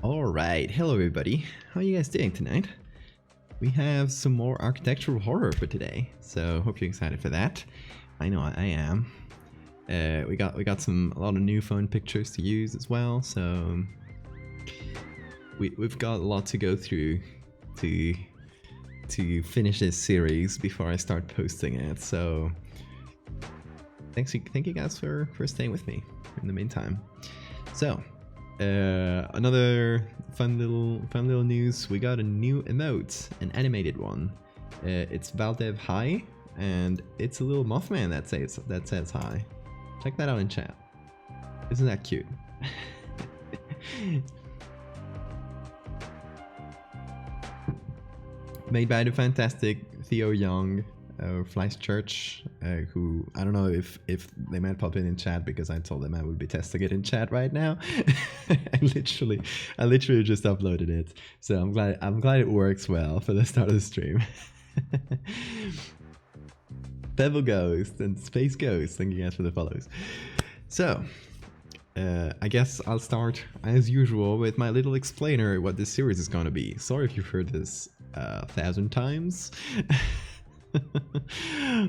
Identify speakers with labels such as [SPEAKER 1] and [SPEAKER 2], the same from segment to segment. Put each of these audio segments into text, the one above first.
[SPEAKER 1] Alright, hello everybody. How are you guys doing tonight? We have some more architectural horror for today, so hope you're excited for that. I know I am. We got a lot of new phone pictures to use as well, so we've got a lot to go through to finish this series before I start posting it. So thank you guys for staying with me in the meantime. So another fun little news. We got a new emote, an animated one. It's Valdevia, and it's a little Mothman that says hi. Check that out in chat. Isn't that cute? Made by the fantastic Theo Young, Fleiss Church, who I don't know if they might pop in chat because I told them I would be testing it in chat right now. I literally just uploaded it, so I'm glad it works well for the start of the stream. Pebble Ghost and Space Ghost, thank you guys for the follows. So I guess I'll start as usual with my little explainer what this series is gonna be. Sorry if you've heard this 1,000 times.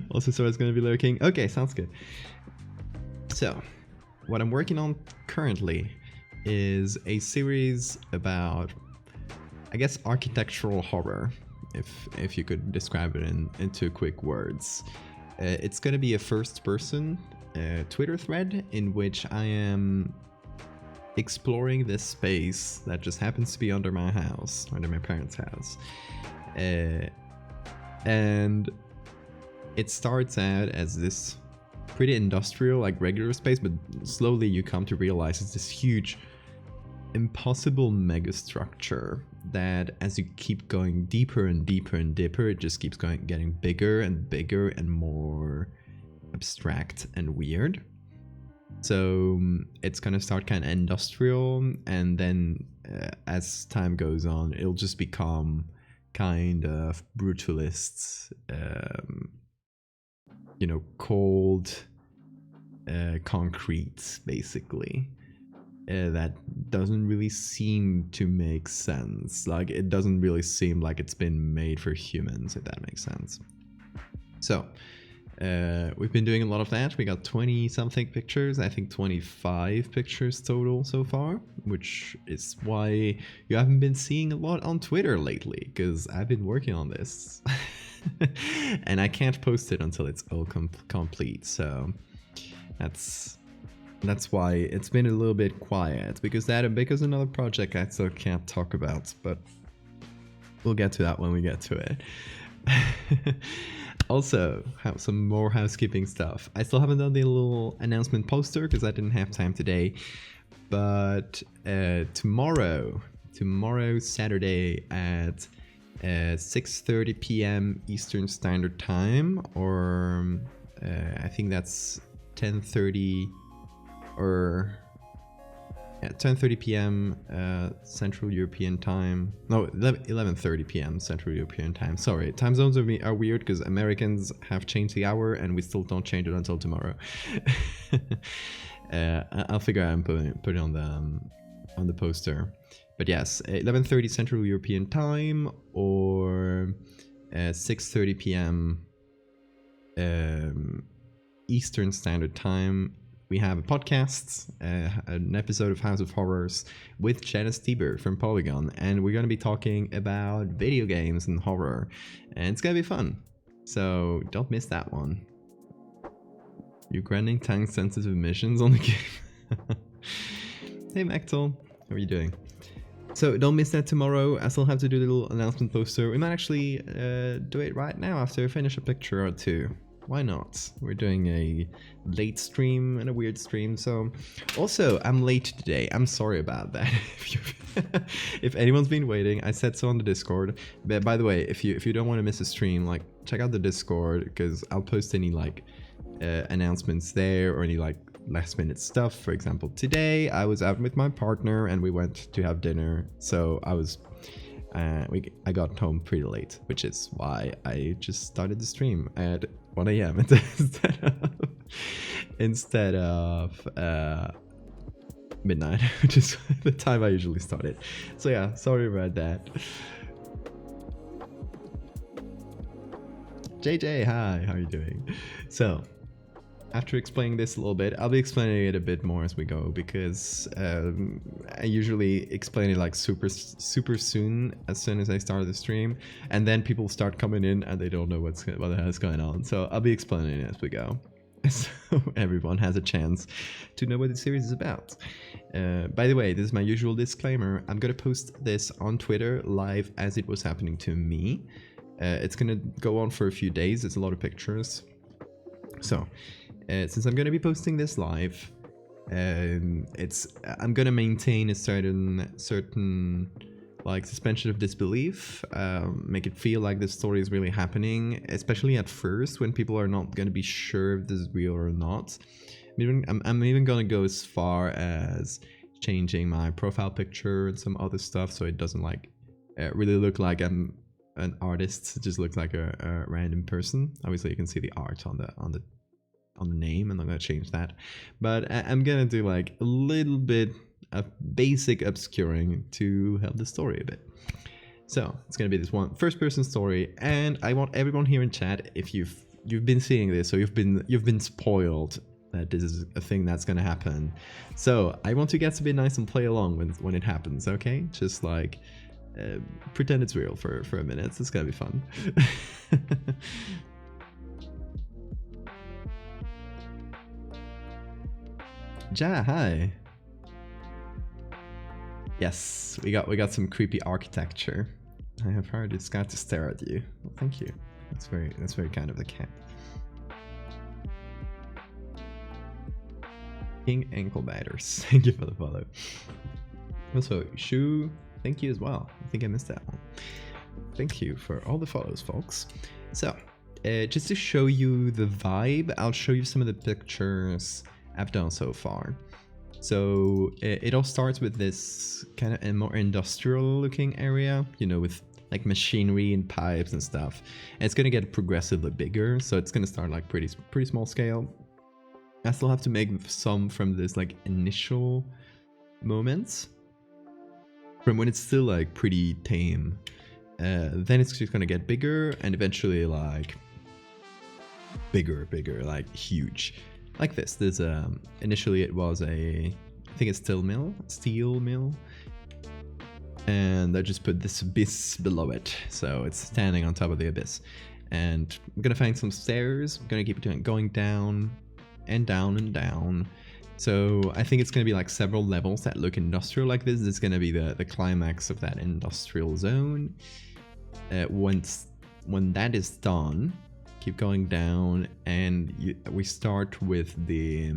[SPEAKER 1] Also, so it's gonna be lurking. Okay, sounds good. So, what I'm working on currently is a series about, I guess, architectural horror, if you could describe it in two quick words. It's gonna be a first-person Twitter thread in which I am exploring this space that just happens to be under my house, under my parents' house. And it starts out as this pretty industrial, like regular space, but slowly you come to realize it's this huge, impossible megastructure that as you keep going deeper and deeper and deeper, it just keeps getting bigger and bigger and more abstract and weird. So it's gonna start kind of industrial, and then as time goes on, it'll just become kind of brutalist, cold concrete, basically. That doesn't really seem to make sense. Like, it doesn't really seem like it's been made for humans, if that makes sense. So we've been doing a lot of that. We got 20 something pictures, I think 25 pictures total so far, which is why you haven't been seeing a lot on Twitter lately, because I've been working on this. And I can't post it until it's all complete, so that's why it's been a little bit quiet, because another project I still can't talk about, but we'll get to that when we get to it. Also, have some more housekeeping stuff. I still haven't done the little announcement poster because I didn't have time today, but tomorrow, Saturday at 6:30 p.m. Eastern Standard Time, or I think that's 10:30 or 10:30 p.m. Central European Time. No, 11:30 p.m. Central European Time. Sorry, time zones are weird because Americans have changed the hour and we still don't change it until tomorrow. I'll figure out and put it on the poster. But yes, 11:30 Central European Time, or 6:30 p.m. Eastern Standard Time. We have a podcast, an episode of House of Horrors with Janice Tieber from Polygon, and we're going to be talking about video games and horror, and it's going to be fun, so don't miss that one. You're granting time-sensitive missions on the game. Hey Mactel, how are you doing? So don't miss that tomorrow. I still have to do a little announcement poster. We might actually do it right now after I finish a picture or two. Why not? We're doing a late stream and a weird stream. So also, I'm late today. I'm sorry about that. If anyone's been waiting, I said so on the Discord. But by the way, if you don't want to miss a stream, like, check out the Discord, because I'll post any like announcements there, or any like last minute stuff. For example, today I was out with my partner and we went to have dinner. So I got home pretty late, which is why I just started the stream at 1 a.m. instead of midnight, which is the time I usually start it. So yeah, sorry about that. JJ, hi, how are you doing? So, after explaining this a little bit, I'll be explaining it a bit more as we go, because I usually explain it like super soon as I start the stream, and then people start coming in and they don't know what the hell is going on. So I'll be explaining it as we go, so everyone has a chance to know what the series is about. By the way, this is my usual disclaimer. I'm gonna post this on Twitter live as it was happening to me. It's gonna go on for a few days. It's a lot of pictures. So, since I'm gonna be posting this live, I'm gonna maintain a certain like suspension of disbelief, make it feel like this story is really happening, especially at first when people are not gonna be sure if this is real or not. I'm even gonna go as far as changing my profile picture and some other stuff so it doesn't like really look like I'm an artist. It just looks like a random person. Obviously, you can see the art on the name, and I'm gonna change that. But I'm gonna do like a little bit of basic obscuring to help the story a bit. So it's gonna be this one first-person story, and I want everyone here in chat, if you've been seeing this, so you've been spoiled that this is a thing that's gonna happen. So I want you guys to be nice and play along when it happens. Okay, just like pretend it's real for a minute. It's gonna be fun. Ja, hi. Yes, we got some creepy architecture. I have hired this guy to stare at you. Well, thank you. That's very kind of the cat. King ankle biters. Thank you for the follow. Also, Shu, thank you as well. I think I missed that one. Thank you for all the follows, folks. So, just to show you the vibe, I'll show you some of the pictures I've done so far. So it all starts with this kind of a more industrial looking area, you know, with like machinery and pipes and stuff. And it's gonna get progressively bigger, so it's gonna start like pretty small scale. I still have to make some from this like initial moments, from when it's still like pretty tame. Then it's just gonna get bigger and eventually like bigger, like huge. Like this. There's initially it was I think a steel mill, and I just put this abyss below it, so it's standing on top of the abyss. And I'm gonna find some stairs. I'm gonna keep it going down and down and down. So I think it's gonna be like several levels that look industrial like this. This is gonna be the climax of that industrial zone. When that is done, keep going down, and we start with the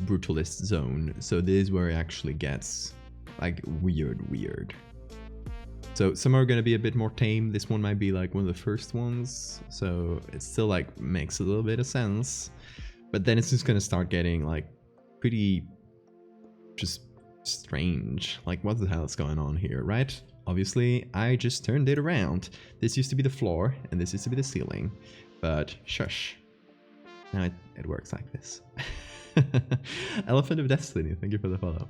[SPEAKER 1] brutalist zone. So this is where it actually gets like weird. So some are gonna be a bit more tame. This one might be like one of the first ones, so it still like makes a little bit of sense. But then it's just gonna start getting like pretty just strange. Like, what the hell is going on here, right? Obviously, I just turned it around. This used to be the floor, and this used to be the ceiling. But shush. Now it works like this. Elephant of Destiny, thank you for the follow.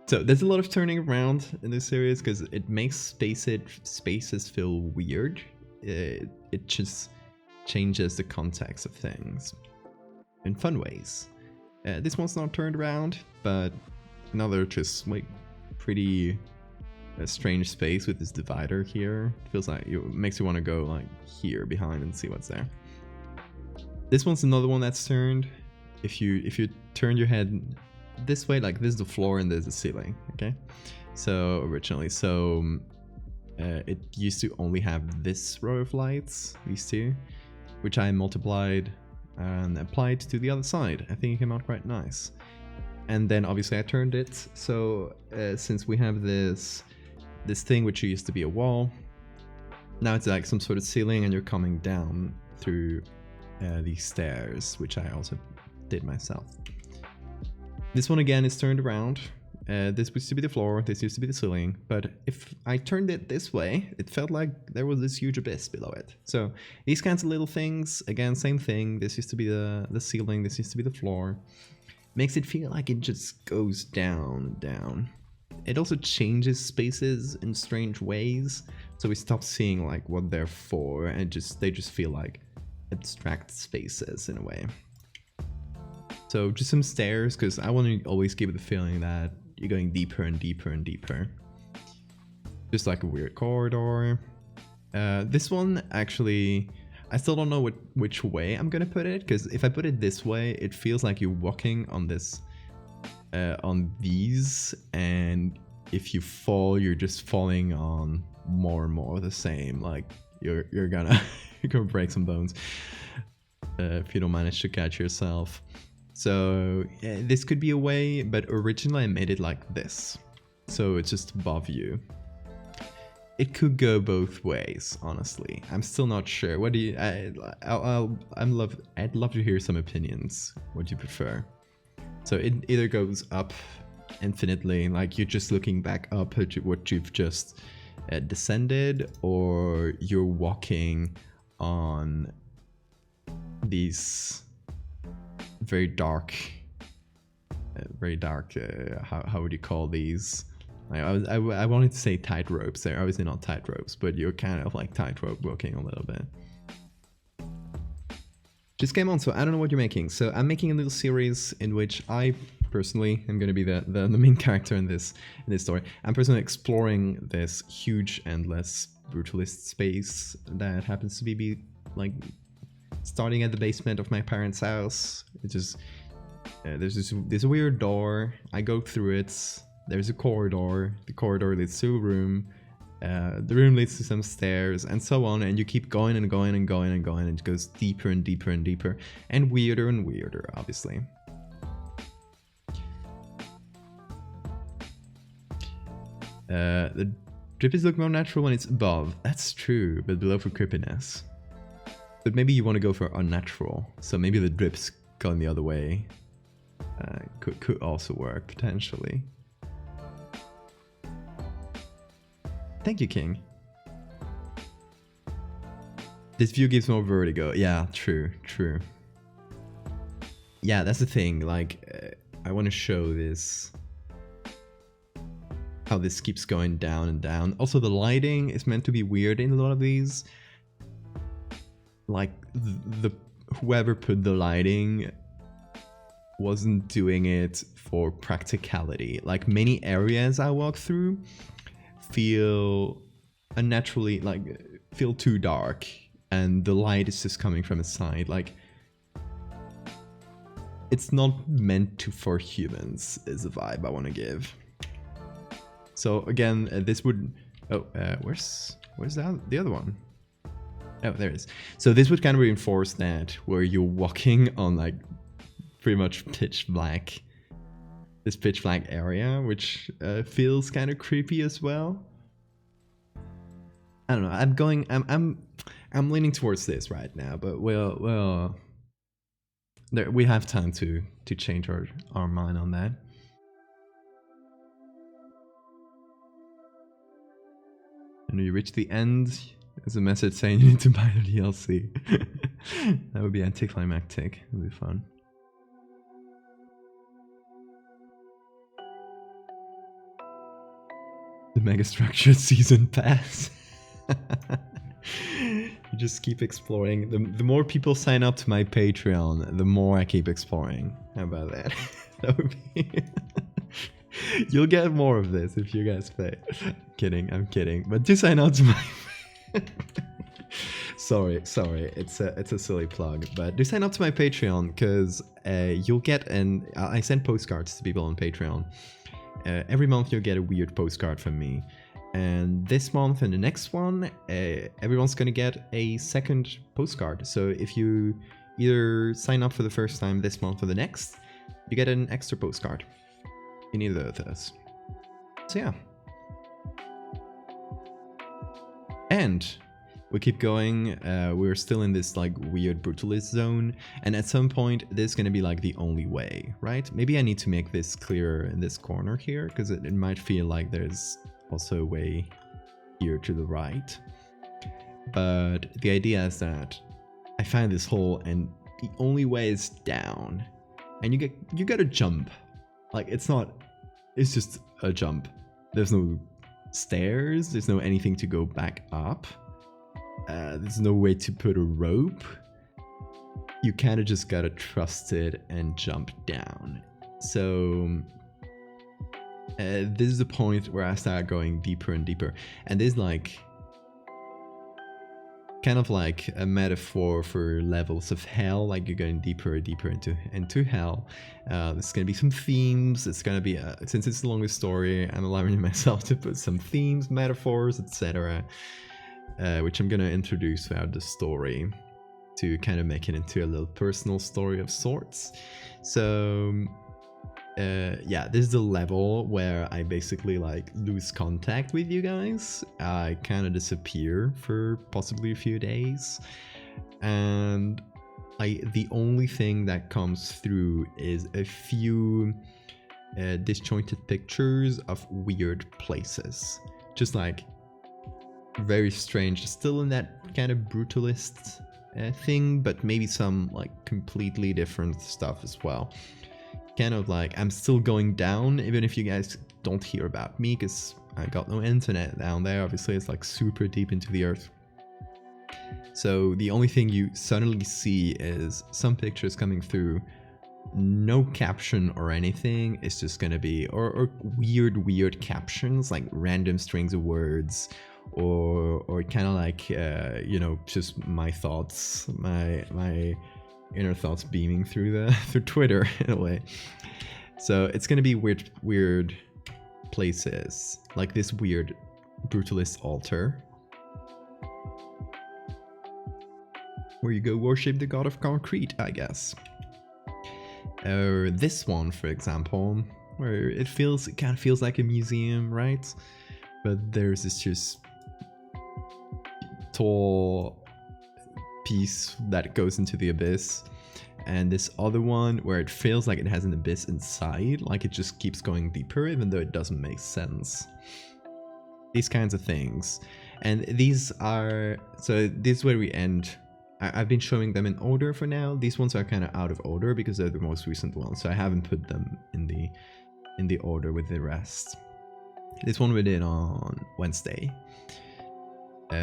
[SPEAKER 1] So there's a lot of turning around in this series because it makes spaces feel weird. It just changes the context of things in fun ways. This one's not turned around, but another just like pretty strange space with this divider here. It feels like it makes you want to go like here behind and see what's there. This one's another one that's turned. If you turn your head this way, like this is the floor and there's the ceiling. Okay, so originally, it used to only have this row of lights, these two, which I multiplied and applied to the other side. I think it came out quite nice. And then obviously I turned it, so since we have this thing which used to be a wall, now it's like some sort of ceiling, and you're coming down through these stairs, which I also did myself. This one again is turned around. This used to be the floor, this used to be the ceiling, but if I turned it this way, it felt like there was this huge abyss below it. So these kinds of little things, again, same thing. This used to be the ceiling, this used to be the floor. makes it feel like it just goes down, down. It also changes spaces in strange ways, so we stop seeing like what they're for, and they just feel like abstract spaces in a way. So just some stairs, because I want to always give it the feeling that you're going deeper and deeper and deeper. Just like a weird corridor. This one, actually, I still don't know which way I'm gonna put it, because if I put it this way, it feels like you're walking on this, on these, and if you fall, you're just falling on more and more of the same. Like you're gonna you're gonna break some bones if you don't manage to catch yourself. So yeah, this could be a way, but originally I made it like this, so it's just above you. It could go both ways, honestly. I'm still not sure. What do you? I'd love to hear some opinions. What do you prefer? So it either goes up infinitely, like you're just looking back up at what you've just descended, or you're walking on these very dark, how would you call these? I wanted to say tight ropes. They're obviously not tight ropes, but you're kind of like tightrope walking a little bit. Just came on, so I don't know what you're making. So I'm making a little series in which I personally am going to be the main character in this story. I'm personally exploring this huge, endless, brutalist space that happens to be like starting at the basement of my parents' house. It's just there's this weird door. I go through it. There's a corridor. The corridor leads to a room. The room leads to some stairs, and so on. And you keep going and going and going and going, and it goes deeper and deeper and deeper, and weirder, obviously. The drippies look more natural when it's above. That's true, but below for creepiness. But maybe you want to go for unnatural, so maybe the drips going the other way could also work, potentially. Thank you, King. This view gives more vertigo. Yeah, true. Yeah, that's the thing. Like, I want to show this, how this keeps going down and down. Also, the lighting is meant to be weird in a lot of these. Like, whoever put the lighting wasn't doing it for practicality. Like, many areas I walk through feel unnaturally, like, feel too dark, and the light is just coming from the side. Like, it's not meant to for humans, is the vibe I want to give. So again, this would, where's the other one? Oh, there it is. So this would kind of reinforce that, where you're walking on like pretty much pitch black, this pitch black area, which feels kind of creepy as well. I don't know. I'm leaning towards this right now, but we have time to change our mind on that. And you reach the end, there's a message saying you need to buy the DLC. That would be anticlimactic. It would be fun. The mega structured season pass. You just keep exploring. The more people sign up to my Patreon, the more I keep exploring. How about that? That would be... You'll get more of this if you guys pay. I'm kidding. But do sign up to my... sorry. It's a silly plug. But do sign up to my Patreon, because you'll get I send postcards to people on Patreon. Every month you'll get a weird postcard from me. And this month and the next one, everyone's gonna get a second postcard. So if you either sign up for the first time this month or the next, you get an extra postcard in either of those. So yeah. And we keep going. We're still in this like weird brutalist zone, and at some point this is gonna be like the only way, right? Maybe I need to make this clearer in this corner here, because it might feel like there's also a way here to the right. But the idea is that I found this hole, and the only way is down. and you gotta jump. Like it's just a jump. There's no stairs, there's no anything to go back up. There's no way to put a rope. You kind of just gotta trust it and jump down. So this is the point where I start going deeper and deeper, and there's like kind of like a metaphor for levels of hell. Like you're going deeper and deeper into hell. There's gonna be some themes. It's gonna be since it's the longest story, I'm allowing myself to put some themes, metaphors, etc., which I'm gonna introduce throughout the story to kind of make it into a little personal story of sorts. So yeah, this is the level where I basically like lose contact with you guys. I kind of disappear for possibly a few days, and the only thing that comes through is a few disjointed pictures of weird places, just like very strange, still in that kind of brutalist thing, but maybe some like completely different stuff as well. Kind of like I'm still going down, even if you guys don't hear about me, because I got no internet down there. Obviously it's like super deep into the earth, so the only thing you suddenly see is some pictures coming through, no caption or anything. It's just gonna be or weird captions, like random strings of words, or kind of like you know, just my thoughts, my inner thoughts beaming through Twitter in a way. So it's gonna be weird places, like this weird brutalist altar where you go worship the god of concrete, I guess. Or this one, for example, where it kind of feels like a museum, right? But there's this just tall piece that goes into the abyss, and this other one where it feels like it has an abyss inside, like it just keeps going deeper even though it doesn't make sense. These kinds of things. And these are, so this is where we end. I've been showing them in order for now. These ones are kind of out of order because they're the most recent ones, so I haven't put them in the order with the rest. This one we did on Wednesday.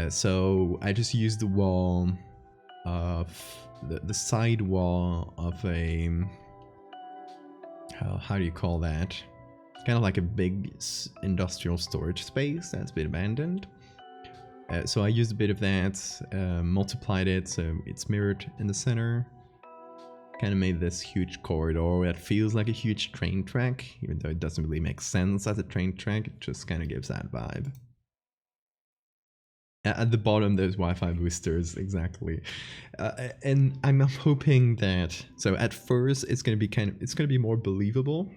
[SPEAKER 1] So I just used the wall of the side wall of a how do you call that? Kind of like a big industrial storage space that's been abandoned. So I used a bit of that, multiplied it so it's mirrored in the center. Kind of made this huge corridor that feels like a huge train track, even though it doesn't really make sense as a train track. It just kind of gives that vibe. At the bottom there's Wi-Fi boosters, exactly. And I'm hoping that, so at first it's gonna be more believable,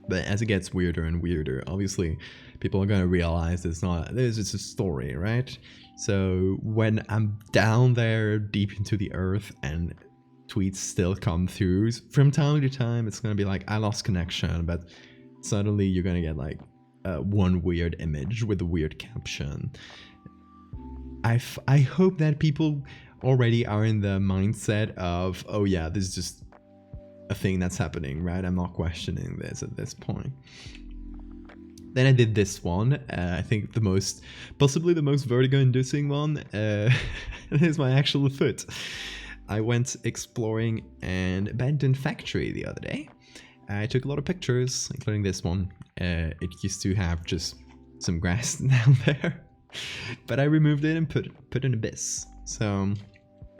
[SPEAKER 1] but as it gets weirder and weirder, obviously people are gonna realize it's a story, right? So when I'm down there deep into the earth and tweets still come through from time to time, it's gonna be like I lost connection, but suddenly you're gonna get like one weird image with a weird caption. I hope that people already are in the mindset of, oh yeah, this is just a thing that's happening, right? I'm not questioning this at this point. Then I did this one. I think possibly the most vertigo-inducing one. Is my actual foot. I went exploring an abandoned factory the other day. I took a lot of pictures, including this one. It used to have just some grass down there, but I removed it and put an abyss. So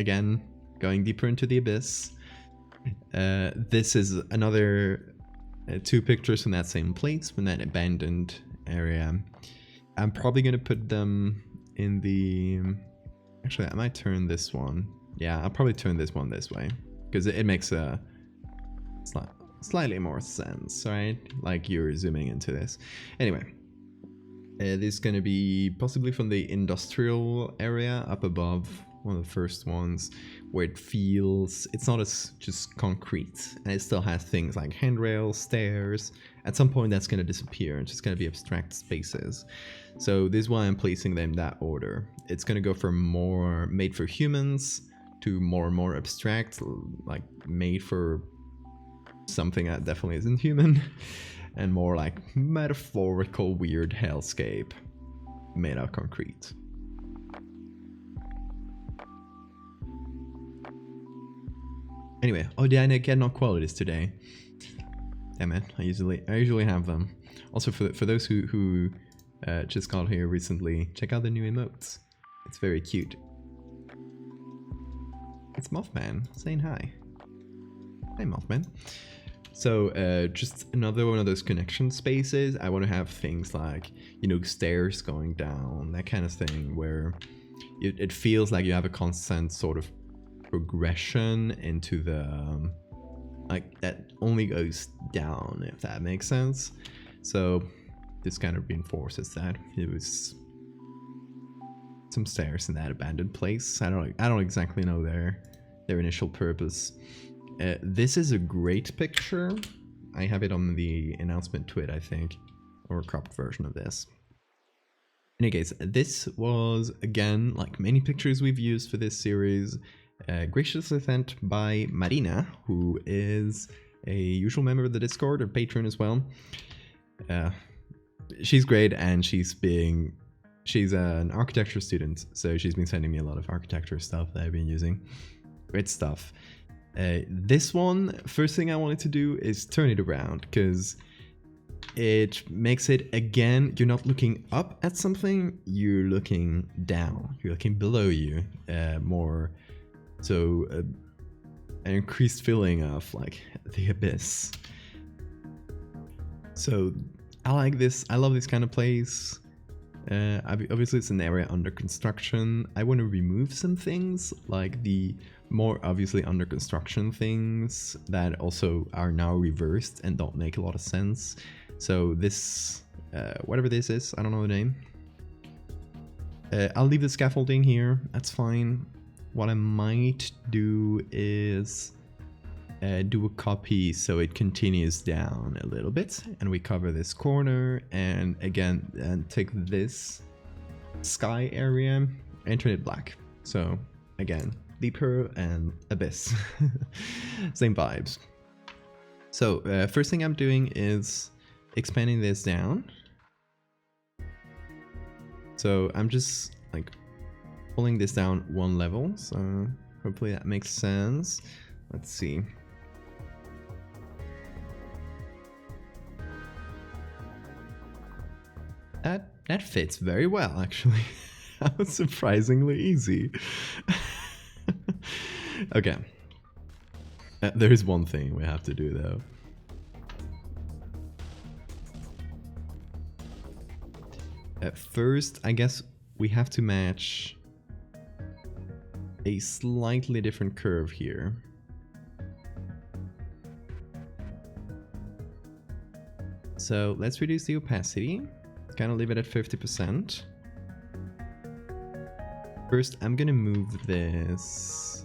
[SPEAKER 1] again, going deeper into the abyss. This is another 2 pictures from that same place, from that abandoned area. I'm probably gonna put them in the, actually I might turn this one, yeah, I'll probably turn this one this way, because it makes a slightly more sense, right? Like you're zooming into this. Anyway, this is gonna be possibly from the industrial area up above, one of the first ones, where it's not as just concrete, and it still has things like handrails, stairs. At some point that's going to disappear and just going to be abstract spaces. So this is why I'm placing them in that order. It's going to go from more made for humans to more and more abstract, like made for something that definitely isn't human, and more like metaphorical weird hellscape made out of concrete. Anyway, oh, did I get no qualities today? Damn it, I usually have them. Also, for those who just got here recently, check out the new emotes. It's very cute. It's Mothman saying hi. Hi, Mothman. So just another one of those connection spaces. I want to have things like, you know, stairs going down, that kind of thing, where it feels like you have a constant sort of progression into the like that only goes down, if that makes sense. So this kind of reinforces that. It was some stairs in that abandoned place. I don't exactly know their initial purpose. This is a great picture. I have it on the announcement tweet, I think, or a cropped version of this. In any case, this was, again, like many pictures we've used for this series, graciously sent by Marina, who is a usual member of the Discord, or patron as well. She's great, and she's an architecture student, so she's been sending me a lot of architecture stuff that I've been using. Great stuff. This one, first thing I wanted to do is turn it around, because it makes it, again, you're not looking up at something, you're looking down, you're looking below you, more so an increased feeling of like the abyss. So I like this, I love this kind of place. Obviously it's an area under construction. I want to remove some things, like the more obviously under construction things that also are now reversed and don't make a lot of sense. So this, whatever this is, I don't know the name. I'll leave the scaffolding here, that's fine. What I might do is do a copy so it continues down a little bit, and we cover this corner, and again, and take this sky area and turn it black. So again, deeper and abyss. Same vibes. So first thing I'm doing is expanding this down. So I'm just like pulling this down one level, so hopefully that makes sense. Let's see. That fits very well, actually. That was surprisingly easy. Okay. There is one thing we have to do, though. At first, I guess we have to match a slightly different curve here. So let's reduce the opacity, kind of leave it at 50%. First, I'm gonna move this.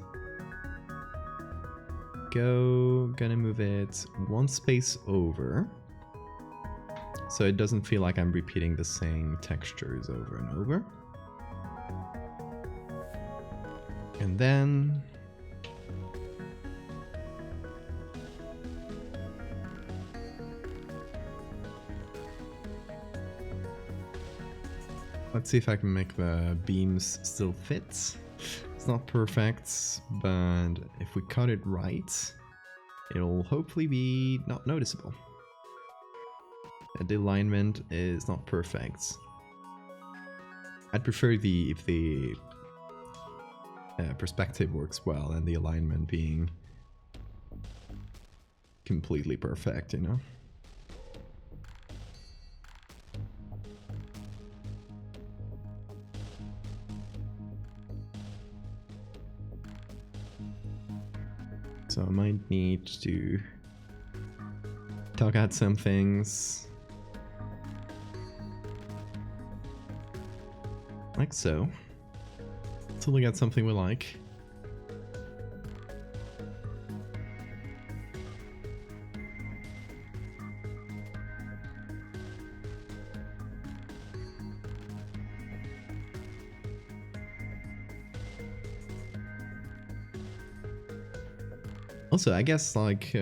[SPEAKER 1] Gonna move it one space over, so it doesn't feel like I'm repeating the same textures over and over. And then let's see if I can make the beams still fit. It's not perfect, but if we cut it right, it'll hopefully be not noticeable. The alignment is not perfect. I'd prefer if the perspective works well and the alignment being completely perfect, you know? So I might need to talk out some things. Like so. Until we get something we like. Also, I guess like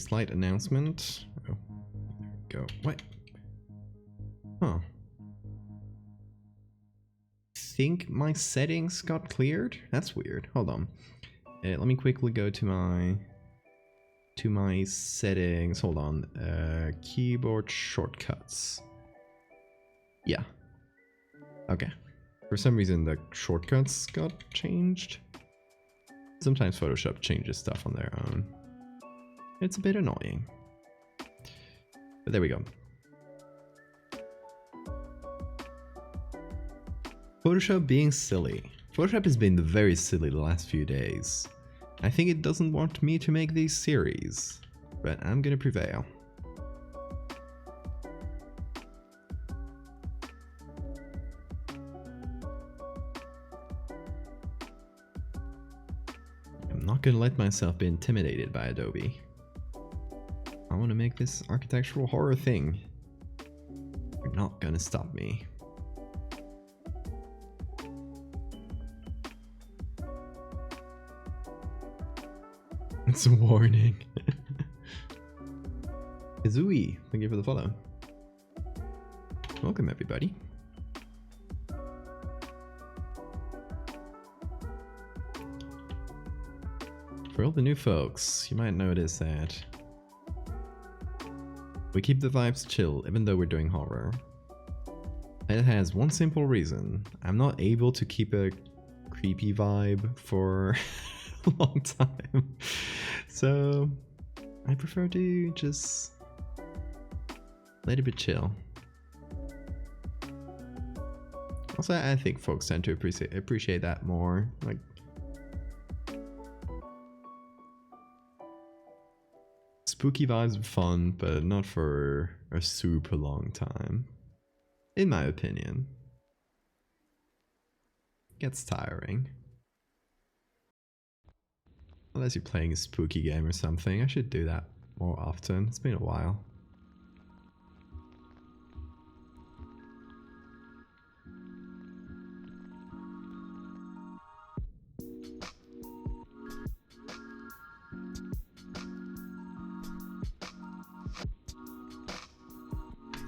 [SPEAKER 1] slight announcement. Oh, there we go. What? Huh. I think my settings got cleared? That's weird. Hold on. Let me quickly go to my settings. Hold on. Keyboard shortcuts. Yeah. Okay. For some reason the shortcuts got changed. Sometimes Photoshop changes stuff on their own. It's a bit annoying. But there we go. Photoshop being silly. Photoshop has been very silly the last few days. I think it doesn't want me to make these series, but I'm gonna prevail. I'm not gonna let myself be intimidated by Adobe. I want to make this architectural horror thing. You're not gonna stop me. It's a warning. Kazooie, thank you for the follow. Welcome everybody. For all the new folks, you might notice that we keep the vibes chill even though we're doing horror. It has one simple reason. I'm not able to keep a creepy vibe for a long time. So I prefer to just let it be chill. Also, I think folks tend to appreciate that more. Like, spooky vibes are fun, but not for a super long time. In my opinion. Gets tiring. Unless you're playing a spooky game or something, I should do that more often. It's been a while.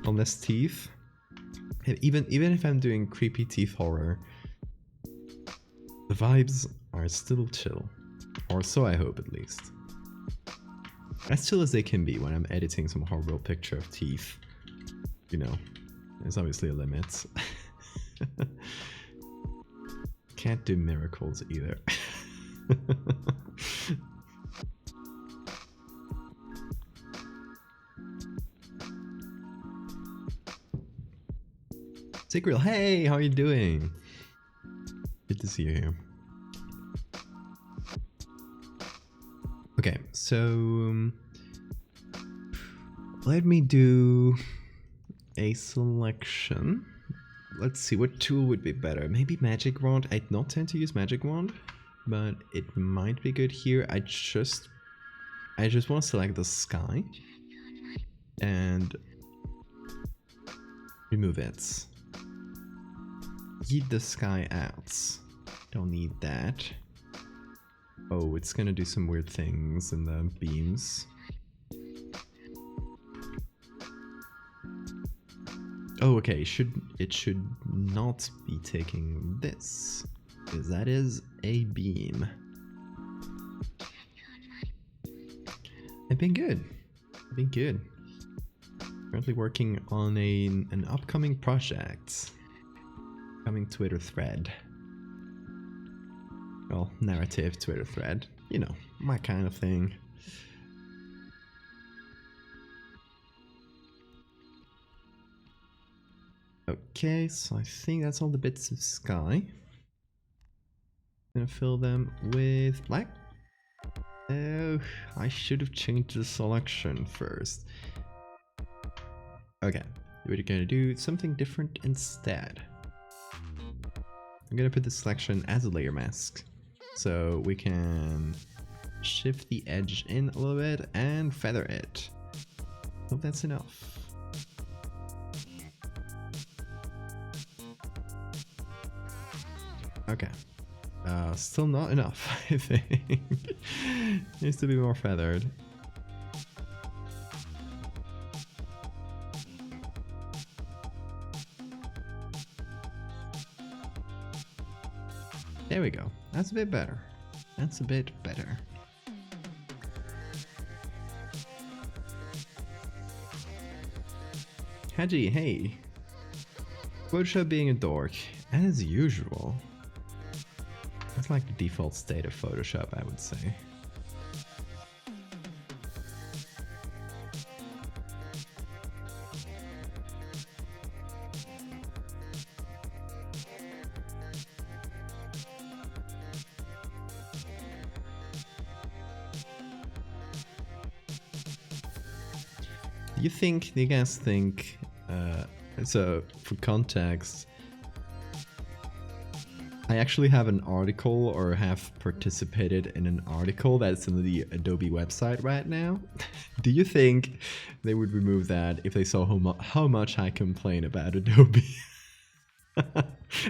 [SPEAKER 1] Less teeth. Even if I'm doing creepy teeth horror, the vibes are still chill. Or so I hope, at least. As chill as they can be when I'm editing some horrible picture of teeth. You know, there's obviously a limit. Can't do miracles either. Sigreal, hey, how are you doing? Good to see you here. Okay, so let me do a selection. Let's see, what tool would be better? Maybe Magic Wand. I don't tend to use Magic Wand, but it might be good here. I just want to select the sky and remove it. Yeet the sky out. Don't need that. Oh, it's gonna do some weird things in the beams. Oh, okay, it should not be taking this, because that is a beam. I've been good. Currently working on an upcoming project. Coming Twitter thread. Well, narrative Twitter thread. You know, my kind of thing. Okay, so I think that's all the bits of sky. Gonna fill them with black. Oh, I should have changed the selection first. Okay, we're gonna do something different instead. I'm gonna put the selection as a layer mask, so we can shift the edge in a little bit and feather it. Hope that's enough. Okay, still not enough, I think. Needs to be more feathered. There we go. That's a bit better. That's a bit better. Haji, hey. Photoshop being a dork, as usual. That's like the default state of Photoshop, I would say. Do you guys think, so for context, I actually have an article or have participated in an article that's in the Adobe website right now. Do you think they would remove that if they saw how much I complain about Adobe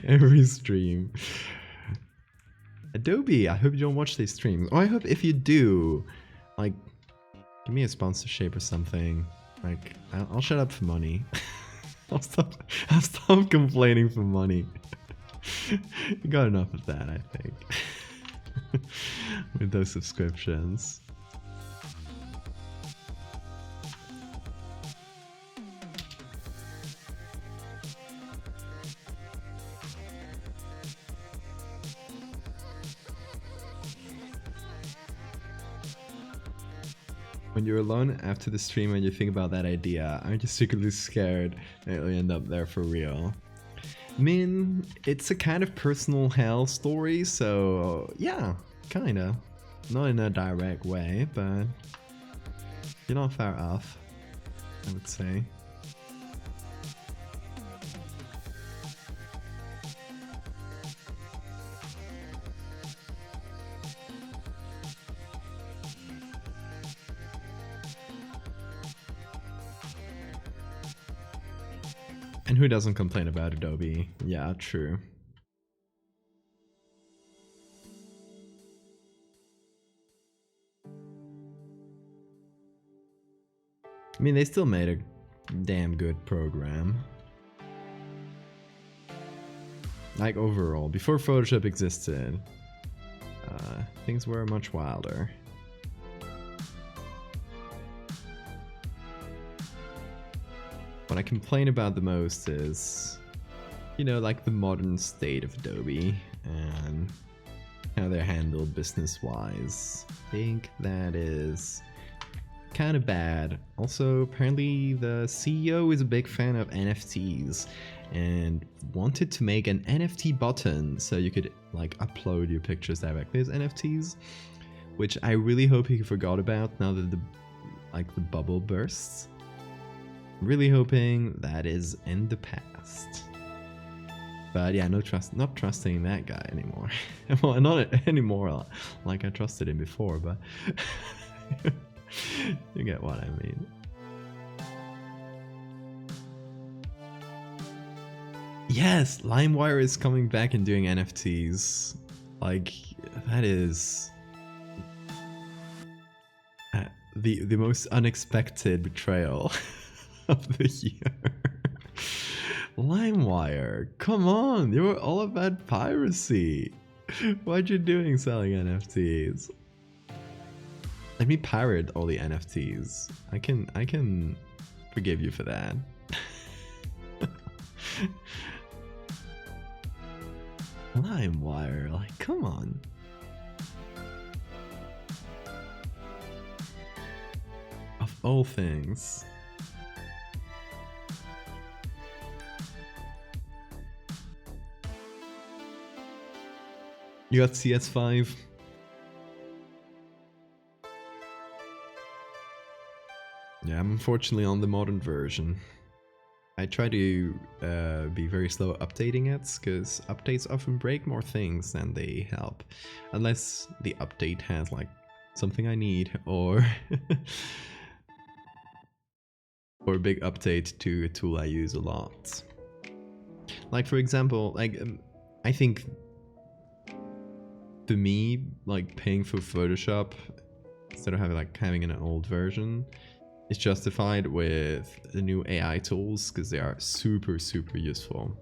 [SPEAKER 1] every stream? Adobe, I hope you don't watch these streams. Or I hope if you do, like, give me a sponsorship or something. Like, I'll shut up for money. I'll stop complaining for money. You got enough of that, I think. With those subscriptions. When you're alone after the stream and you think about that idea, aren't you secretly scared that you'll end up there for real? I mean, it's a kind of personal hell story, so yeah, kinda. Not in a direct way, but you're not far off, I would say. And who doesn't complain about Adobe? Yeah, true. I mean, they still made a damn good program. Like overall, before Photoshop existed, things were much wilder. What I complain about the most is, you know, like the modern state of Adobe and how they're handled business-wise. I think that is kind of bad. Also, apparently the CEO is a big fan of NFTs and wanted to make an NFT button so you could like upload your pictures directly as NFTs, which I really hope he forgot about now that the bubble bursts. Really hoping that is in the past. But yeah, not trusting that guy anymore. Well, not anymore like I trusted him before, but you get what I mean. Yes, LimeWire is coming back and doing NFTs. Like, that is the most unexpected betrayal of the year. LimeWire, come on, you were all about piracy. What you doing selling NFTs? Let me pirate all the NFTs. I can forgive you for that. LimeWire, like, come on. Of all things. You got CS5? Yeah, I'm unfortunately on the modern version. I try to be very slow updating it, because updates often break more things than they help. Unless the update has like something I need, or or a big update to a tool I use a lot. Like for example, like I think to me, like paying for Photoshop instead of having an old version is justified with the new AI tools because they are super useful.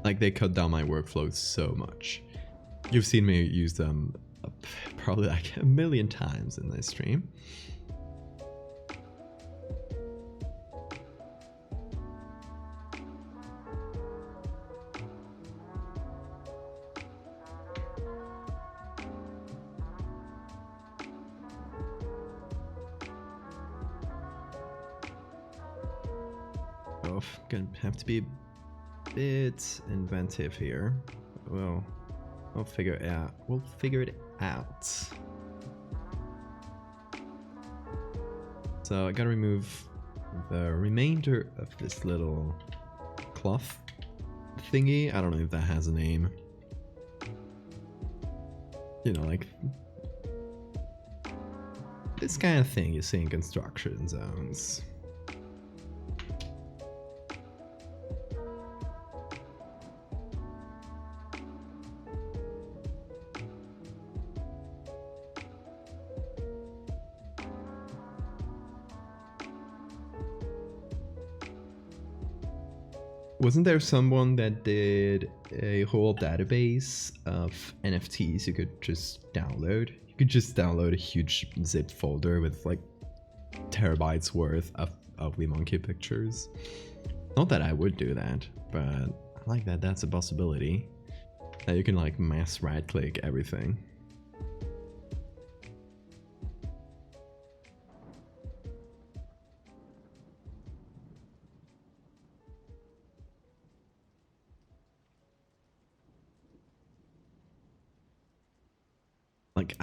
[SPEAKER 1] Like, they cut down my workflow so much. You've seen me use them probably like a million times in this stream. Oh, gonna have to be a bit inventive here. Well, we'll figure it out. We'll figure it out. So I gotta remove the remainder of this little cloth thingy. I don't know if that has a name. You know, like this kind of thing you see in construction zones. Wasn't there someone that did a whole database of NFTs you could just download? You could just download a huge zip folder with like terabytes worth of ugly monkey pictures. Not that I would do that, but I like that that's a possibility. That you can like mass right click everything. Like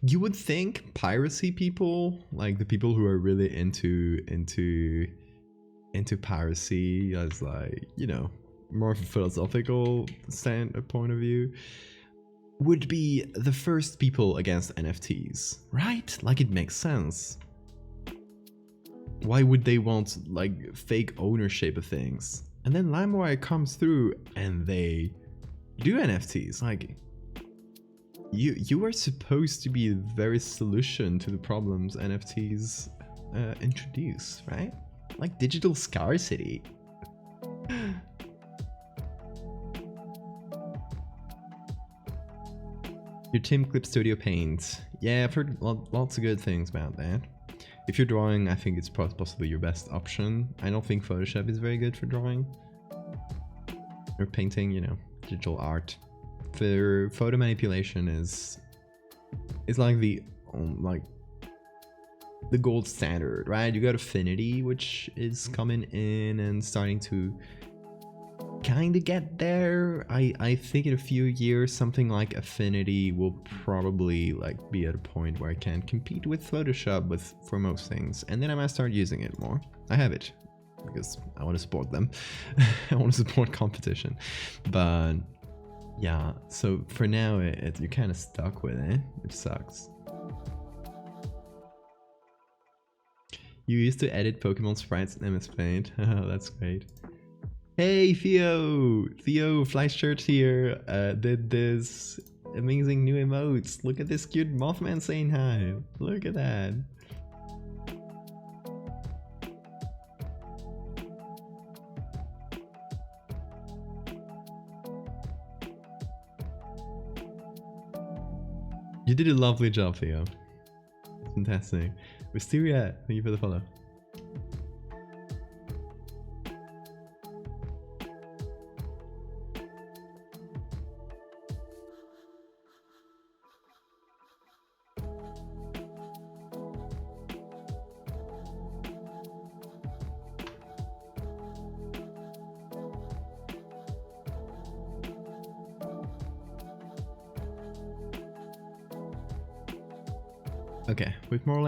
[SPEAKER 1] you would think piracy people, like the people who are really into piracy as like, you know, more of a philosophical point of view, would be the first people against NFTs, right? Like it makes sense. Why would they want like fake ownership of things? And then LimeWire comes through and they do NFTs. Like you are supposed to be the very solution to the problems NFTs introduce, right? Like digital scarcity. Your Tim Clip Studio Paint. Yeah, I've heard lots of good things about that. If you're drawing, I think it's possibly your best option. I don't think Photoshop is very good for drawing. Or painting, you know, digital art. For photo manipulation is like the gold standard, right? You got Affinity, which is coming in and starting to kind of get there. I think in a few years something like Affinity will probably like be at a point where I can compete with Photoshop for most things, and then I might start using it more. I have it because I want to support them. I want to support competition, but yeah, so for now you're kind of stuck with it, which sucks. You used to edit Pokemon sprites in MS Paint. That's great. Hey Theo! Theo Fleischchurch here did this amazing new emotes. Look at this cute Mothman saying hi. Look at that. You did a lovely job, Theo. Fantastic. Wisteria, thank you for the follow. Okay, we've more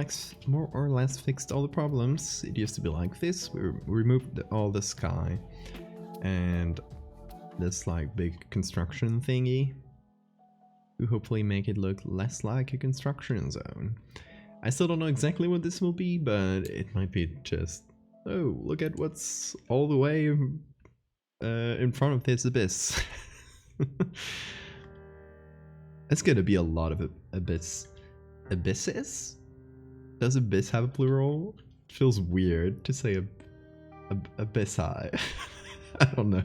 [SPEAKER 1] or less fixed all the problems. It used to be like this. We removed all the sky and this like big construction thingy to hopefully make it look less like a construction zone. I still don't know exactly what this will be, but it might be just, oh, look at what's all the way in front of this abyss. It's gonna be a lot of abysses? Does abyss have a plural? It feels weird to say abyssi. I don't know.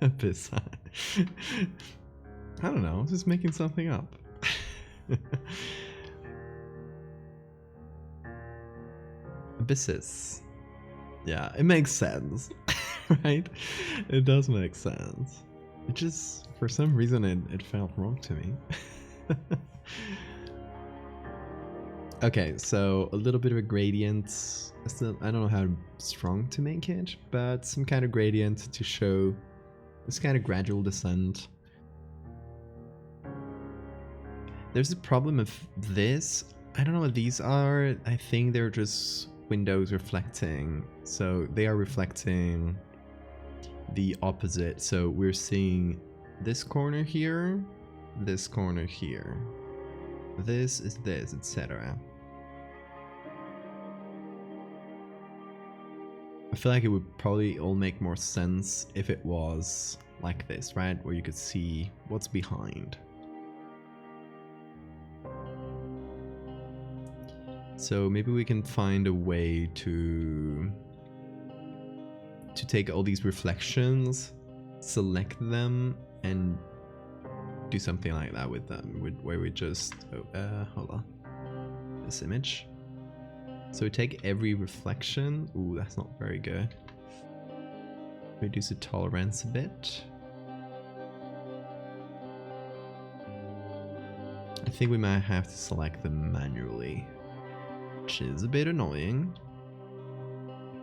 [SPEAKER 1] Abyss. I don't know, just making something up. Abysses. Yeah, it makes sense, right? It does make sense. It just, for some reason, it felt wrong to me. Okay, so a little bit of a gradient. Still, I don't know how strong to make it, but some kind of gradient to show this kind of gradual descent. There's a problem of this. I don't know what these are. I think they're just windows reflecting. So they are reflecting the opposite. So we're seeing this corner here, this corner here. This is this, etc. I feel like it would probably all make more sense if it was like this, right? Where you could see what's behind. So maybe we can find a way to take all these reflections, select them, and do something like that with them, where we just hold on, this image. So we take every reflection. Ooh, that's not very good. Reduce the tolerance a bit. I think we might have to select them manually, which is a bit annoying.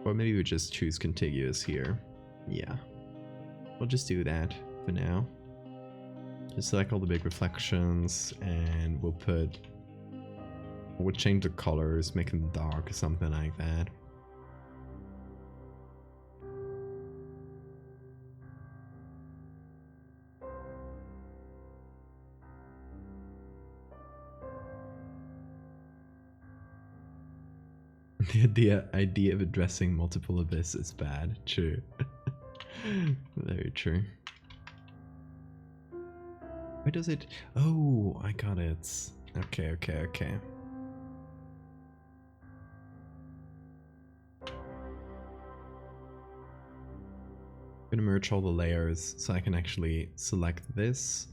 [SPEAKER 1] Or maybe we just choose contiguous here. Yeah, we'll just do that for now. Just select all the big reflections, and we'll change the colors, make them dark or something like that. The idea of addressing multiple abysses is bad. True. Very true. Where does it? Oh, I got it. Okay, okay, okay. I'm gonna merge all the layers so I can actually select this.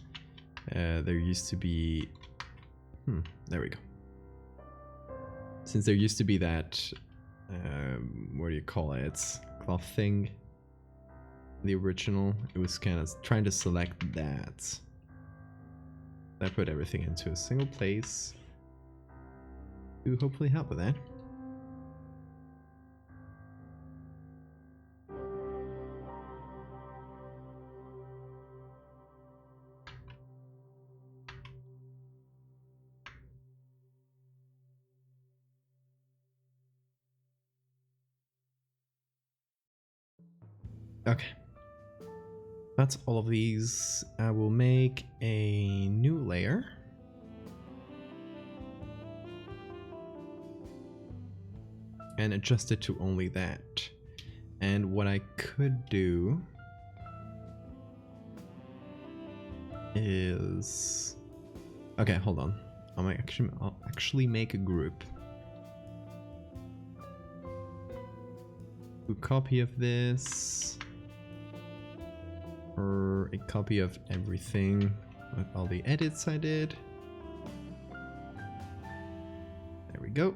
[SPEAKER 1] There used to be... there we go. Since there used to be that, what do you call it, cloth thing, the original, it was kind of trying to select that. I put everything into a single place to hopefully help with that. Okay, that's all of these. I will make a new layer. And adjust it to only that. And what I could do is... Okay, hold on. I'll actually make a group. A copy of this. Or a copy of everything with all the edits I did. There we go.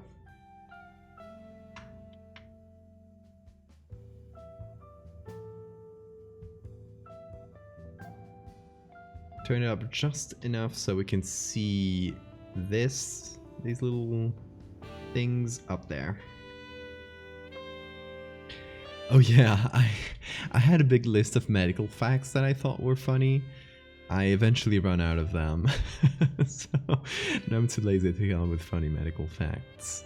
[SPEAKER 1] Turn it up just enough so we can see these little things up there. Oh yeah, I had a big list of medical facts that I thought were funny. I eventually ran out of them. So now I'm too lazy to come up with funny medical facts.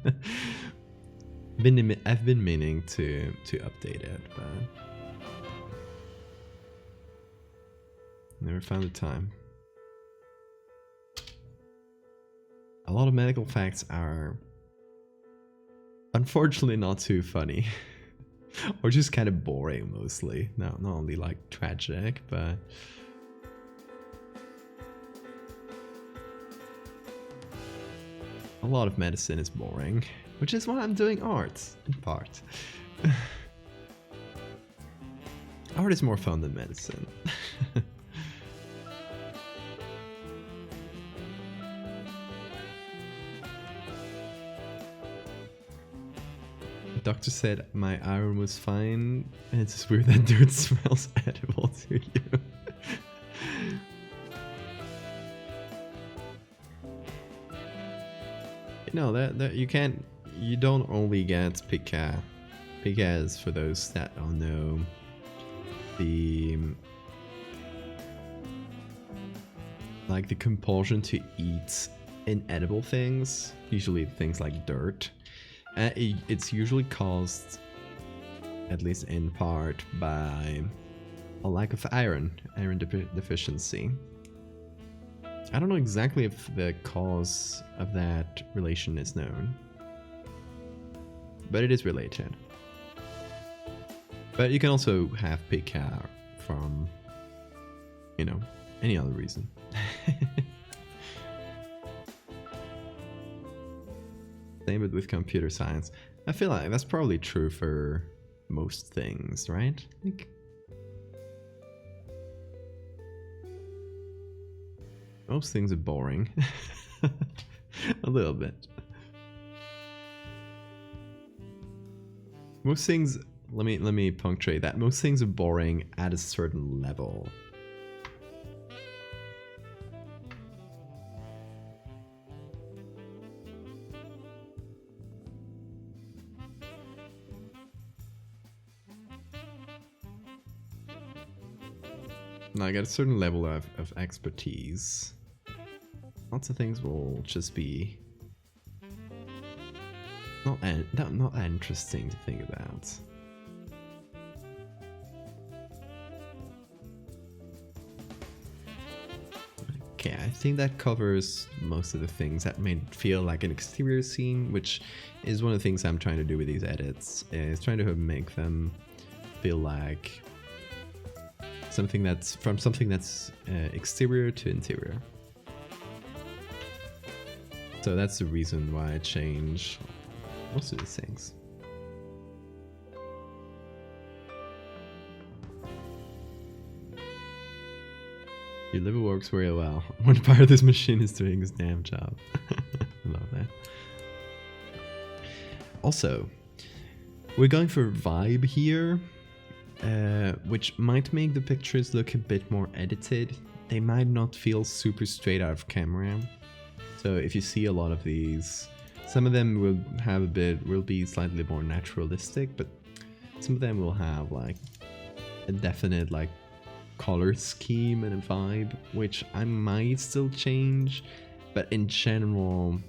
[SPEAKER 1] I've been meaning to update it, but never found the time. A lot of medical facts are unfortunately not too funny. Or just kind of boring mostly. No, not only like tragic, but a lot of medicine is boring, which is why I'm doing art, in part. art is more fun than medicine. The doctor said my iron was fine, and it's just weird that dirt smells edible to you. No, that you can't. You don't only get pica. Pica is, for those that don't know, the compulsion to eat inedible things, usually things like dirt. It's usually caused, at least in part, by a lack of iron deficiency. I don't know exactly if the cause of that relation is known, but it is related. But you can also have pica from, you know, any other reason. Same with computer science. I feel like that's probably true for most things, right? Like, most things are boring. A little bit. Most things, let me punctuate that. Most things are boring at a certain level. Like at a certain level of expertise, lots of things will just be not interesting to think about. Okay, I think that covers most of the things that made it feel like an exterior scene, which is one of the things I'm trying to do with these edits, is trying to make them feel like something that's exterior to interior. So that's the reason why I change most of these things. Your liver works very well. One part of this machine is doing its damn job. I love that. Also, we're going for vibe here. Which might make the pictures look a bit more edited. They might not feel super straight out of camera. So if you see a lot of these, some of them will be slightly more naturalistic, but some of them will have like a definite like color scheme and a vibe, which I might still change, but in general,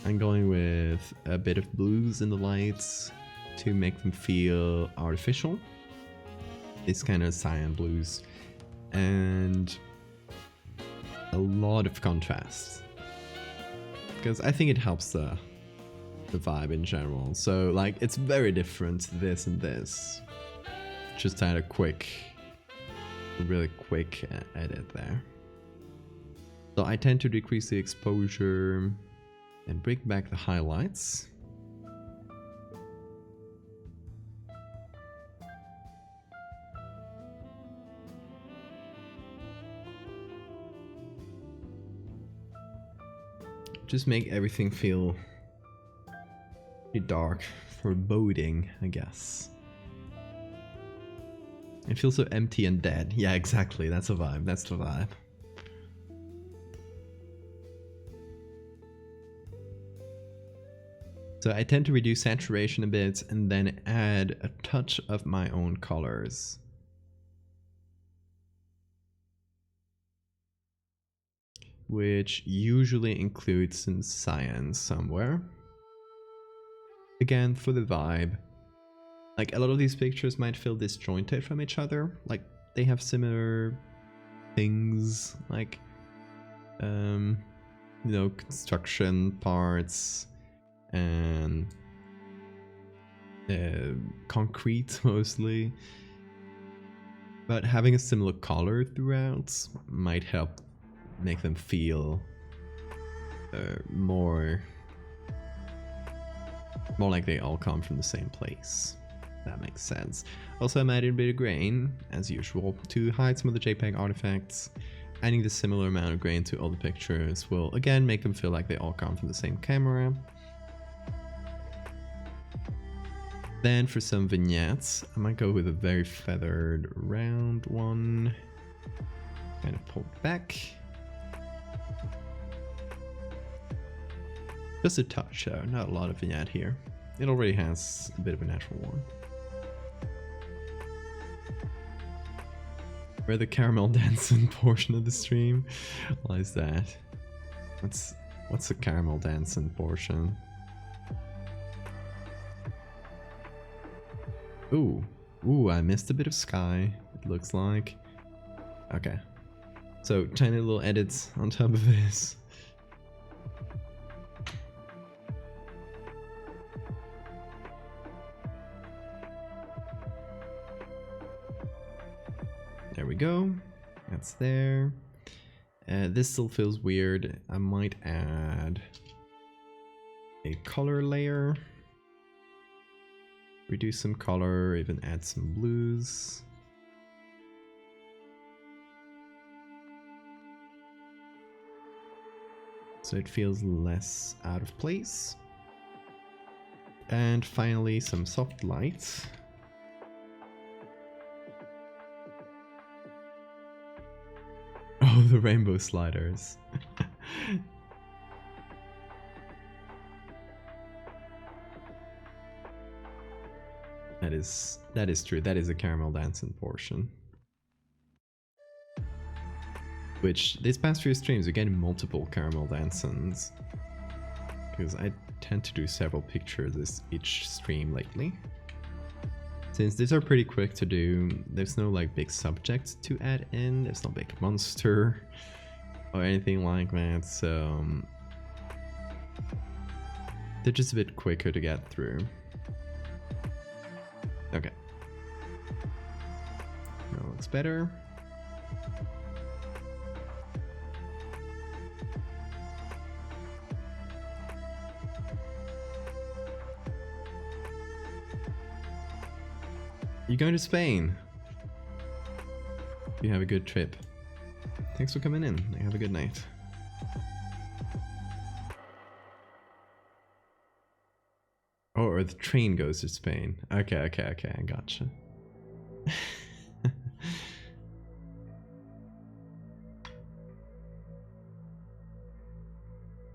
[SPEAKER 1] I'm going with a bit of blues in the lights to make them feel artificial. This kind of cyan blues, and a lot of contrast, because I think it helps the vibe in general. So like it's very different, this and this. Just had a really quick edit there. So I tend to decrease the exposure and bring back the highlights. Just make everything feel pretty dark, foreboding, I guess. It feels so empty and dead. Yeah, exactly. That's a vibe. That's the vibe. So I tend to reduce saturation a bit and then add a touch of my own colors. Which usually includes some cyan somewhere. Again, for the vibe. Like a lot of these pictures might feel disjointed from each other. Like they have similar things, like you know, construction parts and concrete mostly. But having a similar color throughout might help make them feel more like they all come from the same place. That makes sense. Also, I added a bit of grain, as usual, to hide some of the JPEG artifacts. Adding the similar amount of grain to all the pictures will again make them feel like they all come from the same camera. Then for some vignettes, I might go with a very feathered round one. Kind of pulled back. Just a touch though, not a lot of vignette here. It already has a bit of a natural one. Where the caramel dancing portion of the stream? Why is that? What's the caramel dancing portion? Ooh, I missed a bit of sky, it looks like. Okay. So, tiny little edits on top of this. There we go. That's there. This still feels weird. I might add a color layer. Reduce some color, even add some blues. So it feels less out of place. And finally some soft lights. Oh, the rainbow sliders. That is true. That is a caramel dancing portion. Which these past few streams are getting multiple caramel dancings. Because I tend to do several pictures each stream lately. Since these are pretty quick to do, there's no like big subject to add in, there's no big monster or anything like that, so they're just a bit quicker to get through. Okay. That looks better. You going to Spain? You have a good trip. Thanks for coming in. Have a good night. Oh, or the train goes to Spain. Okay, I gotcha.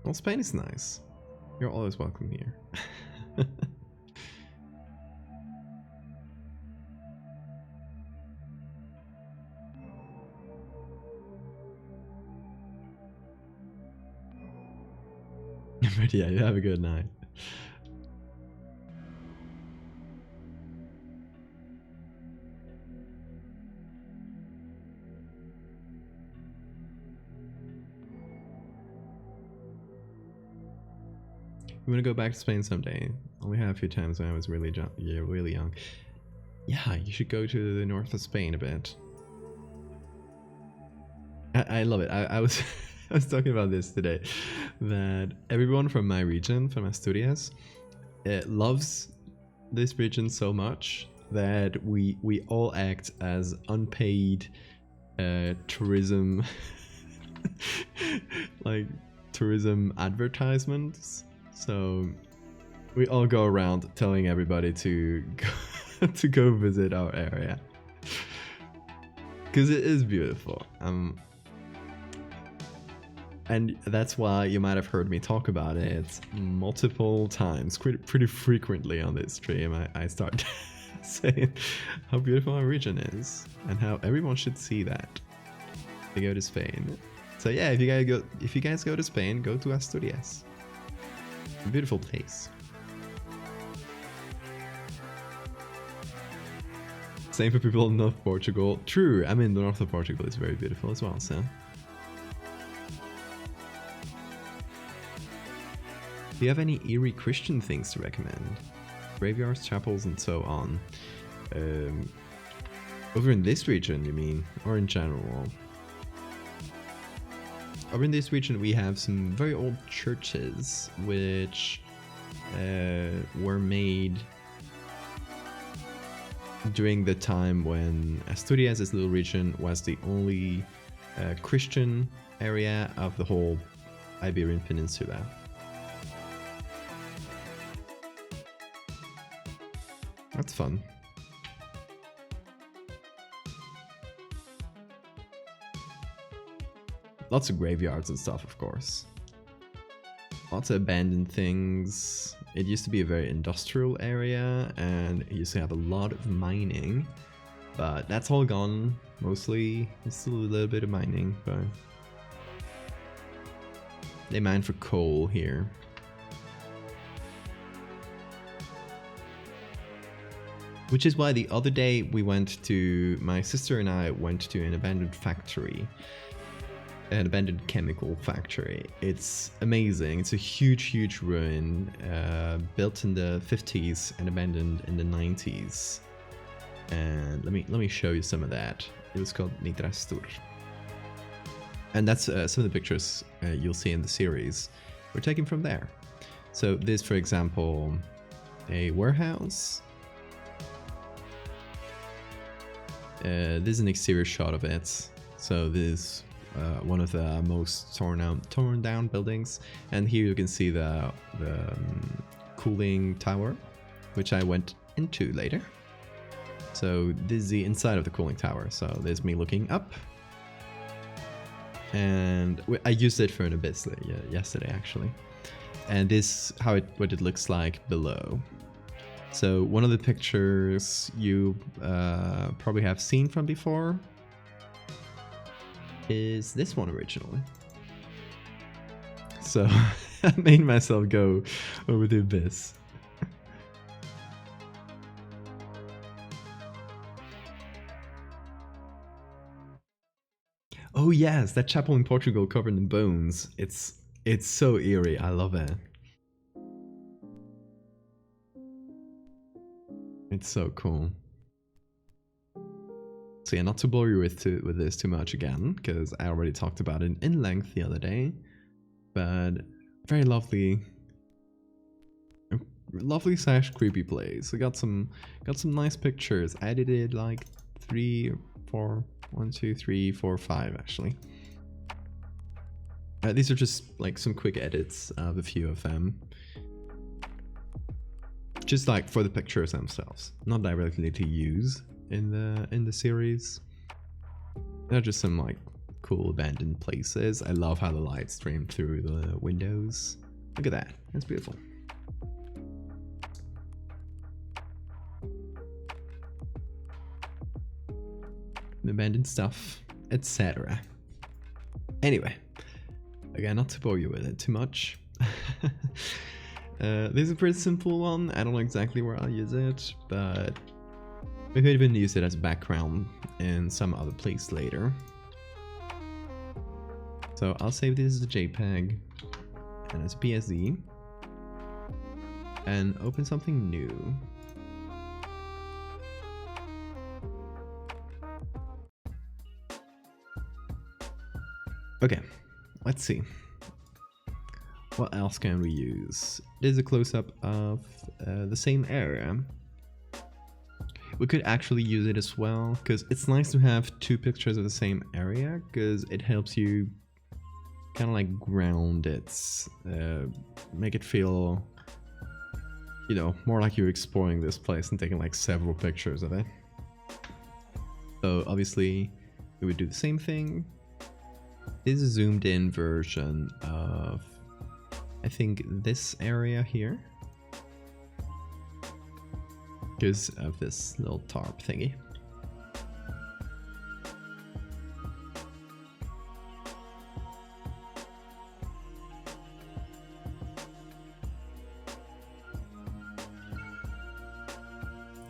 [SPEAKER 1] Well, Spain is nice. You're always welcome here. But yeah, you have a good night. I'm gonna go back to Spain someday. Only had a few times when I was really young. Yeah, you should go to the north of Spain a bit. I love it. I was I was talking about this today, that everyone from my region, from Asturias, loves this region so much that we all act as unpaid tourism like tourism advertisements. So we all go around telling everybody to go visit our area because it is beautiful. And that's why you might have heard me talk about it multiple times, pretty frequently on this stream. I start saying how beautiful our region is and how everyone should see that. They go to Spain. So yeah, if you guys go to Spain, go to Asturias. A beautiful place. Same for people in North Portugal. True, I mean the north of Portugal is very beautiful as well, so. Do you have any eerie Christian things to recommend? Graveyards, chapels, and so on. Over in this region, you mean? Or in general? Over in this region, we have some very old churches, which were made during the time when Asturias, this little region, was the only Christian area of the whole Iberian Peninsula. That's fun. Lots of graveyards and stuff, of course. Lots of abandoned things. It used to be a very industrial area, and it used to have a lot of mining, but that's all gone, mostly. There's still a little bit of mining, but they mine for coal here. Which is why the other day my sister and I went to an abandoned factory. An abandoned chemical factory. It's amazing. It's a huge ruin, built in the 50s and abandoned in the 90s. And let me show you some of that. It was called Nitrastur. And that's some of the pictures you'll see in the series were taken from there. So this, for example, a warehouse. This is an exterior shot of it. So this one of the most torn down buildings, and here you can see the cooling tower, which I went into later. So this is the inside of the cooling tower. So there's me looking up, and I used it for an abyss yesterday actually, and this what it looks like below. So one of the pictures you probably have seen from before is this one originally. So I made myself go over the abyss. Oh yes, that chapel in Portugal covered in bones. It's so eerie. I love it. It's so cool. So yeah, not to bore you with this too much again, because I already talked about it in length the other day, but very lovely / creepy place. I got some nice pictures. I edited like 3 or 4, 1, 2, 3, 4, 5 actually. These are just like some quick edits of a few of them. Just like for the pictures themselves, not directly to use in the series. They're just some like cool abandoned places. I love how the light streamed through the windows. Look at that, that's beautiful. Abandoned stuff, etc. Anyway, again, not to bore you with it too much. This is a pretty simple one. I don't know exactly where I'll use it, but we could even use it as background in some other place later. So I'll save this as a JPEG and as a PSD and open something new. Okay, let's see. What else can we use? There's a close-up of the same area. We could actually use it as well, because it's nice to have 2 pictures of the same area, because it helps you kind of like ground it, make it feel, you know, more like you're exploring this place and taking like several pictures of it. So obviously we would do the same thing. This is a zoomed in version of, I think, this area here, because of this little tarp thingy.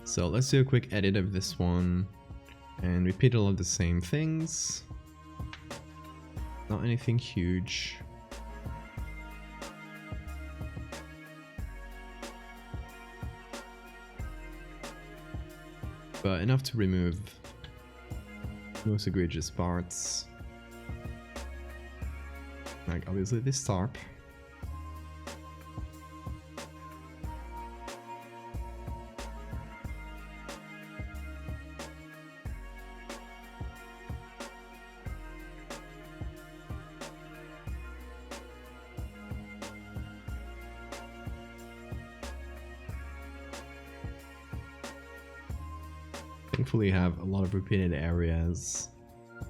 [SPEAKER 1] So let's do a quick edit of this one and repeat all of the same things. Not anything huge. But enough to remove most egregious parts. Like obviously this tarp. Thankfully, you have a lot of repeated areas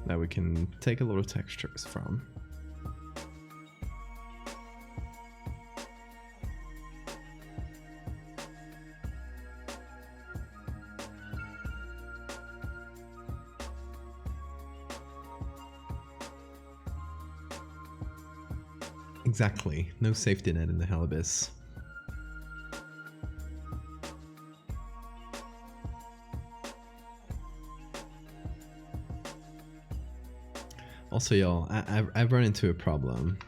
[SPEAKER 1] that we can take a lot of textures from. Exactly, no safety net in the Hell Abyss. Also, y'all, I've run into a problem.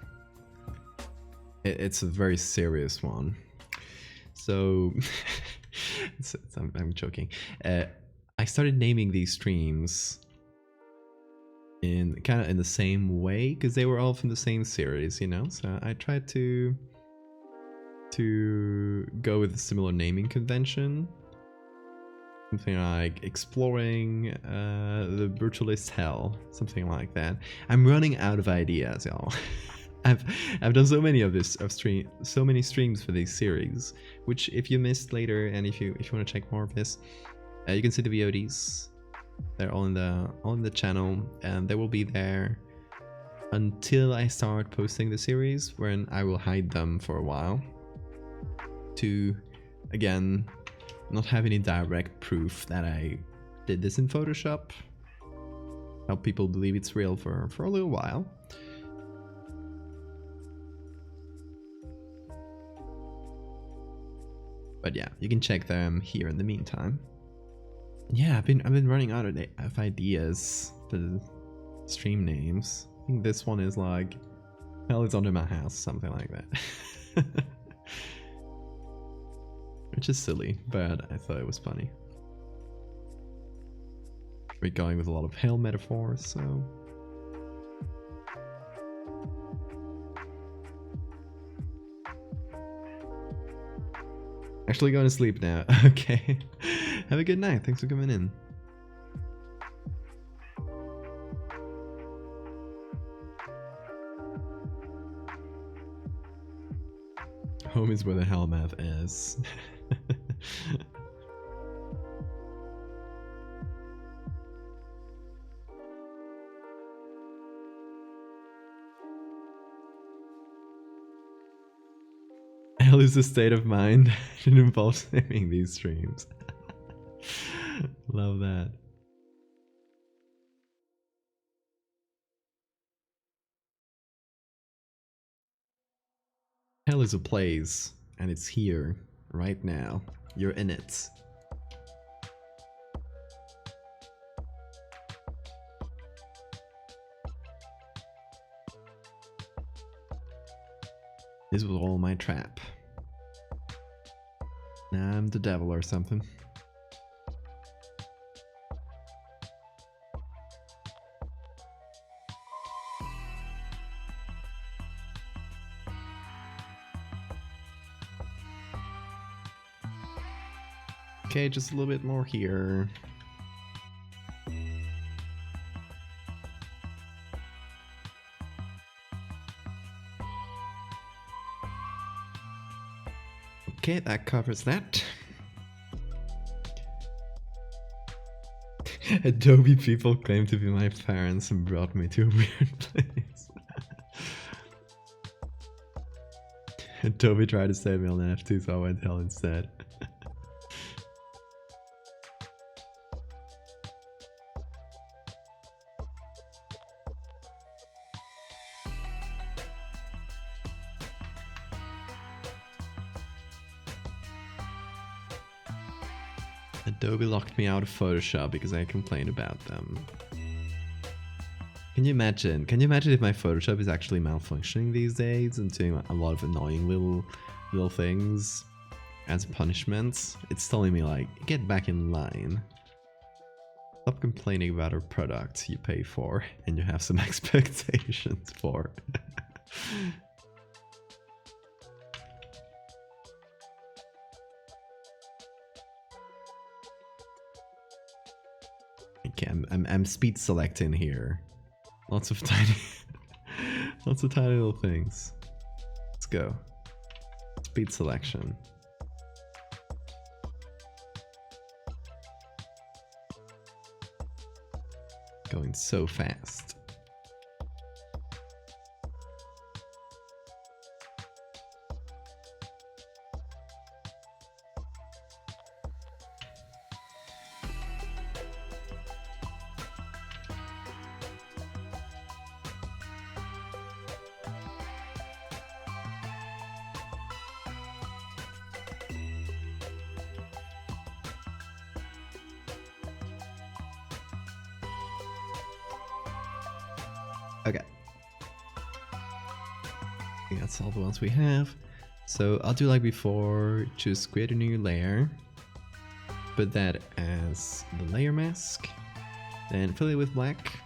[SPEAKER 1] It's a very serious one. So, I'm joking. I started naming these streams in kind of in the same way because they were all from the same series, you know. So I tried to go with a similar naming convention. Something like exploring the brutalist hell, something like that. I'm running out of ideas, y'all. I've done so many of this so many streams for this series, which if you missed later and if you want to check more of this, you can see the VODs. They're all in the channel, and they will be there until I start posting the series, when I will hide them for a while to, again, not have any direct proof that I did this in Photoshop. Help people believe it's real for a little while. But yeah, you can check them here in the meantime. Yeah, I've been running out of ideas for the stream names. I think this one is like Hell is Under My House, something like that. Which is silly, but I thought it was funny. We're going with a lot of hell metaphors, so... Actually going to sleep now. Okay. Have a good night. Thanks for coming in. Home is where the hell math is. Hell is a state of mind. It involves naming these streams. Love that. Hell is a place, and it's here, right now. You're in it. This was all my trap. Now I'm the devil or something. Okay, just a little bit more here. Okay, that covers that. Adobe people claim to be my parents and brought me to a weird place. Adobe tried to save me on NFT, so I went hell instead. Adobe locked me out of Photoshop because I complained about them. Can you imagine? Can you imagine if my Photoshop is actually malfunctioning these days and doing a lot of annoying little things as punishments? It's telling me like, get back in line. Stop complaining about a product you pay for and you have some expectations for. Okay, I'm speed selecting here. Lots of tiny little things. Let's go. Speed selection. Going so fast. Okay. I think that's all the ones we have. So I'll do like before, just create a new layer. Put that as the layer mask. Then fill it with black.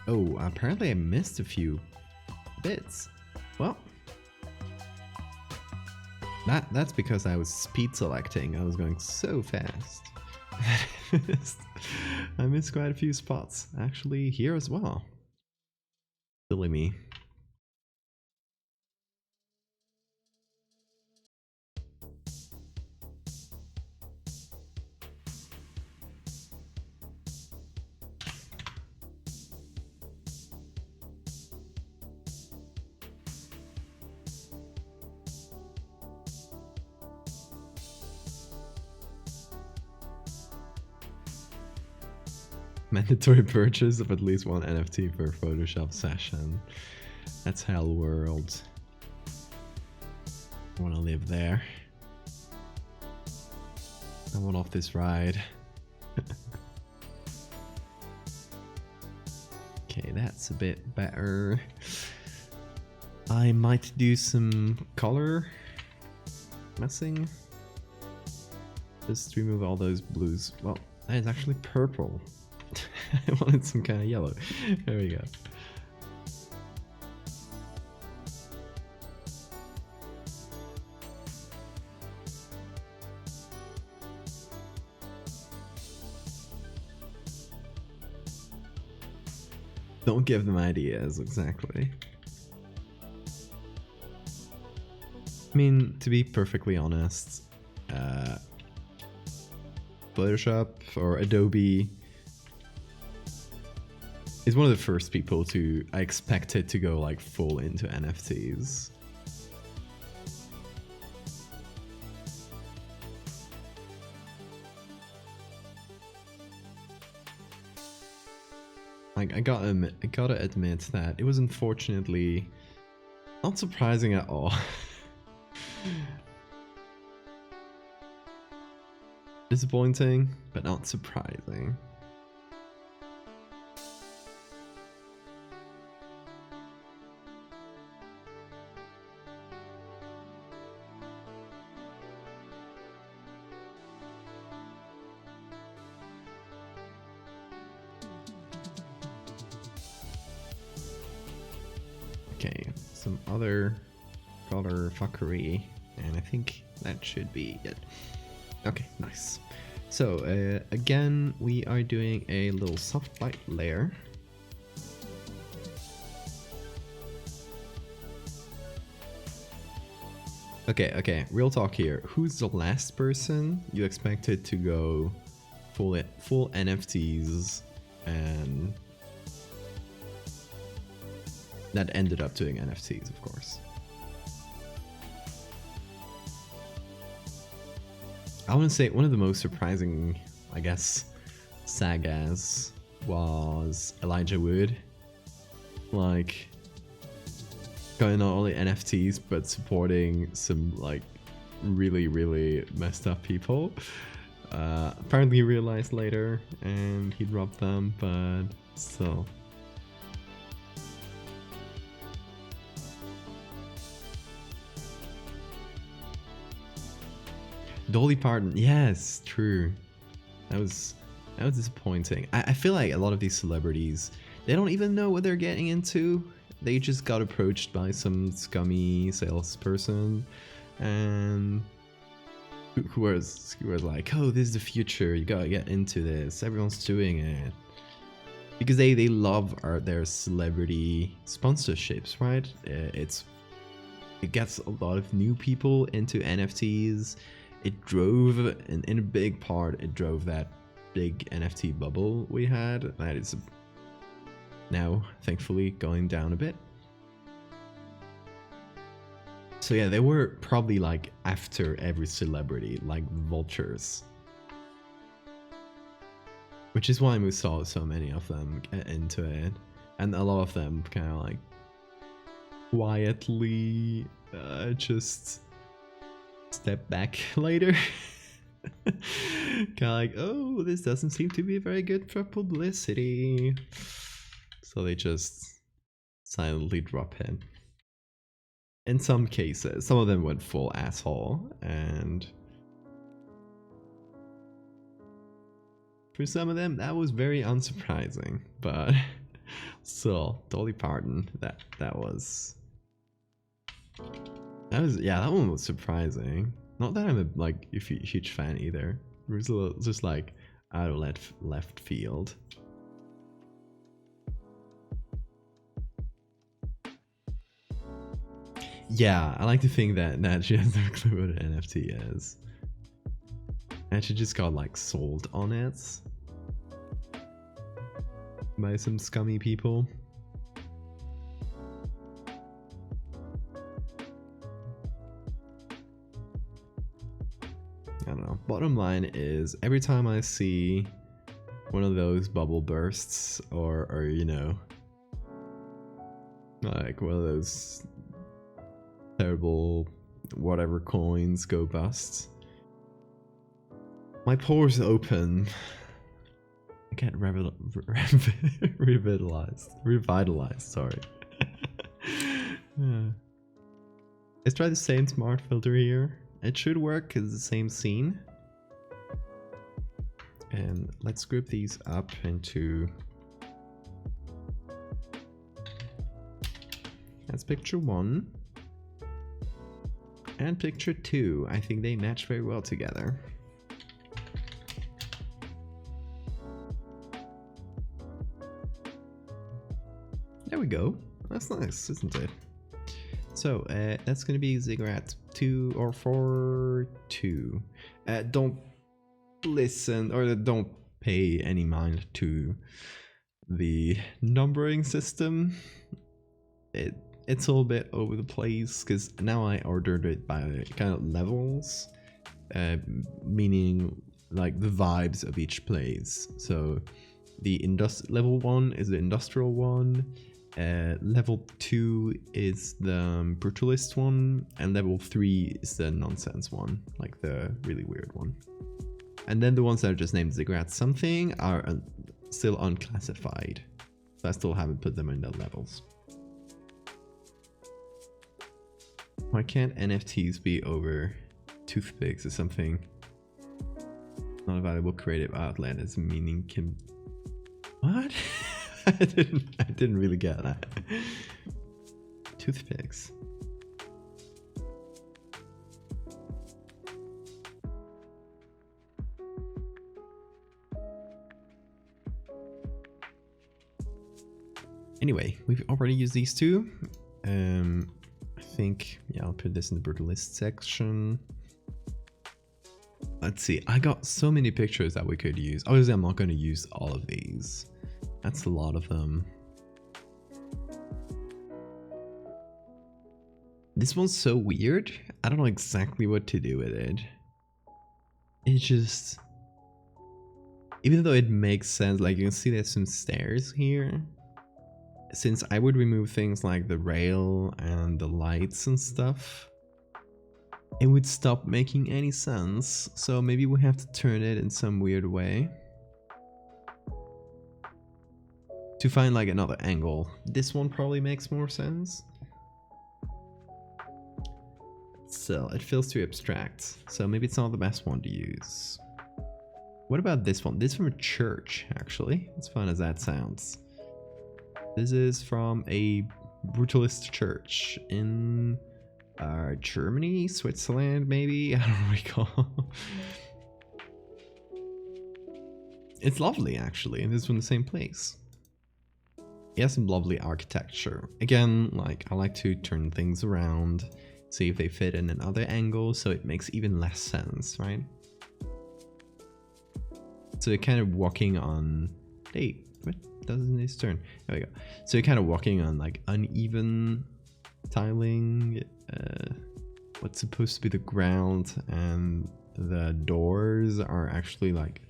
[SPEAKER 1] Oh, apparently I missed a few bits. Well, that's because I was speed selecting. I was going so fast. I missed quite a few spots. Actually, here as well. Silly me. Mandatory purchase of at least one NFT per Photoshop session. That's hell world. I wanna live there. I want off this ride. Okay, that's a bit better. I might do some color messing. Just remove all those blues. Well, that is actually purple. I wanted some kind of yellow. There we go. Don't give them ideas, exactly. I mean, to be perfectly honest, Photoshop or Adobe is one of the first people I expected to go like full into NFTs. Like I gotta admit that it was unfortunately not surprising at all. Disappointing, but not surprising. Okay, some other color fuckery, and I think that should be it. Okay, nice. So again, we are doing a little soft light layer. Okay, real talk here. Who's the last person you expected to go full NFTs and that ended up doing NFTs, of course? I want to say one of the most surprising, I guess, sagas was Elijah Wood. Like, going not only NFTs, but supporting some, like, really, really messed up people. Apparently he realized later, and he dropped them, but still. Dolly Parton, yes, true. That was disappointing. I feel like a lot of these celebrities, they don't even know what they're getting into. They just got approached by some scummy salesperson, and who was like, "Oh, this is the future. You gotta get into this. Everyone's doing it." Because they love their celebrity sponsorships, right? It gets a lot of new people into NFTs. It drove, in a big part, it drove that big NFT bubble we had. That is Now, thankfully, going down a bit. So yeah, they were probably like after every celebrity, like vultures. Which is why we saw so many of them get into it. And a lot of them kind of like quietly just step back later. Kind of like, oh, this doesn't seem to be very good for publicity. So they just silently drop in. In some cases, some of them went full asshole, and for some of them that was very unsurprising, but still, Dolly Parton, that was yeah, that one was surprising. Not that I'm a huge fan either. It was just like out of left field. Yeah, I like to think that she has no clue what an NFT is. And she just got like sold on it by some scummy people. I don't know. Bottom line is, every time I see one of those bubble bursts or you know, like one of those terrible whatever coins go bust, my pores open. I get revitalized, sorry. Yeah. Let's try the same smart filter here. It should work because it's the same scene. And let's group these up into... That's picture 1. And picture 2. I think they match very well together. There we go. That's nice, isn't it? So that's gonna be ziggurat 2 or 4 2. Don't listen or don't pay any mind to the numbering system. It's a little bit over the place because now I ordered it by kind of levels, meaning like the vibes of each place. So the level 1 is the industrial one. Level 2 is the brutalist one, and level 3 is the nonsense one, like the really weird one. And then the ones that are just named ziggurat something are still unclassified, so I still haven't put them in the levels. Why can't NFTs be over toothpicks or something? Not a valuable creative outlet as meaning can... What? I didn't really get that. Toothpicks. Anyway, we've already used these two. I think, yeah, I'll put this in the brutalist section. Let's see, I got so many pictures that we could use. Obviously, I'm not going to use all of these. That's a lot of them. This one's so weird. I don't know exactly what to do with it. It just... Even though it makes sense, like you can see there's some stairs here. Since I would remove things like the rail and the lights and stuff, it would stop making any sense. So maybe we have to turn it in some weird way to find like another angle. This one probably makes more sense. Still, it feels too abstract, so maybe it's not the best one to use. What about this one? This is from a church, actually. As fun as that sounds. This is from a brutalist church in Germany, Switzerland, maybe? I don't recall. It's lovely, actually, and this is from the same place. It has some lovely architecture. Again, like, I like to turn things around, see if they fit in another angle, so it makes even less sense, right? So they're kind of walking on... Hey, what? does in his turn. There we go. So you're kind of walking on like uneven tiling. What's supposed to be the ground, and the doors are actually like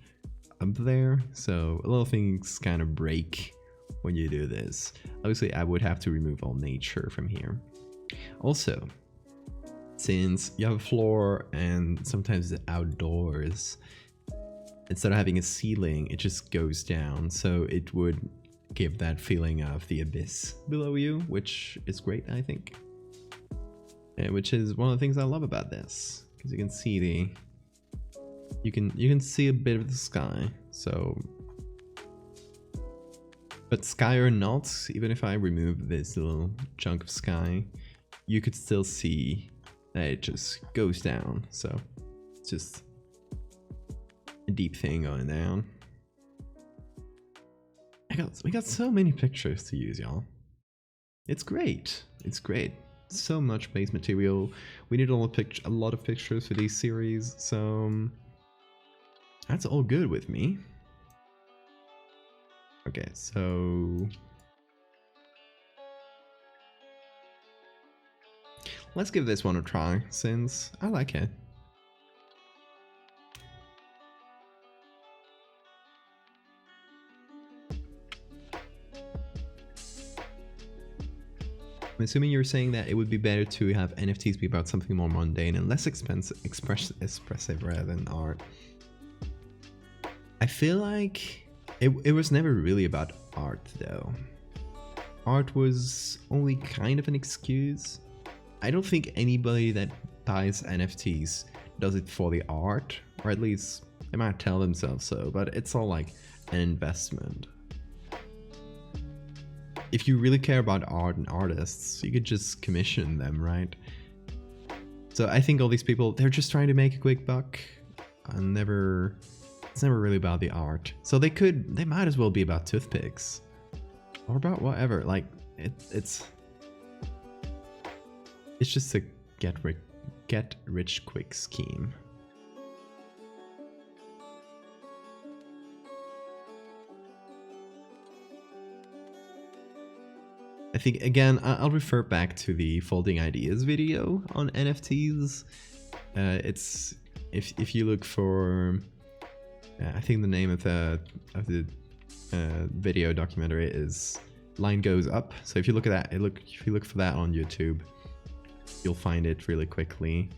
[SPEAKER 1] up there. So a lot of things kind of break when you do this. Obviously, I would have to remove all nature from here. Also, since you have a floor and sometimes the outdoors, instead of having a ceiling, it just goes down. So it would give that feeling of the abyss below you, which is great, I think. Which is one of the things I love about this, because you can see you can see a bit of the sky. So, but sky or not, even if I remove this little chunk of sky, you could still see that it just goes down. So it's just a deep thing going down. We got so many pictures to use, y'all. It's great. It's great. So much base material. We need a lot of pictures for these series, so that's all good with me. Okay, so let's give this one a try, since I like it. I'm assuming you're saying that it would be better to have NFTs be about something more mundane and less expressive rather than art. I feel like it was never really about art though. Art was only kind of an excuse. I don't think anybody that buys NFTs does it for the art, or at least they might tell themselves so, but it's all like an investment. If you really care about art and artists, you could just commission them, right? So I think all these people, they're just trying to make a quick buck, and it's never really about the art. So they might as well be about toothpicks, or about whatever. Like it's just a get rich quick scheme. I think, again, I'll refer back to the Folding Ideas video on NFTs. It's if you look for, I think the name of the video documentary is Line Goes Up. So if you look at that, if you look for that on YouTube, you'll find it really quickly.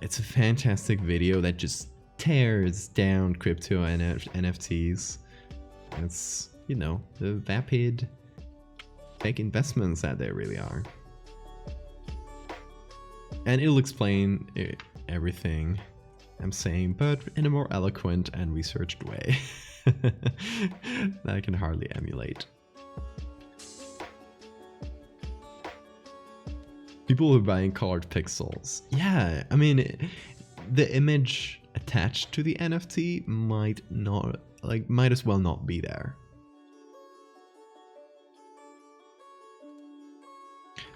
[SPEAKER 1] It's a fantastic video that just tears down crypto and NFTs. It's, you know, the vapid fake investments that they really are. And it'll explain everything I'm saying, but in a more eloquent and researched way that I can hardly emulate. People who are buying colored pixels. Yeah, I mean, the image attached to the NFT might as well not be there.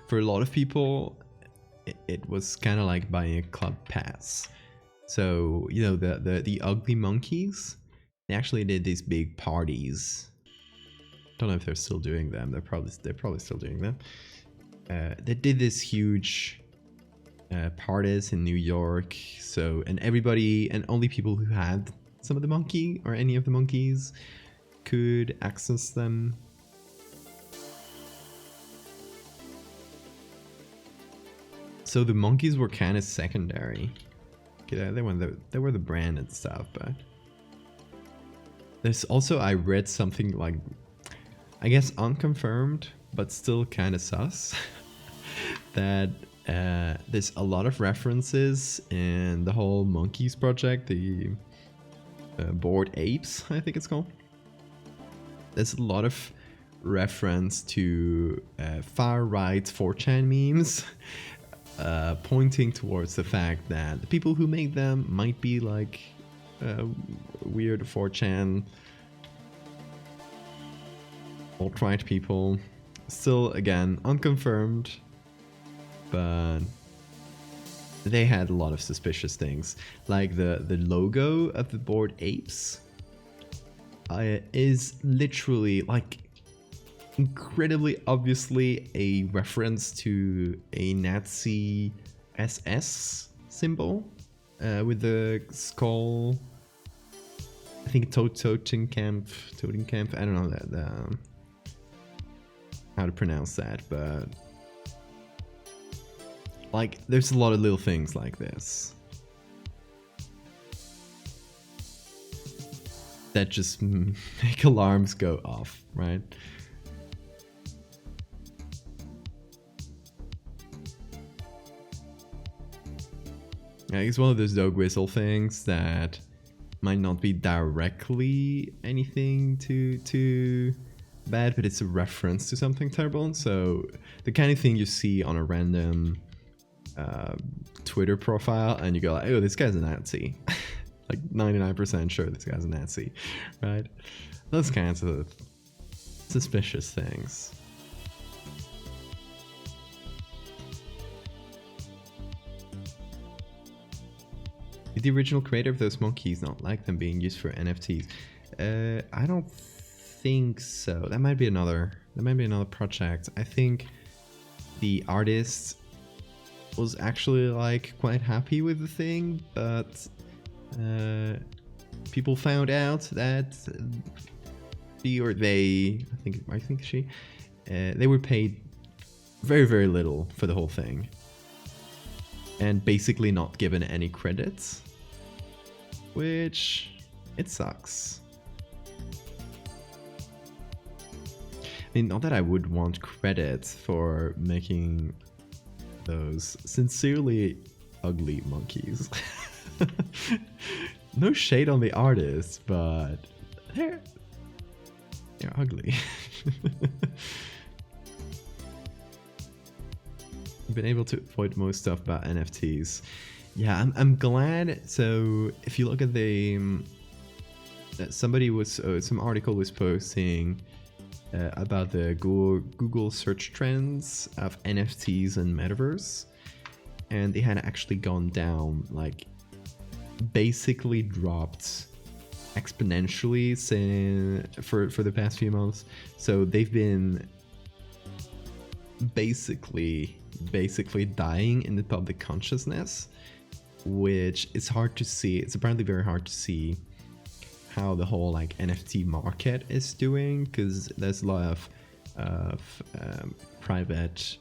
[SPEAKER 1] For a lot of people, it was kind of like buying a club pass. So, you know, the ugly monkeys, they actually did these big parties. Don't know if they're still doing them. They're probably still doing them. They did this huge parties in New York. So, and everybody, and only people who had some of the monkey or any of the monkeys could access them. So the monkeys were kind of secondary. Okay, they were the brand and stuff, but there's also, I read something like, I guess unconfirmed, but still kind of sus, that there's a lot of references in the whole monkeys project, the Bored Apes, I think it's called. There's a lot of reference to far-right 4chan memes. Pointing towards the fact that the people who made them might be like weird 4chan alt-right people. Still, again, unconfirmed, but they had a lot of suspicious things. Like the logo of the Bored Apes is literally like incredibly obviously a reference to a Nazi SS symbol with the skull. I think Totenkampf. I don't know that how to pronounce that, but like there's a lot of little things like this that just make alarms go off, right? Yeah, it's one of those dog whistle things that might not be directly anything too bad, but it's a reference to something terrible. So the kind of thing you see on a random Twitter profile and you go like, oh, this guy's a Nazi. Like 99% sure this guy's a Nazi, right? Those kinds of suspicious things. Did the original creator of those monkeys not like them being used for NFTs? I don't think so. That might be another project. I think the artist was actually like quite happy with the thing, but people found out that she or they, I think she, they were paid very, very little for the whole thing. And basically not given any credits, which it sucks. I mean, not that I would want credit for making those sincerely ugly monkeys. No shade on the artists, but they're ugly. Been able to avoid most stuff about NFTs. Yeah, I'm glad. So if you look at the somebody was some article was posting about the Google search trends of NFTs and metaverse, and they had actually gone down, like basically dropped exponentially for the past few months. So they've been basically dying in the public consciousness, which is hard to see. It's apparently very hard to see how the whole like NFT market is doing, because there's a lot of private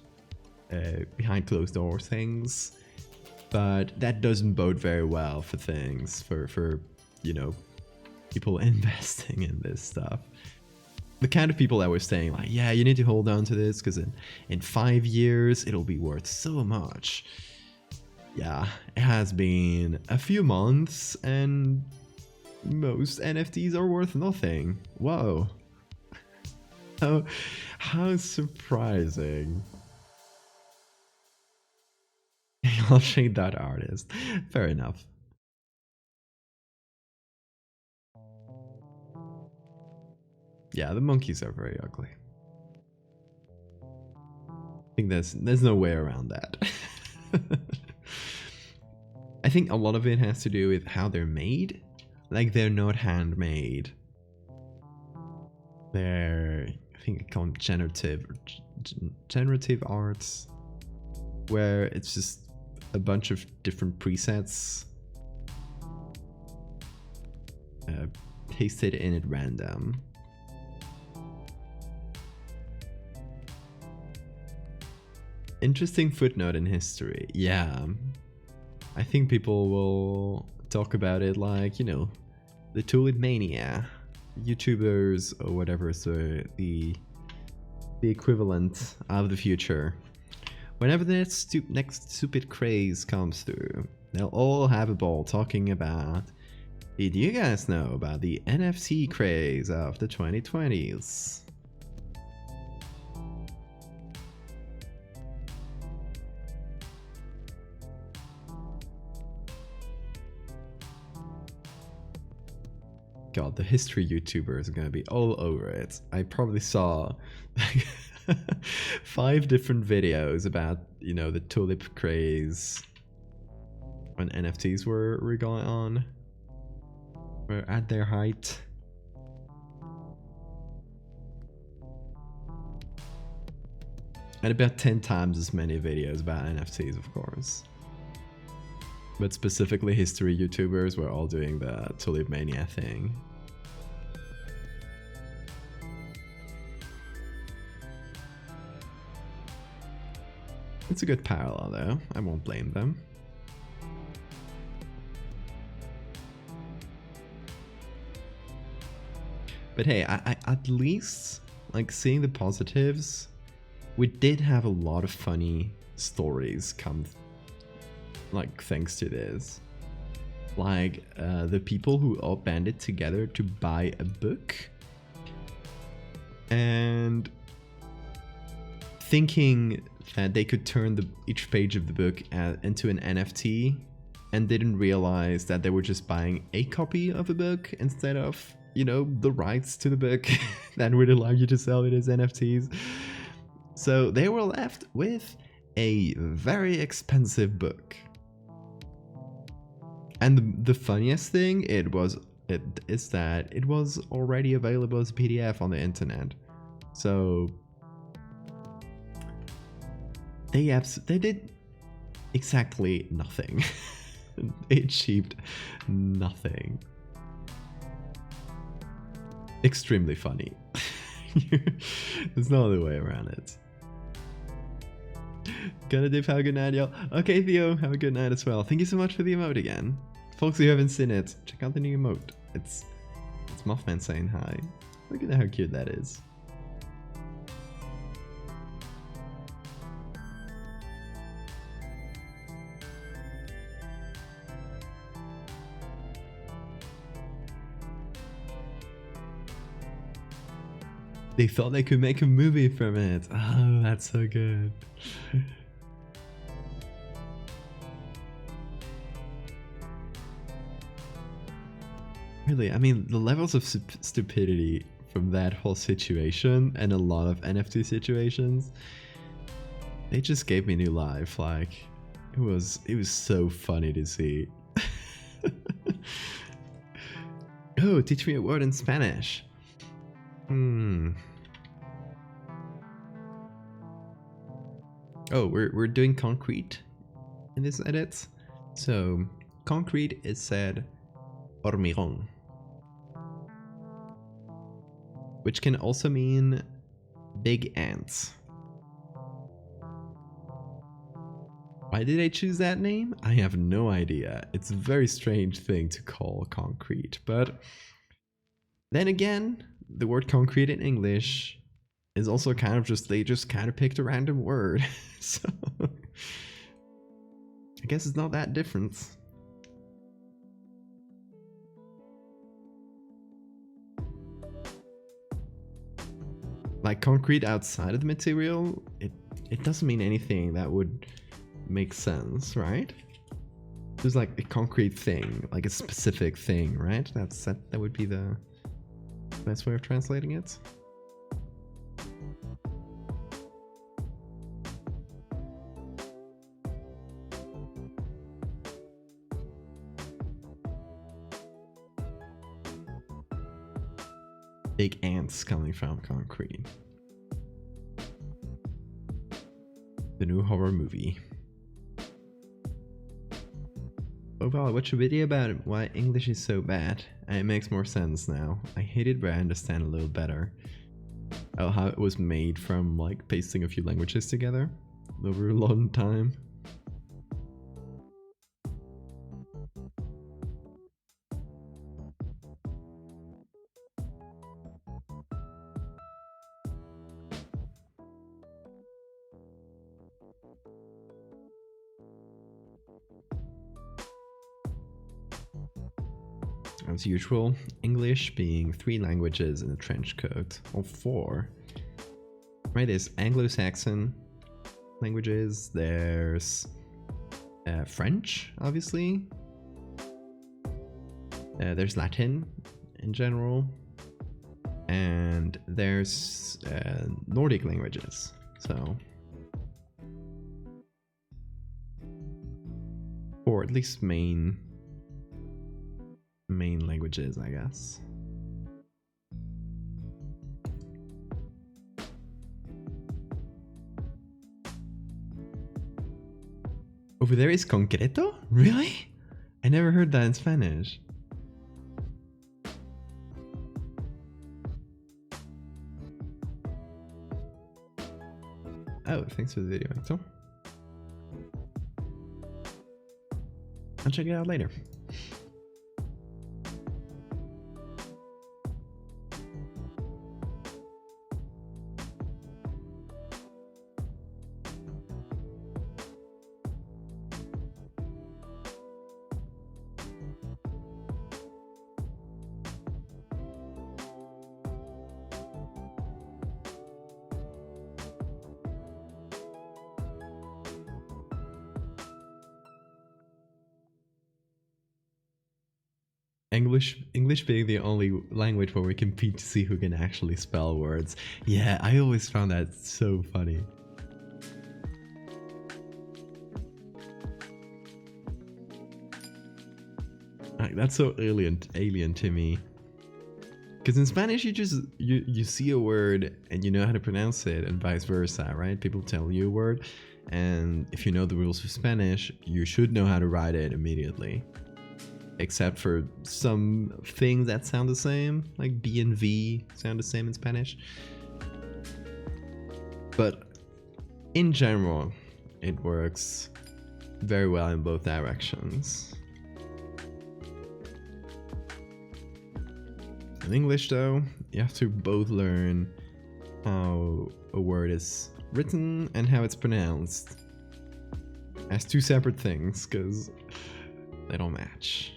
[SPEAKER 1] behind closed door things, but that doesn't bode very well for things for you know, people investing in this stuff. The kind of people that were saying like, yeah, you need to hold on to this because in 5 years it'll be worth so much. Yeah, it has been a few months and most NFTs are worth nothing. Whoa. How surprising. I'll shade that artist. Fair enough. Yeah, the monkeys are very ugly. I think there's no way around that. I think a lot of it has to do with how they're made. Like, they're not handmade. They're, I think I call them generative arts, where it's just a bunch of different presets pasted in at random. Interesting footnote in history. Yeah, I think people will talk about it like, you know, the Tulip Mania, YouTubers or whatever, so the equivalent of the future. Whenever the next stupid craze comes through, they'll all have a ball talking about, did you guys know about the NFT craze of the 2020s? God, the history YouTubers are gonna be all over it. I probably saw like 5 different videos about, you know, the tulip craze when NFTs were going on, were at their height. And about 10 times as many videos about NFTs, of course. But specifically history YouTubers were all doing the Tulip Mania thing. It's a good parallel though, I won't blame them. But hey, I at least, like, seeing the positives, we did have a lot of funny stories come, like, thanks to this. Like, the people who all banded together to buy a book and thinking that they could turn each page of the book into an NFT, and didn't realize that they were just buying a copy of a book instead of, you know, the rights to the book that would allow you to sell it as NFTs. So they were left with a very expensive book. And the funniest thing is that it was already available as a PDF on the internet. So they did exactly nothing. They achieved nothing. Extremely funny. There's no other way around it. Gonna dip, have a good night, y'all. Okay, Theo, have a good night as well. Thank you so much for the emote again. Folks who haven't seen it, check out the new emote. It's Mothman saying hi. Look at how cute that is. They thought they could make a movie from it. Oh, that's so good. Really, I mean, the levels of stupidity from that whole situation and a lot of NFT situations, they just gave me new life. Like, it was so funny to see. Oh, teach me a word in Spanish. Oh, we're doing concrete in this edit. So concrete is said hormigón, which can also mean big ants. Why did I choose that name? I have no idea. It's a very strange thing to call concrete, but then again, the word concrete in English is also kind of just, they just kind of picked a random word. So I guess it's not that different. Like, concrete outside of the material, it doesn't mean anything that would make sense, right? There's like a concrete thing, like a specific thing, right? That would be the best way of translating it. Big ants coming from concrete. The new horror movie. Oh wow, watch a video about why English is so bad, and it makes more sense now. I hate it, but I understand a little better. Oh, how it was made from, like, pasting a few languages together over a long time. As usual, English being 3 languages in a trench coat, or 4. Right, there's Anglo-Saxon languages, there's French, obviously, there's Latin in general, and there's Nordic languages, so, or at least main languages, I guess. Over there is concreto? Really? I never heard that in Spanish. Oh, thanks for the video, Axel. I'll check it out later. English being the only language where we compete to see who can actually spell words. Yeah, I always found that so funny. Like, that's so alien to me. Because in Spanish, you see a word and you know how to pronounce it, and vice versa, right? People tell you a word, and if you know the rules of Spanish, you should know how to write it immediately. Except for some things that sound the same, like B and V sound the same in Spanish. But in general, it works very well in both directions. In English, though, you have to both learn how a word is written and how it's pronounced as two separate things, because they don't match.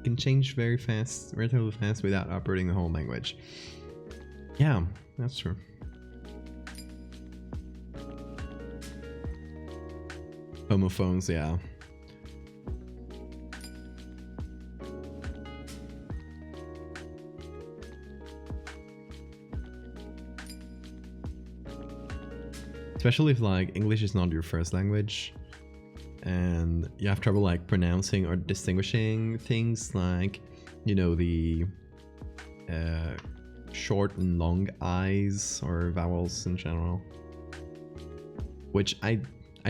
[SPEAKER 1] Can change very fast, relatively fast, without operating the whole language. Yeah, that's true. Homophones, yeah. Especially if like English is not your first language and you have trouble like pronouncing or distinguishing things like, you know, the short and long I's or vowels in general. Which I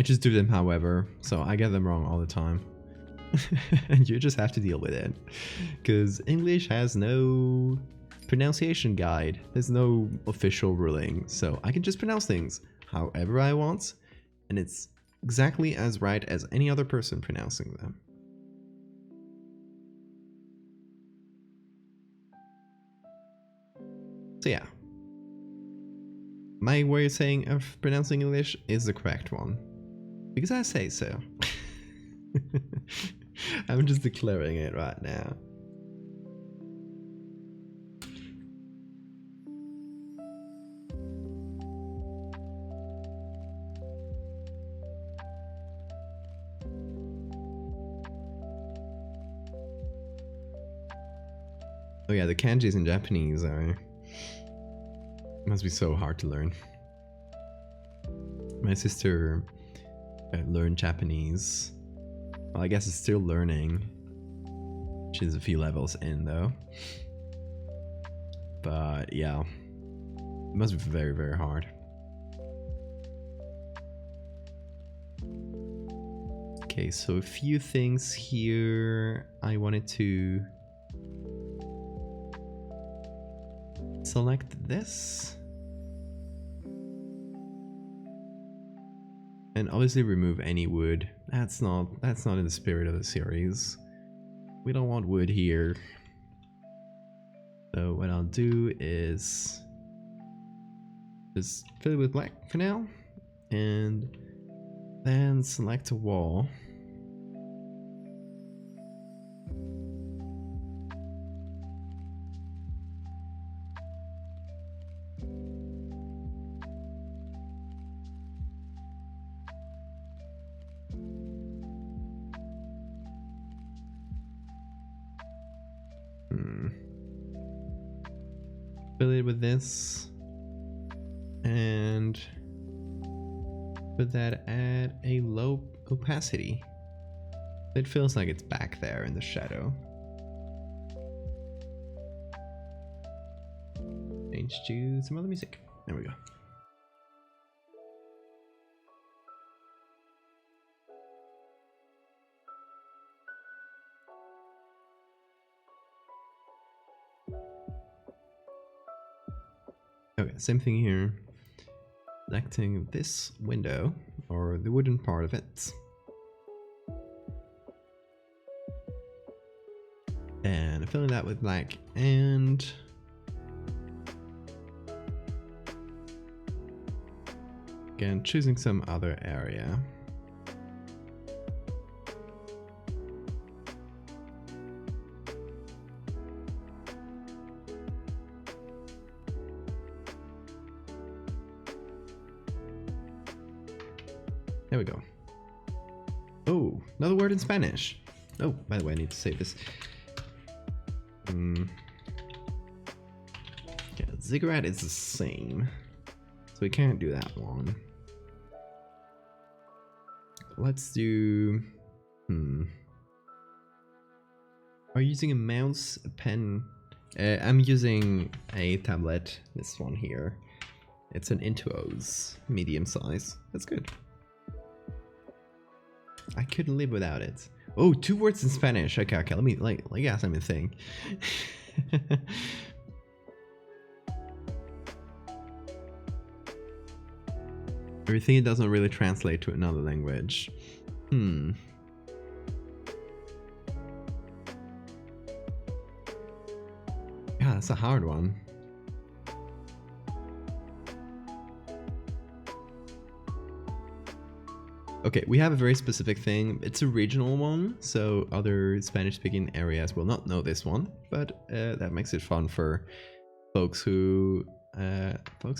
[SPEAKER 1] just do them however, so I get them wrong all the time. And you just have to deal with it. Because English has no pronunciation guide. There's no official ruling, so I can just pronounce things however I want, and it's exactly as right as any other person pronouncing them. So yeah, my way of pronouncing English is the correct one, because I say so. I'm just declaring it right now. Oh yeah, the kanjis in Japanese must be so hard to learn. My sister learned Japanese. Well, I guess it's still learning. She's a few levels in though. But yeah, it must be very, very hard. Okay, so a few things here I wanted to select this. And obviously remove any wood. That's not in the spirit of the series. We don't want wood here. So what I'll do is just fill it with black for now, and then select a wall. Fill it with this and put that at a low opacity. It feels like it's back there in the shadow. change to some other music. There we go. Okay, same thing here. Selecting this window, or the wooden part of it. And filling that with black, and again choosing some other area. There we go. Oh, another word in Spanish. Oh, by the way, I need to save this. Yeah, ziggurat is the same, so we can't do that one. Let's do... Are you using a mouse, a pen? I'm using a tablet, this one here. It's an Intuos, medium size. That's good. I couldn't live without it. Oh, 2 words in Spanish. Okay, let me ask me think. Everything it doesn't really translate to another language. Yeah, that's a hard one. Okay, we have a very specific thing. It's a regional one, so other Spanish-speaking areas will not know this one, but that makes it fun for folks in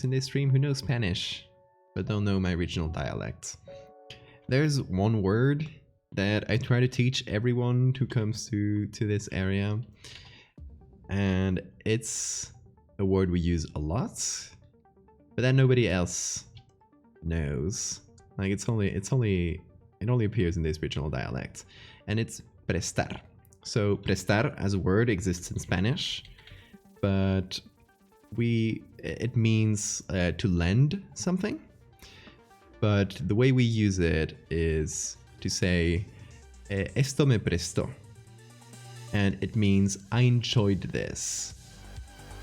[SPEAKER 1] this stream who know Spanish but don't know my regional dialect. There's one word that I try to teach everyone who comes to this area, and it's a word we use a lot, but that nobody else knows. Like it only appears in this regional dialect, and it's prestar. So prestar as a word exists in Spanish, but it means to lend something. But the way we use it is to say esto me prestó, and it means I enjoyed this,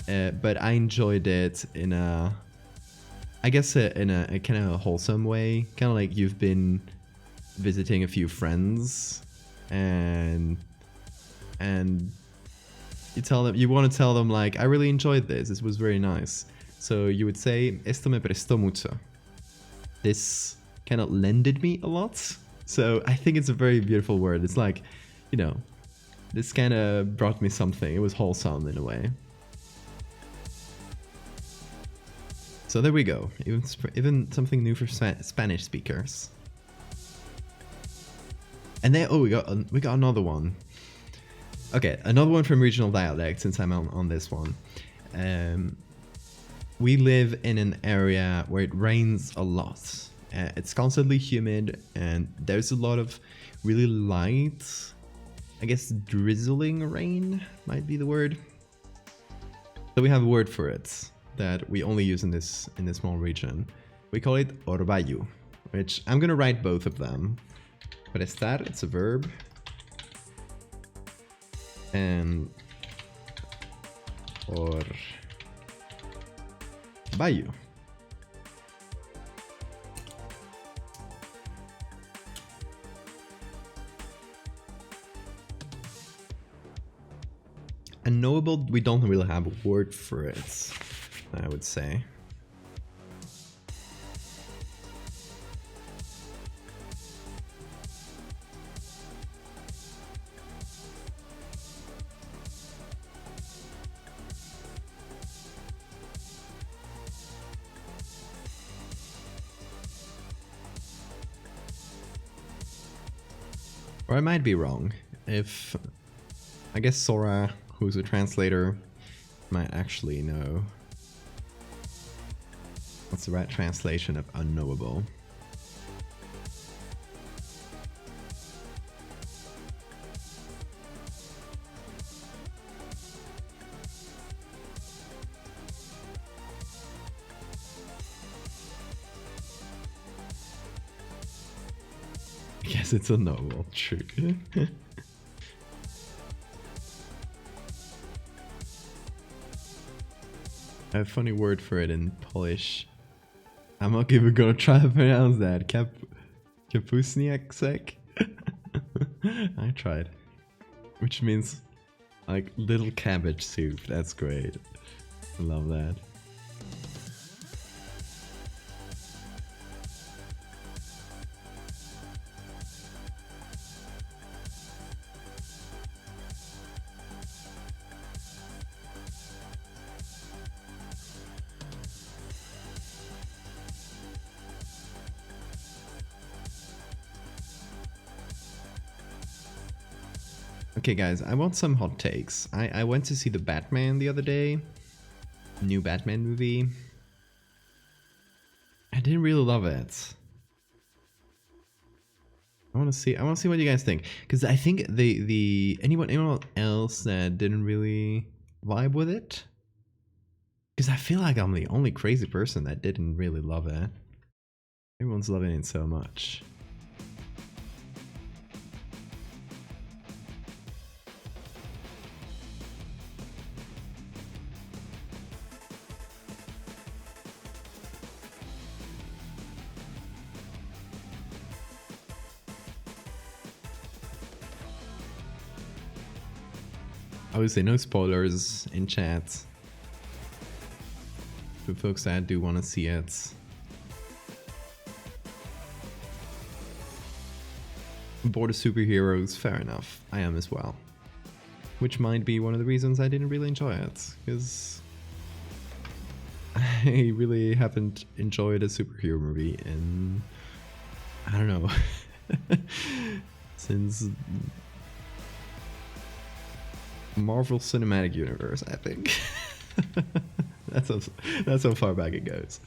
[SPEAKER 1] but I enjoyed it in a kind of wholesome way, kind of like you've been visiting a few friends, and you want to tell them like, I really enjoyed this. This was very nice. So you would say esto me prestó mucho. This kind of lended me a lot. So I think it's a very beautiful word. It's like, you know, this kind of brought me something. It was wholesome in a way. So there we go, even something new for Spanish speakers. And then, we got another one. Okay, another one from regional dialect, since I'm on this one. We live in an area where it rains a lot. It's constantly humid, and there's a lot of really light, I guess drizzling rain might be the word. So we have a word for it that we only use in this small region. We call it orvallo, which I'm gonna write both of them. Prestar, it's a verb, and orvallo. And knowable, we don't really have a word for it, I would say. Or I might be wrong. I guess Sora, who's a translator, might actually know what's the right translation of unknowable. Yes, it's a novel. True. I have a funny word for it in Polish. I'm not even gonna try to pronounce that. Kapusniaksek? I tried. Which means like little cabbage soup. That's great. I love that. Okay guys, I want some hot takes. I went to see the Batman the other day. New Batman movie. I didn't really love it. I want to see what you guys think, because I think anyone else that didn't really vibe with it, because I feel like I'm the only crazy person that didn't really love it. Everyone's loving it so much. Obviously, no spoilers in chat. For folks that do want to see it. Bored of superheroes, fair enough. I am as well. Which might be one of the reasons I didn't really enjoy it, because I really haven't enjoyed a superhero movie in, I don't know, since Marvel Cinematic Universe, I think. That's how far back it goes.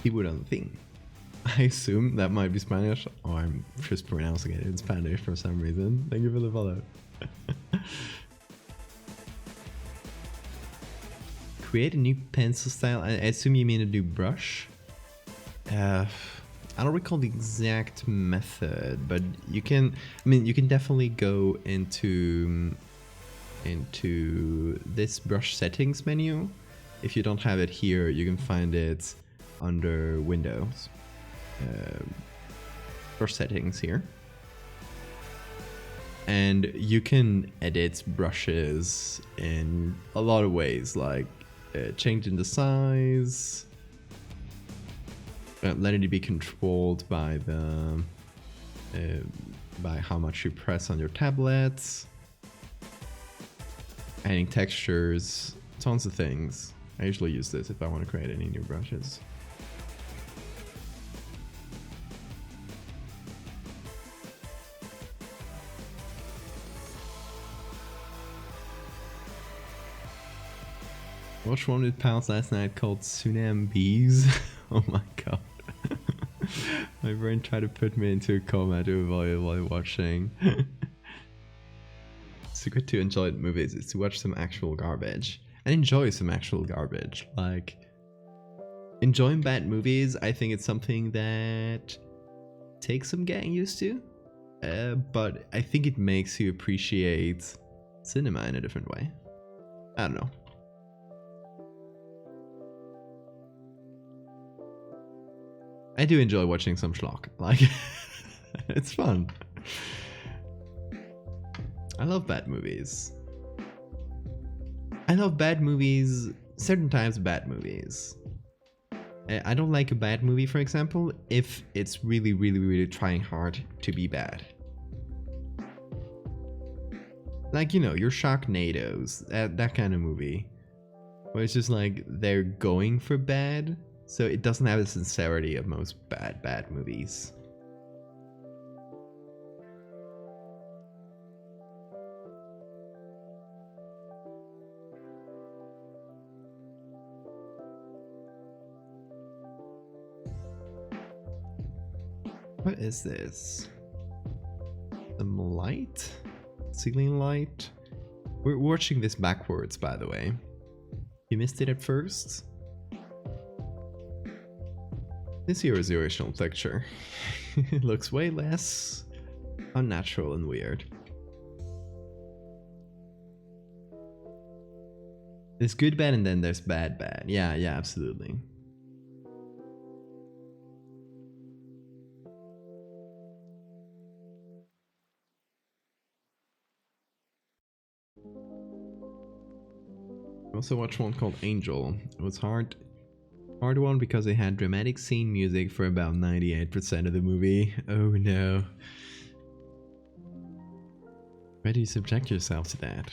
[SPEAKER 1] People don't think. I assume that might be Spanish, or I'm just pronouncing it in Spanish for some reason. Thank you for the follow. Create a new pencil style. I assume you mean a new brush. I don't recall the exact method, but you can. I mean, you can definitely go into this brush settings menu. If you don't have it here, you can find it under Windows. Brush settings here. And you can edit brushes in a lot of ways, like changing the size, letting it be controlled by the by how much you press on your tablets, adding textures, tons of things. I usually use this if I want to create any new brushes. Watched one with pals last night called Tsunamis. Oh my god. My brain tried to put me into a coma to avoid while watching. Secret to enjoy movies is to watch some actual garbage. And enjoy some actual garbage. Like, enjoying bad movies, I think it's something that takes some getting used to. But I think it makes you appreciate cinema in a different way. I don't know. I do enjoy watching some schlock. Like, it's fun. I love bad movies. I love bad movies, certain types of bad movies. I don't like a bad movie, for example, if it's really, really, really trying hard to be bad. Like, you know, your Sharknadoes, that kind of movie. where it's just like they're going for bad, so it doesn't have the sincerity of most bad movies. What is this? Some light? Ceiling light? We're watching this backwards, by the way. You missed it at first? This here is the original picture. It looks way less unnatural and weird. There's good bad and then there's bad bad. Yeah, absolutely. I also watched one called Angel. It was hard one because it had dramatic scene music for about 98% of the movie. Oh no. Why do you subject yourself to that?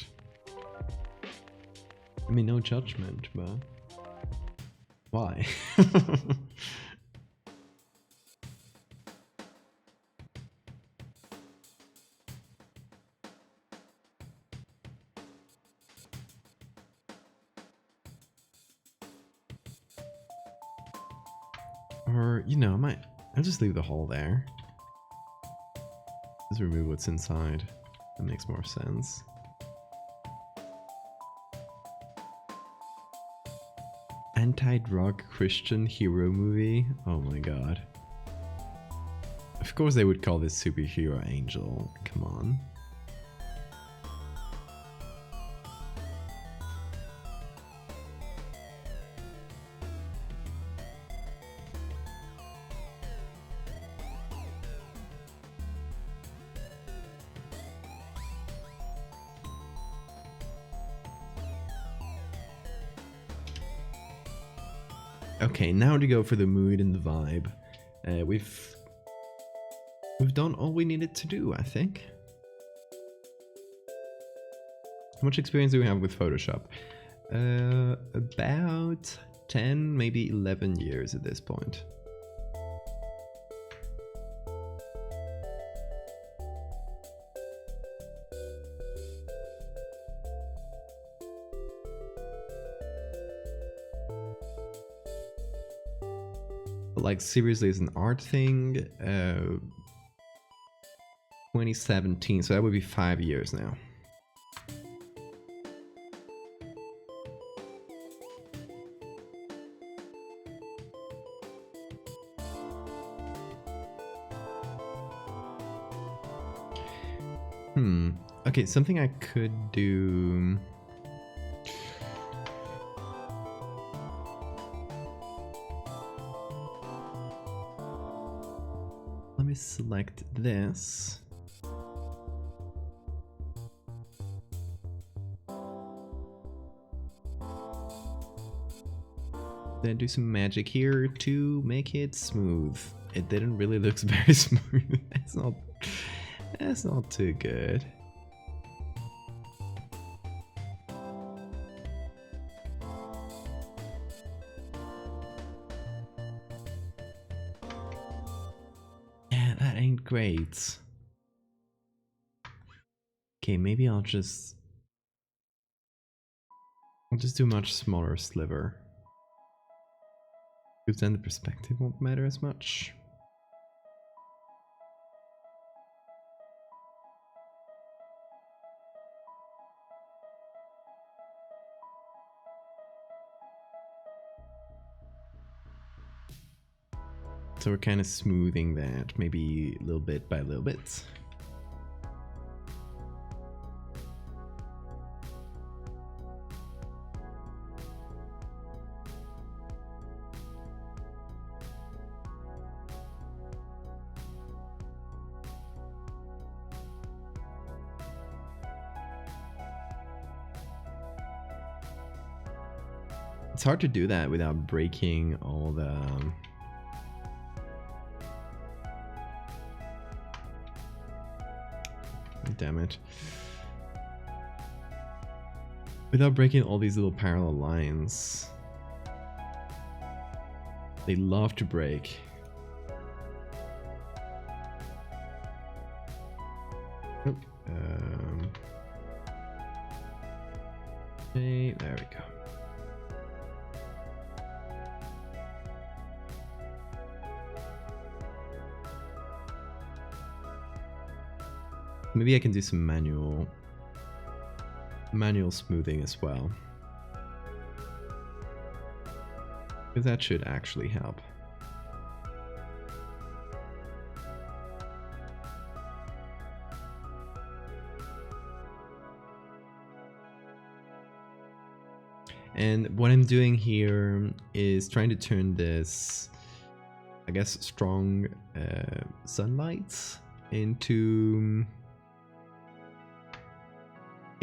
[SPEAKER 1] I mean, no judgment, but why? Or, you know, I'll just leave the hole there. Just remove what's inside. That makes more sense. Anti-drug Christian hero movie? Oh my god. Of course they would call this superhero Angel. Come on. Okay, now to go for the mood and the vibe. We've done all we needed to do, I think. How much experience do we have with Photoshop? About 10, maybe 11 years at this point. Like seriously as an art thing, 2017, so that would be 5 years now. Okay, something I could do. Let me select this. Then do some magic here to make it smooth. It didn't really look very smooth. That's not too good. Great. Okay, maybe I'll just do a much smaller sliver. Because then the perspective won't matter as much. So we're kind of smoothing that, maybe a little bit by little bit. It's hard to do that without breaking all the... Damn it. without breaking all these little parallel lines. They love to break. Oh, okay, there we go. Maybe I can do some manual smoothing as well. Because that should actually help. And what I'm doing here is trying to turn this, I guess, strong sunlight into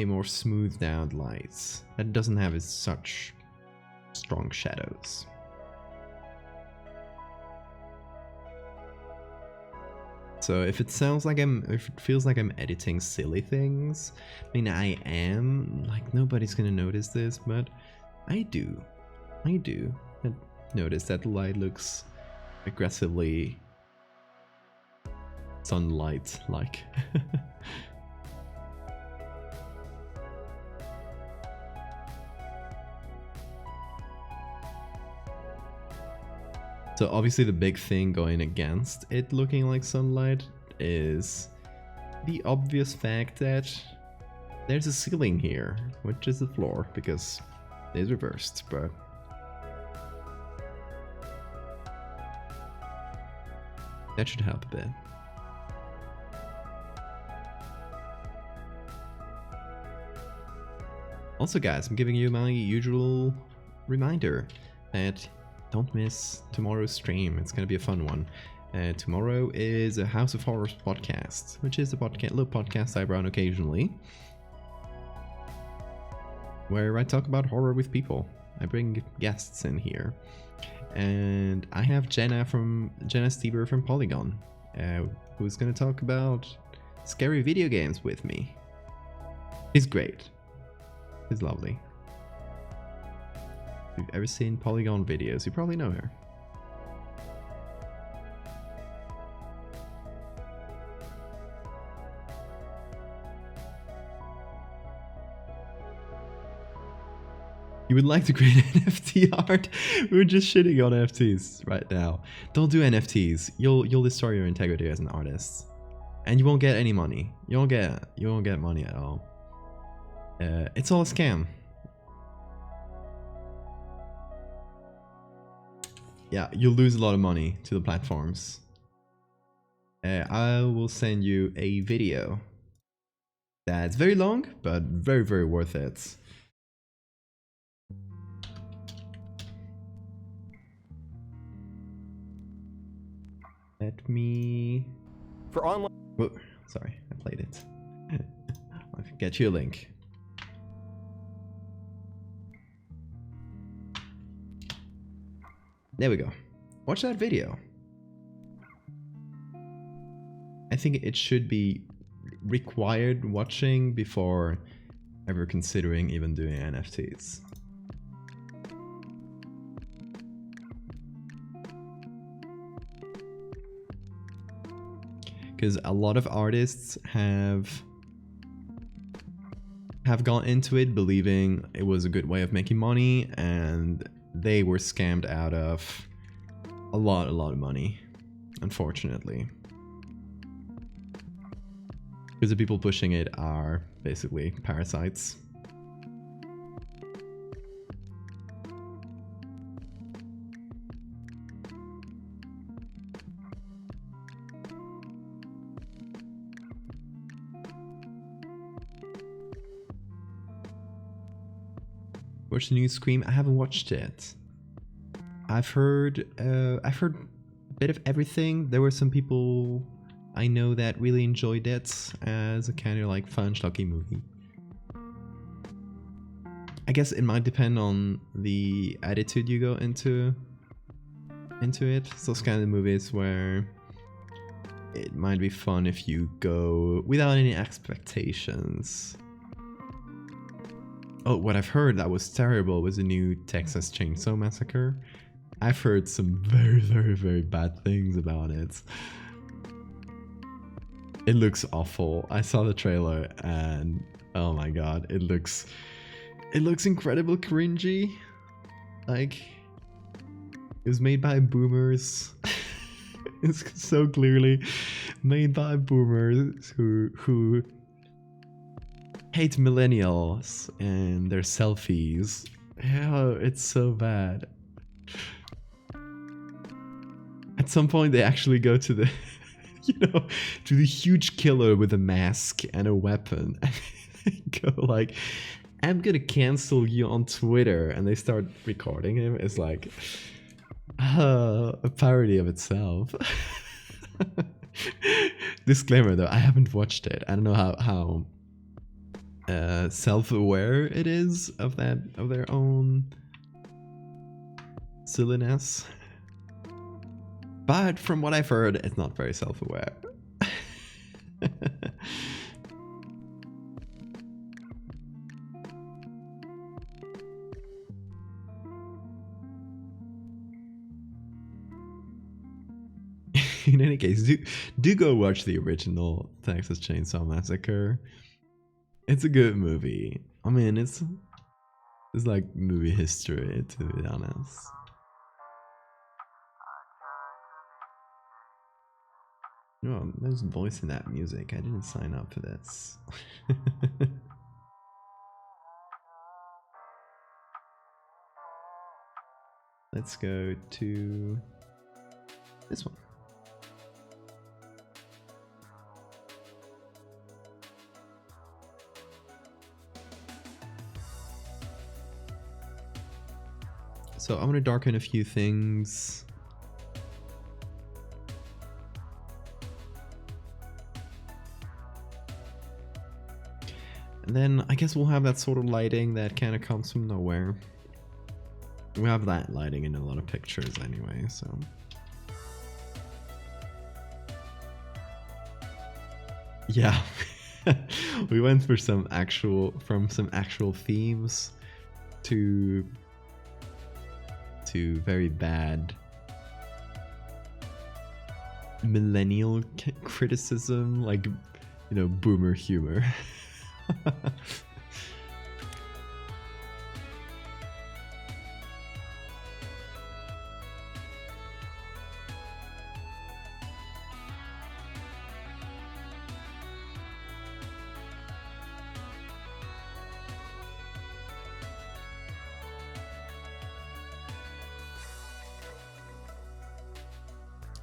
[SPEAKER 1] a more smoothed out light that doesn't have as such strong shadows. So if it sounds like if it feels like I'm editing silly things, I mean, I am, like, nobody's gonna notice this, but I do notice that the light looks aggressively sunlight-like. So obviously the big thing going against it looking like sunlight is the obvious fact that there's a ceiling here, which is the floor, because it's reversed, but that should help a bit. Also guys, I'm giving you my usual reminder that don't miss tomorrow's stream. It's going to be a fun one. Tomorrow is a House of Horrors podcast, which is a little podcast I run occasionally, where I talk about horror with people. I bring guests in here. And I have Jenna Stieber from Polygon, who's going to talk about scary video games with me. She's great. She's lovely. If you've ever seen Polygon videos, you probably know her. You would like to create NFT art? We're just shitting on NFTs right now. Don't do NFTs. You'll destroy your integrity as an artist, and you won't get any money. You won't get money at all. It's all a scam. Yeah, you'll lose a lot of money to the platforms. I will send you a video that's very long, but very, very worth it. Let me...
[SPEAKER 2] For online...
[SPEAKER 1] Whoa, sorry, I played it. I'll get you a link. There we go. Watch that video. I think it should be required watching before ever considering even doing NFTs. Because a lot of artists have gone into it believing it was a good way of making money, and they were scammed out of a lot of money, unfortunately. Because the people pushing it are basically parasites. Watch the new Scream? I haven't watched it. I've heard a bit of everything. There were some people I know that really enjoyed it as a kind of like fun, schlocky movie. I guess it might depend on the attitude you go into it. So it's kind of the movies where it might be fun if you go without any expectations. Oh, what I've heard that was terrible was the new Texas Chainsaw Massacre. I've heard some very, very, very bad things about it. It looks awful. I saw the trailer and oh my god, it looks incredibly cringy. Like, it was made by boomers. It's so clearly made by boomers who hate millennials and their selfies. Oh, it's so bad. At some point they actually go to the to the huge killer with a mask and a weapon. And they go like, I'm gonna cancel you on Twitter, and they start recording him. It's like a parody of itself. Disclaimer though, I haven't watched it. I don't know how self-aware it is of their own silliness. But from what I've heard, it's not very self-aware. In any case, do go watch the original Texas Chainsaw Massacre. It's a good movie. I mean, it's like movie history, to be honest. Oh, there's a voice in that music. I didn't sign up for this. Let's go to this one. So I'm gonna darken a few things. And then I guess we'll have that sort of lighting that kind of comes from nowhere. We have that lighting in a lot of pictures anyway, so. Yeah. We went for some actual themes to very bad millennial criticism, like, boomer humor.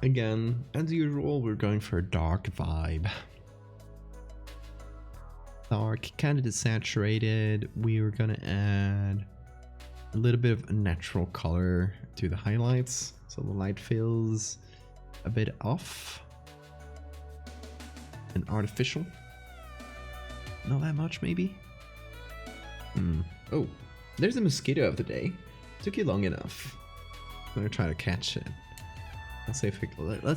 [SPEAKER 1] Again, as usual, we're going for a dark vibe. Dark, kind of desaturated. We are gonna add a little bit of a natural color to the highlights, so the light feels a bit off and artificial. Not that much, maybe. Oh, there's a mosquito of the day. Took you long enough. I'm gonna try to catch it. Let's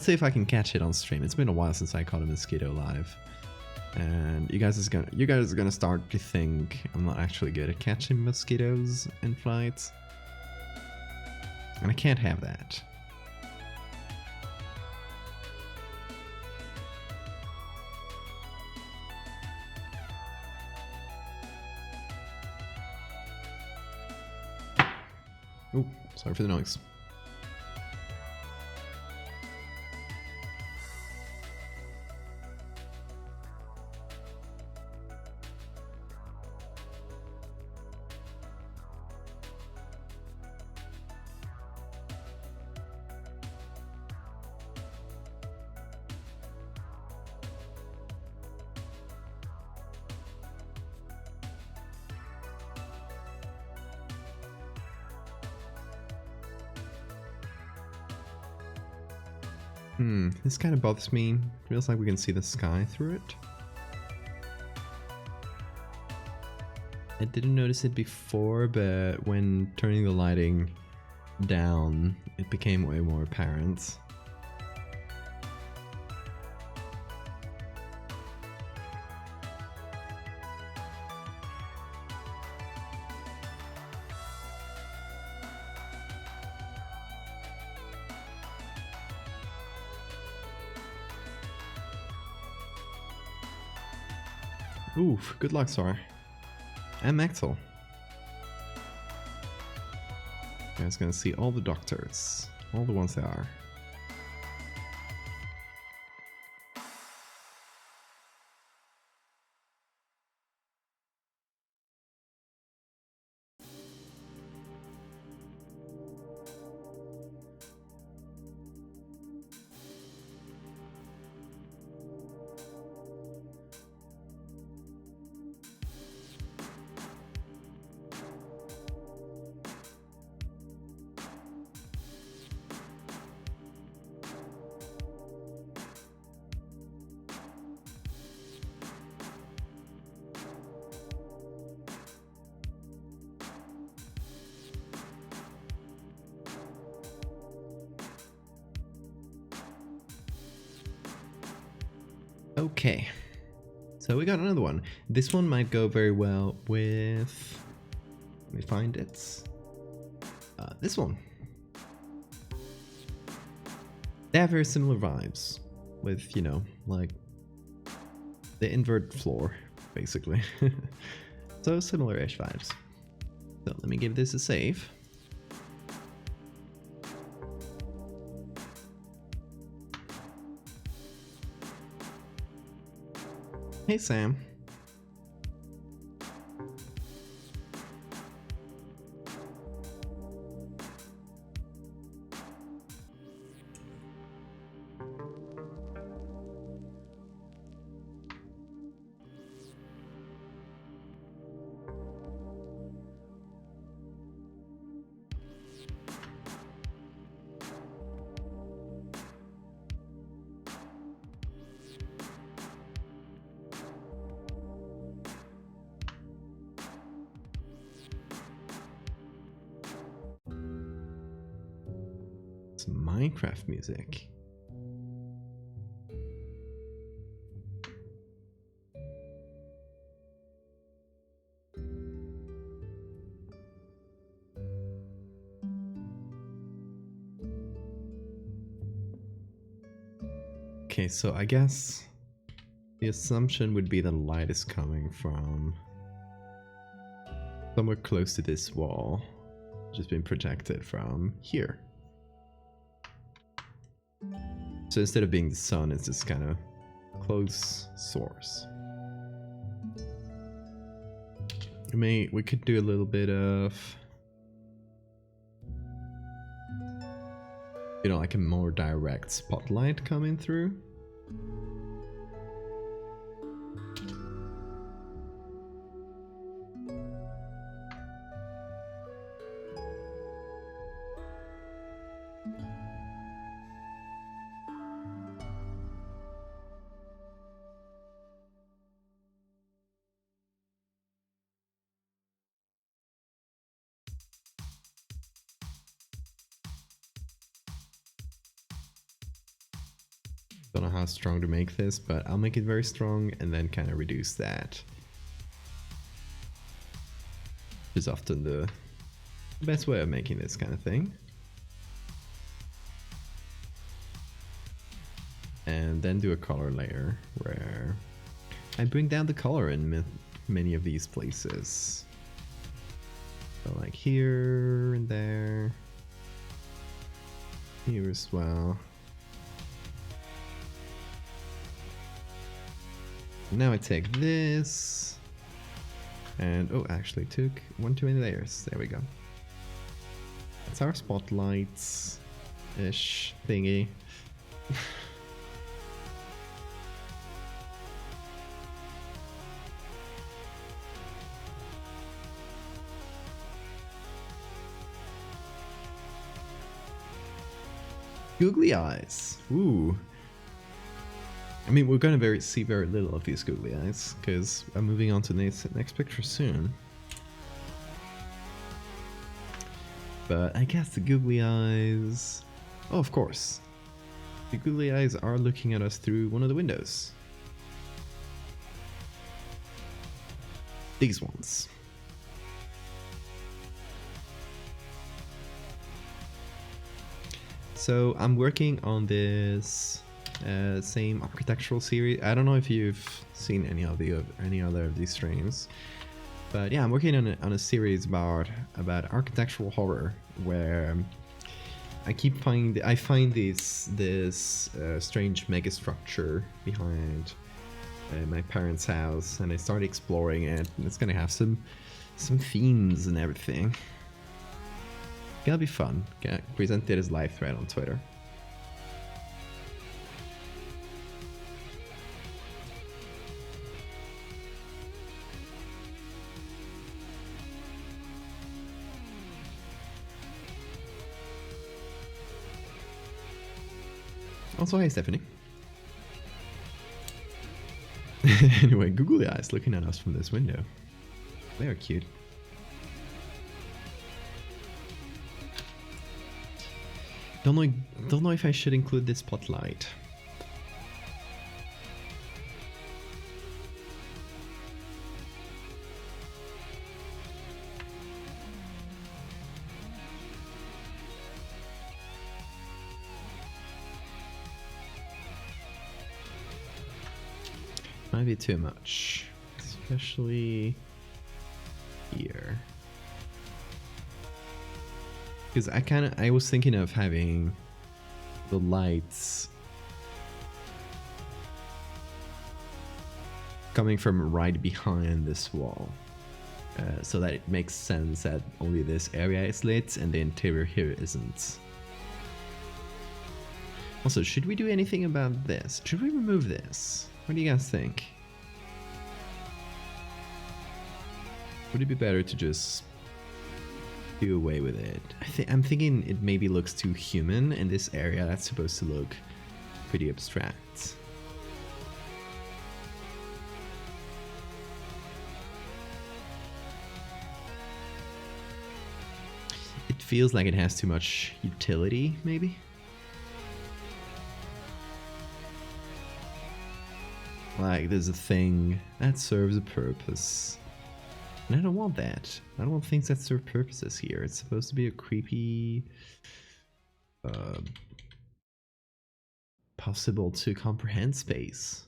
[SPEAKER 1] see if I can catch it on stream. It's been a while since I caught a mosquito live, and you guys are gonna start to think I'm not actually good at catching mosquitoes in flight, and I can't have that. Oh, sorry for the noise. This kind of bothers me. Feels like we can see the sky through it. I didn't notice it before, but when turning the lighting down, it became way more apparent. Oof, good luck, Sar. And Maxwell. You guys gonna see all the doctors. All the ones there are. Okay, so we got another one. This one might go very well with, let me find it, this one. They have very similar vibes with, you know, like the invert floor, basically. So similar-ish vibes. So let me give this a save. Hey, Sam. Minecraft music. Okay, so I guess the assumption would be the light is coming from somewhere close to this wall, just been projected from here. So instead of being the sun, it's this kind of close source. We could do a little bit of, you know, like a more direct spotlight coming through. Don't know how strong to make this, but I'll make it very strong and then kind of reduce that. Is often the best way of making this kind of thing. And then do a color layer where I bring down the color in many of these places. So like here and there. Here as well. Now I take this and oh, actually took one too many layers. There we go. That's our spotlights ish thingy. Googly eyes. Ooh. I mean, we're going to see very little of these googly eyes, because I'm moving on to the next picture soon. But I guess the googly eyes... Oh, of course. The googly eyes are looking at us through one of the windows. These ones. So I'm working on this same architectural series. I don't know if you've seen any other of these streams, but yeah, I'm working on a series about architectural horror where I find this strange megastructure behind my parents' house, and I start exploring it. And it's gonna have some themes and everything. It'll be fun. Gonna present it as live thread on Twitter. Also, hey Stephanie. Anyway, googly eyes looking at us from this window. They are cute. Don't know if I should include this spotlight. Might be too much, especially here. Because I was thinking of having the lights coming from right behind this wall, so that it makes sense that only this area is lit and the interior here isn't. Also, should we do anything about this? Should we remove this? What do you guys think? Would it be better to just do away with it? I'm thinking it maybe looks too human in this area that's supposed to look pretty abstract. It feels like it has too much utility, maybe? Like there's a thing that serves a purpose. And I don't want that. I don't want things that serve purposes here. It's supposed to be a creepy, possible to comprehend space.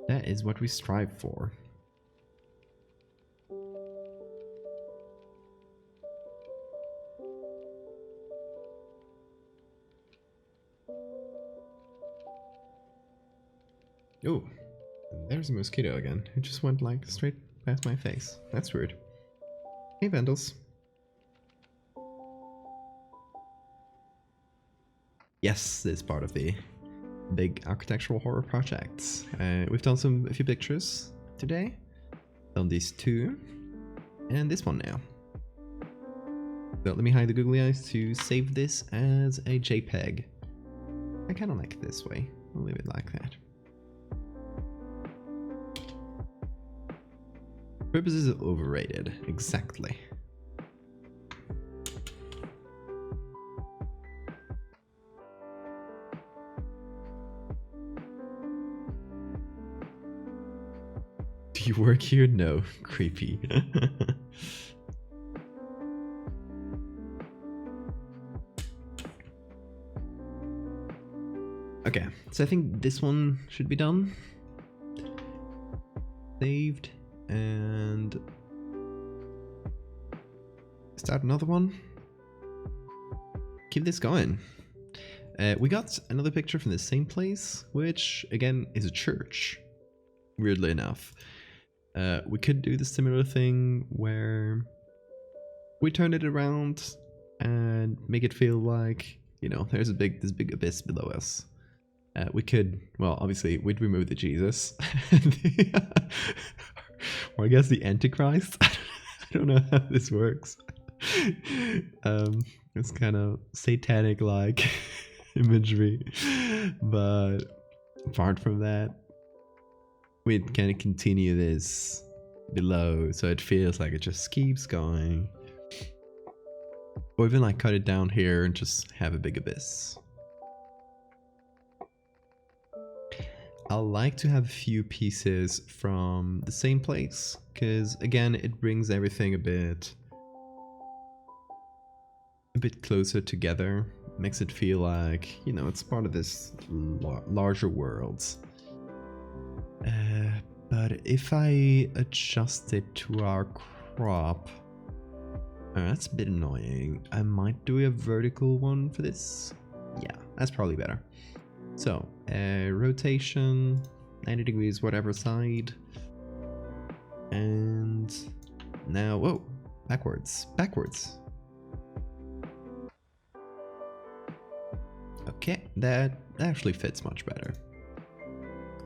[SPEAKER 1] That is what we strive for. Oh, there's a mosquito again. It just went like straight past my face. That's weird. Hey, Vandals. Yes, this is part of the big architectural horror projects. We've done a few pictures today. Done these two, and this one now. So let me hide the googly eyes to save this as a JPEG. I kind of like it this way. I'll leave it like that. Purpose is overrated. Exactly. Do you work here? No. Creepy. Okay, so I think this one should be done. Saved. And start another one. Keep this going. We got another picture from the same place, which again is a church, weirdly enough. We could do the similar thing where we turn it around and make it feel like, you know, there's this big abyss below us. We could, well, obviously we'd remove the Jesus. Or I guess the Antichrist. I don't know how this works. It's kind of satanic like imagery, but apart from that, we kind of continue this below, so it feels like it just keeps going. Or even like cut it down here and just have a big abyss. I like to have a few pieces from the same place, because again, it brings everything a bit a bit closer together. Makes it feel like, you know, it's part of this larger world. But if I adjust it to our crop, that's a bit annoying. I might do a vertical one for this. Yeah, that's probably better. So, rotation, 90 degrees, whatever side. And now, whoa, backwards. Okay, that actually fits much better.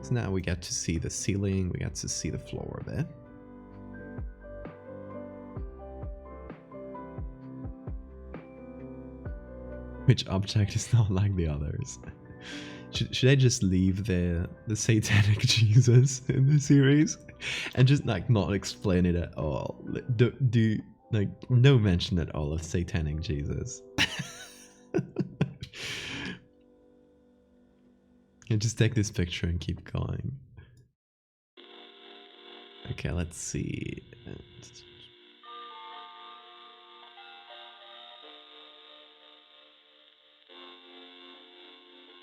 [SPEAKER 1] So now we get to see the ceiling, we get to see the floor a bit. Which object is not like the others? Should I just leave the satanic Jesus in the series and just like not explain it at all? Do like no mention at all of satanic Jesus. And just take this picture and keep going. Okay, let's see.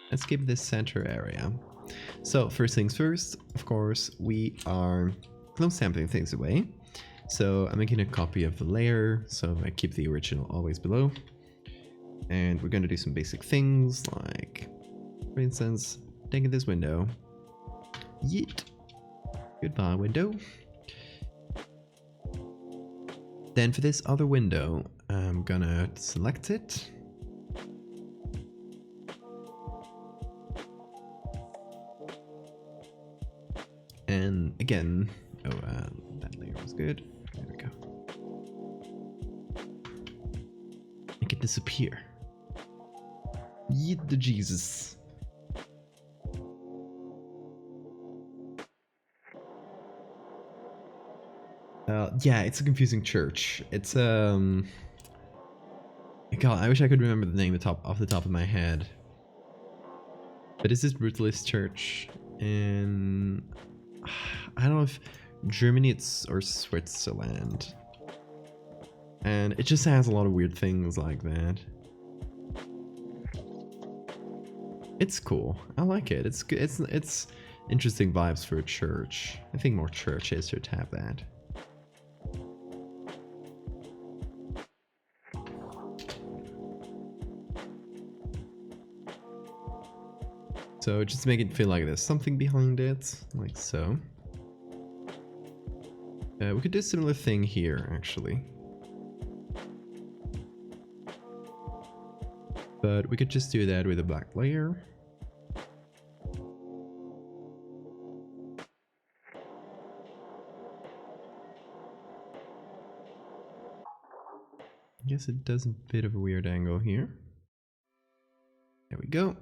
[SPEAKER 1] Let's keep this center area. So first things first, of course, we are clone sampling things away. So I'm making a copy of the layer, so I keep the original always below. And we're going to do some basic things like, for instance, taking this window. Yeet. Goodbye, window. Then for this other window, I'm gonna select it. And again, that layer was good. There we go. Make it disappear. Yeet the Jesus. Yeah, it's a confusing church. It's God, I wish I could remember the name off the top of my head. But it's this brutalist church in, I don't know if Germany or Switzerland. And it just has a lot of weird things like that. It's cool. I like it. It's good. It's interesting vibes for a church. I think more churches should have that. So just to make it feel like there's something behind it, like so. We could do a similar thing here, actually. But we could just do that with a black layer. I guess it does a bit of a weird angle here. There we go.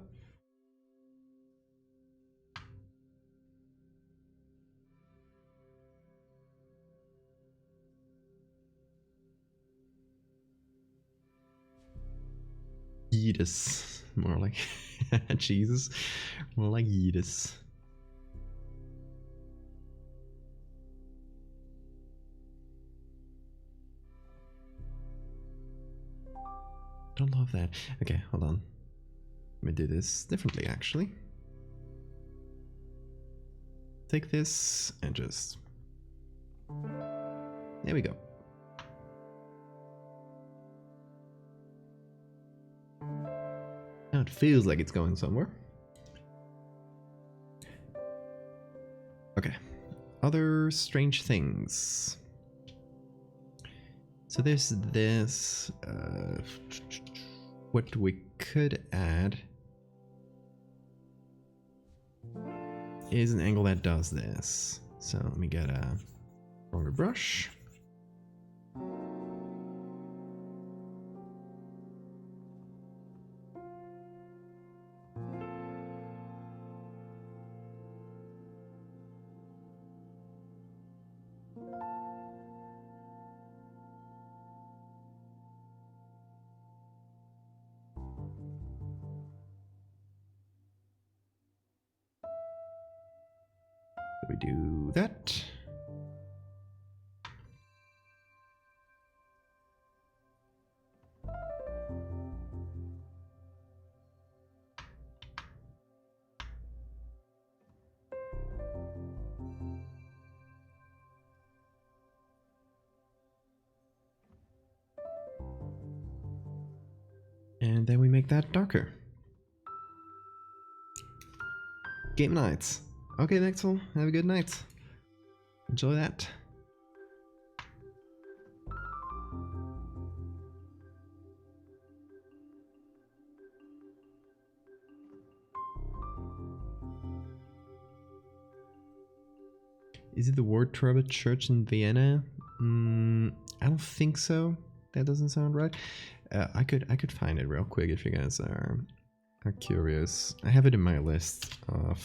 [SPEAKER 1] Yeetus. More like Jesus. More like Yeetus. Don't love that. Okay, hold on. Let me do this differently, actually. Take this and just... There we go. Now it feels like it's going somewhere. Okay. Other strange things. So there's this. What we could add is an angle that does this. So let me get a stronger brush. We do that. And then we make that darker. Game night. Okay, Nexel, have a good night. Enjoy that. Is it the Wardtrouble Church in Vienna? I don't think so. That doesn't sound right. I could find it real quick if you guys are curious. I have it in my list of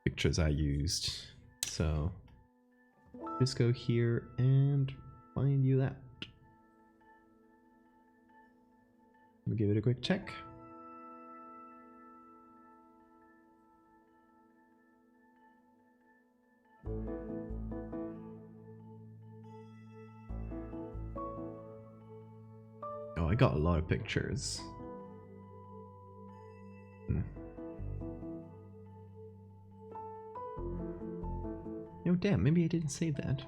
[SPEAKER 1] pictures I used. So just go here and find you that. Let me give it a quick check. Oh, I got a lot of pictures. Oh damn, maybe I didn't save that.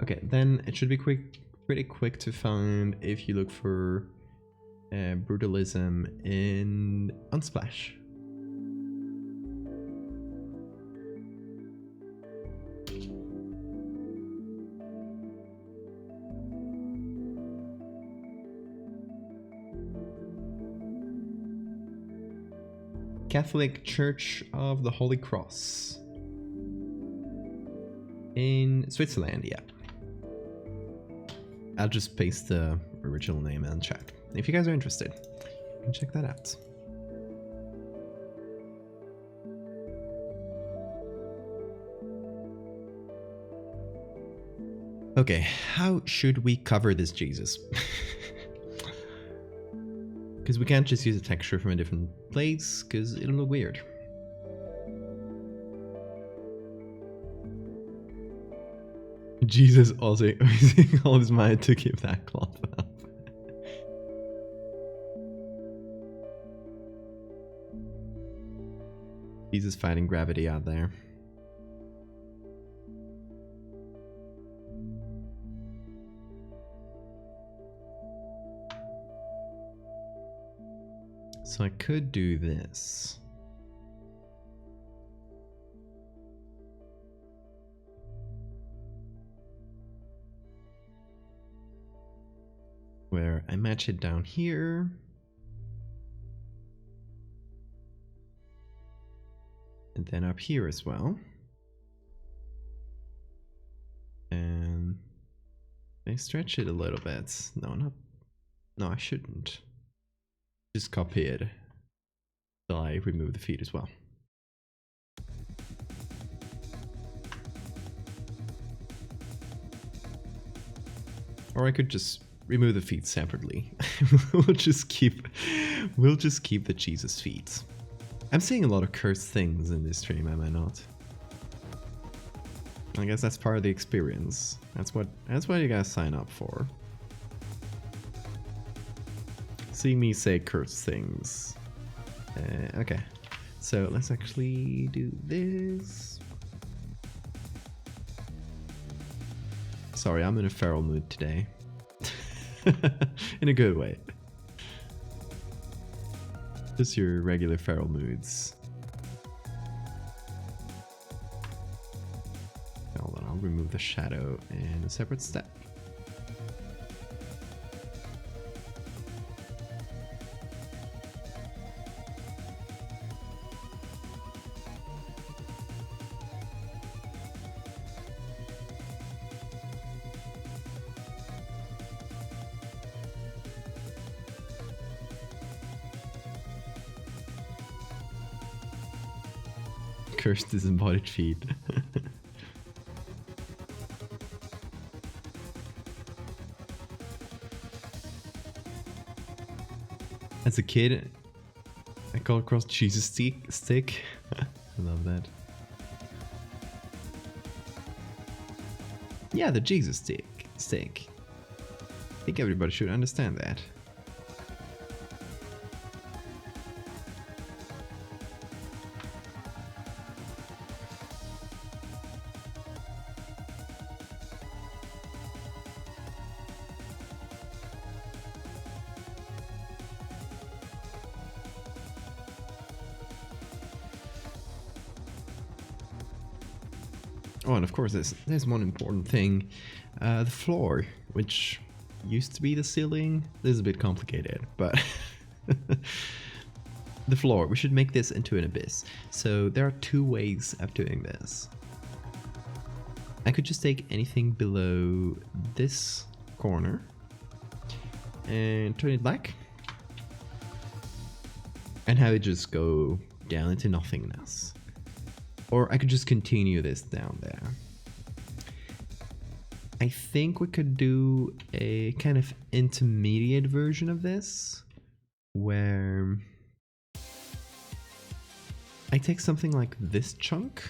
[SPEAKER 1] Okay, then it should be pretty quick to find if you look for brutalism in Unsplash. Catholic Church of the Holy Cross in Switzerland, yeah. I'll just paste the original name in chat. If you guys are interested, you can check that out. Okay, how should we cover this Jesus? Because we can't just use a texture from a different place, because it'll look weird. Jesus also using all his might to keep that cloth up. Jesus fighting gravity out there. So I could do this. Where I match it down here. And then up here as well. And I stretch it a little bit. No, I shouldn't. Just copy it. So I remove the feet as well. Or I could just remove the feet separately. we'll just keep the Jesus feet. I'm seeing a lot of cursed things in this stream, am I not? I guess that's part of the experience. That's what you guys sign up for. See me say cursed things. Okay, so let's actually do this. Sorry, I'm in a feral mood today. In a good way. Just your regular feral moods. Hold on, I'll remove the shadow in a separate step. Cursed disembodied feet. As a kid, I called across Jesus stick. I love that. Yeah, the Jesus stick. I think everybody should understand that. Oh, and of course, there's one important thing. The floor, which used to be the ceiling. This is a bit complicated, but the floor. We should make this into an abyss. So there are two ways of doing this. I could just take anything below this corner and turn it black and have it just go down into nothingness. Or I could just continue this down there. I think we could do a kind of intermediate version of this where I take something like this chunk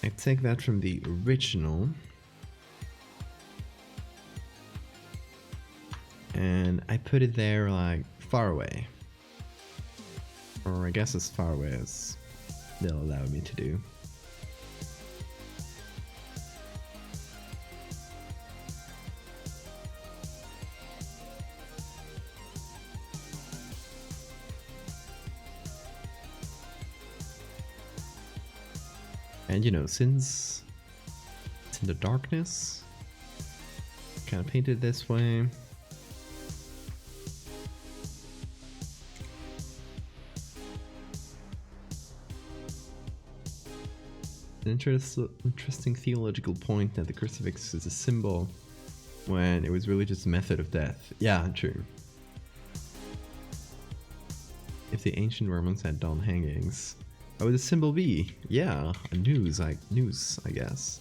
[SPEAKER 1] I take that from the original and I put it there like far away, or I guess as far away as they'll allow me to do. And you know, since it's in the darkness, kind of paint it this way. An interesting theological point that the crucifix is a symbol when it was really just a method of death. Yeah, true. If the ancient Romans had done hangings, what would the symbol be? Yeah, a noose, I guess.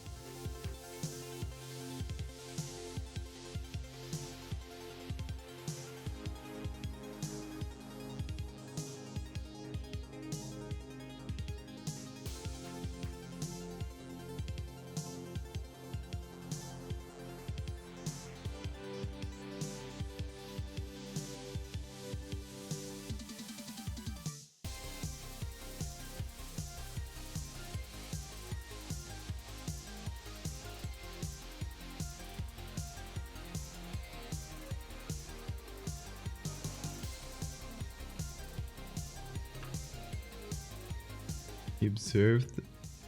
[SPEAKER 1] He observed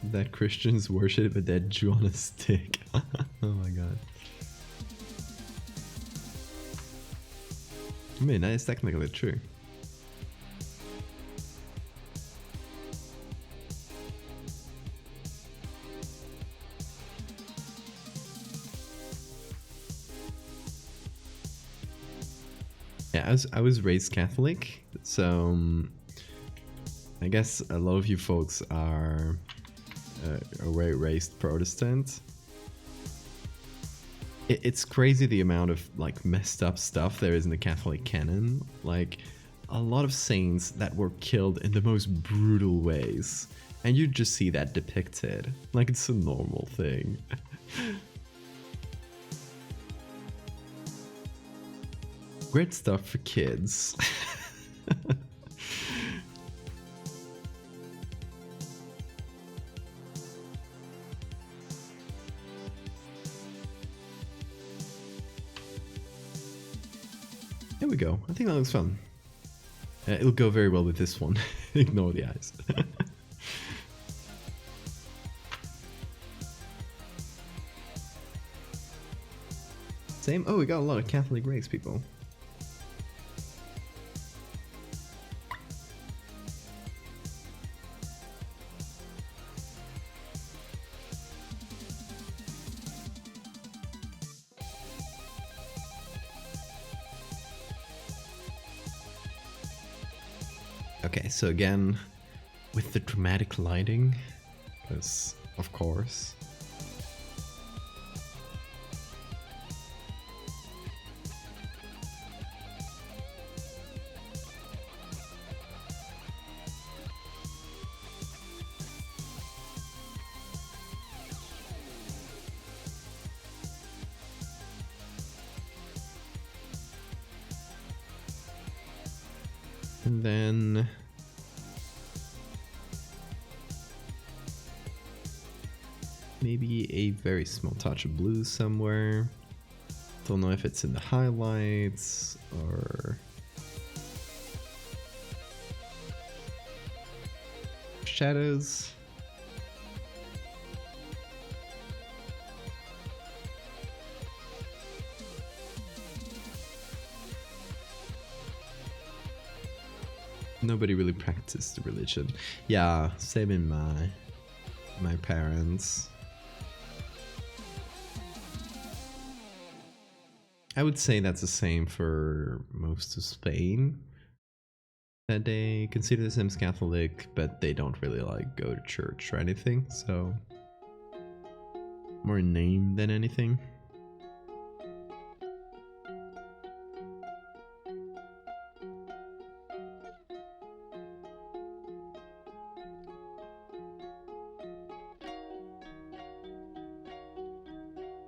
[SPEAKER 1] that Christians worship a dead Jew on a stick. Oh my god. I mean, that is technically true. Yeah, I was raised Catholic, so I guess a lot of you folks are raised Protestant. It's crazy the amount of like messed up stuff there is in the Catholic canon. Like a lot of saints that were killed in the most brutal ways, and you just see that depicted like it's a normal thing. Great stuff for kids. There we go. I think that looks fun. It'll go very well with this one. Ignore the eyes. Same. Oh, we got a lot of Catholic race people. Okay, so again, with the dramatic lighting, because of course. And then maybe a very small touch of blue somewhere. Don't know if it's in the highlights or shadows. Nobody really practiced the religion. Yeah, same in my parents. I would say that's the same for most of Spain. That they consider themselves Catholic, but they don't really like go to church or anything. So more name than anything.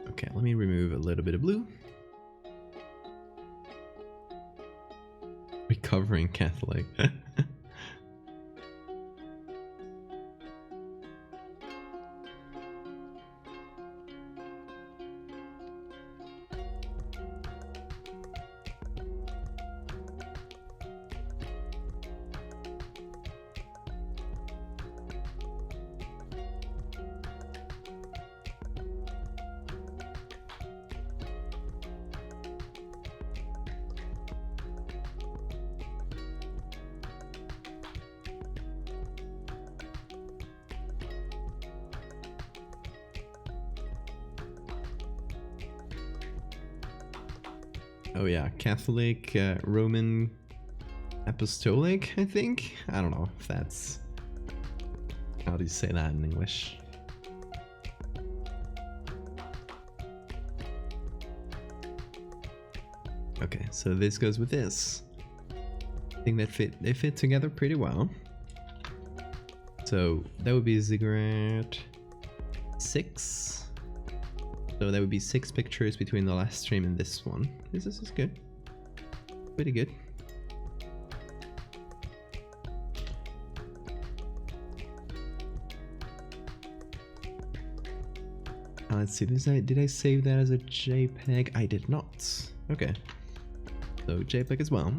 [SPEAKER 1] Okay, let me remove a little bit of blue. Recovering Catholic. Oh yeah, Catholic, Roman Apostolic, I think? I don't know if that's... How do you say that in English? Okay, so this goes with this. I think they fit together pretty well. So that would be a ziggurat 6. So there would be 6 pictures between the last stream and this one. This is good. Pretty good. Let's see, did I save that as a JPEG? I did not. Okay. So JPEG as well.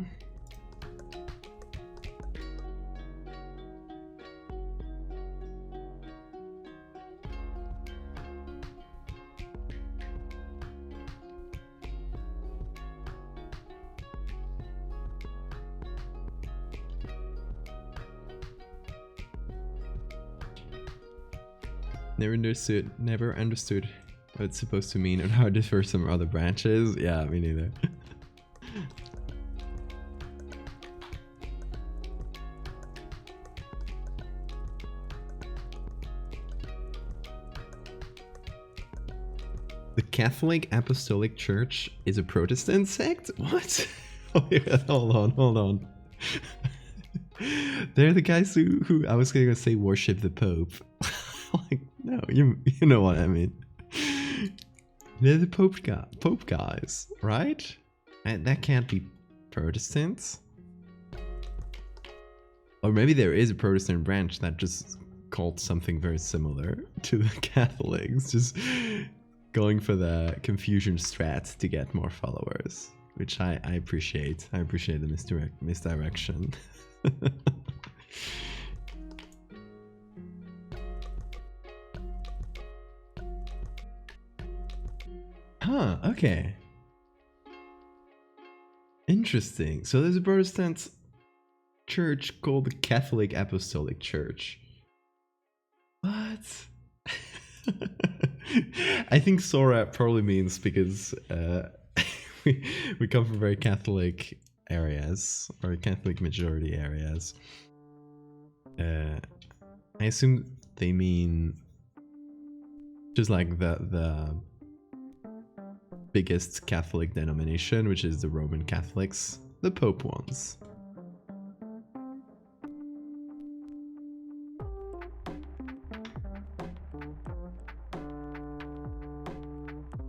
[SPEAKER 1] Never understood what it's supposed to mean and how it differs from other branches. Yeah, me neither. The Catholic Apostolic Church is a Protestant sect? What? Oh, yeah, hold on. They're the guys who I was gonna say worship the Pope. Like, no, you know what I mean. They're the Pope guys, right? And that can't be Protestants. Or maybe there is a Protestant branch that just called something very similar to the Catholics, just going for the confusion strat to get more followers, which I appreciate. I appreciate the misdirection. Huh, okay. Interesting. So there's a Protestant church called the Catholic Apostolic Church. What? I think Sora probably means because we come from very Catholic areas, or Catholic majority areas. I assume they mean just like the biggest Catholic denomination, which is the Roman Catholics, the Pope ones.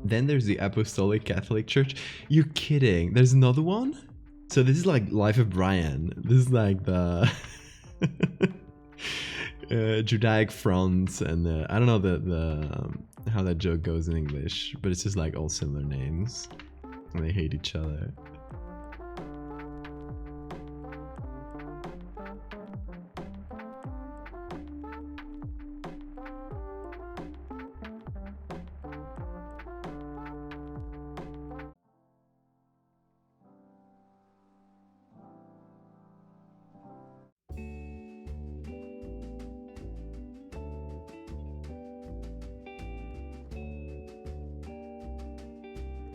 [SPEAKER 1] Then there's the Apostolic Catholic Church. You're kidding. There's another one? So this is like Life of Brian. This is like the Judaic front, and I don't know the how that joke goes in English, but it's just like all similar names. They hate each other.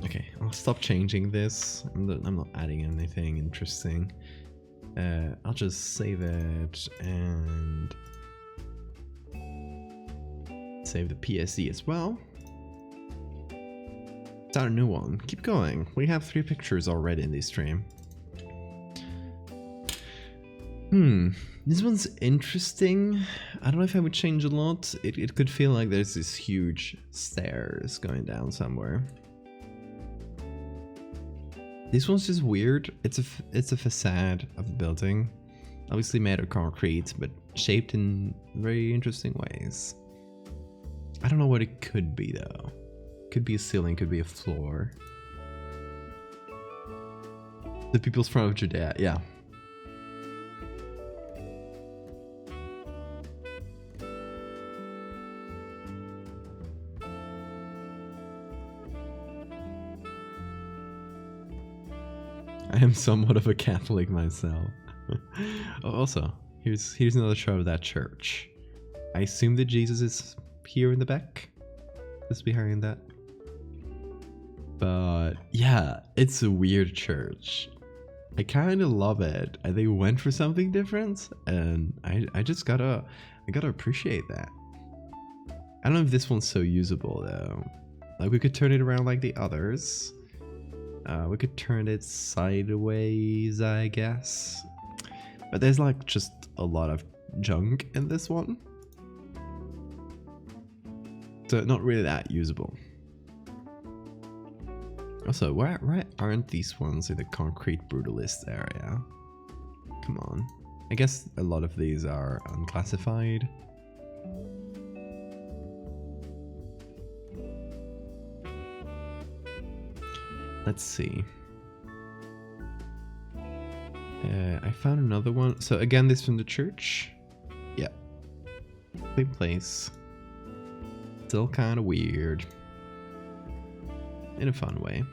[SPEAKER 1] Okay, I'll stop changing this. I'm not adding anything interesting. I'll just save it and save the PSD as well. Start a new one. Keep going. We have 3 pictures already in this stream. This one's interesting. I don't know if I would change a lot. It could feel like there's this huge stairs going down somewhere. This one's just weird. It's a facade of a building, obviously made of concrete, but shaped in very interesting ways. I don't know what it could be though. Could be a ceiling, could be a floor. The People's Front of Judea, yeah. I am somewhat of a Catholic myself. Also, here's another shot of that church. I assume that Jesus is here in the back, just behind that. But yeah, it's a weird church. I kind of love it. They went for something different, and I just gotta appreciate that. I don't know if this one's so usable though. Like we could turn it around like the others. We could turn it sideways, I guess. But there's like just a lot of junk in this one. So not really that usable. Also, why aren't these ones in the concrete brutalist area? Come on. I guess a lot of these are unclassified. Let's see. I found another one. So again, this from the church. Yeah. Same place. Still kind of weird. In a fun way.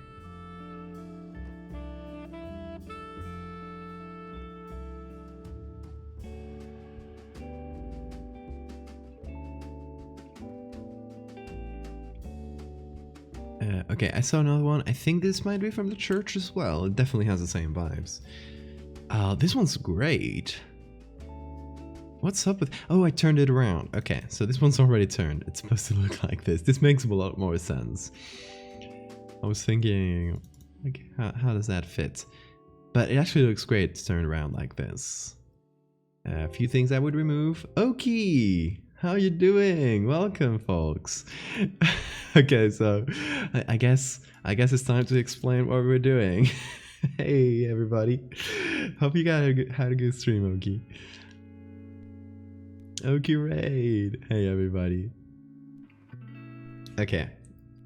[SPEAKER 1] Okay, I saw another one. I think this might be from the church as well. It definitely has the same vibes. This one's great. What's up with... Oh, I turned it around. Okay, so this one's already turned. It's supposed to look like this. This makes a lot more sense. I was thinking, like, how does that fit? But it actually looks great to turn around like this. A few things I would remove. Okie! How you doing? Welcome, folks. Okay, so I guess it's time to explain what we're doing. Hey, everybody. Hope you had a good stream, Okie. Okie raid. Hey, everybody. Okay,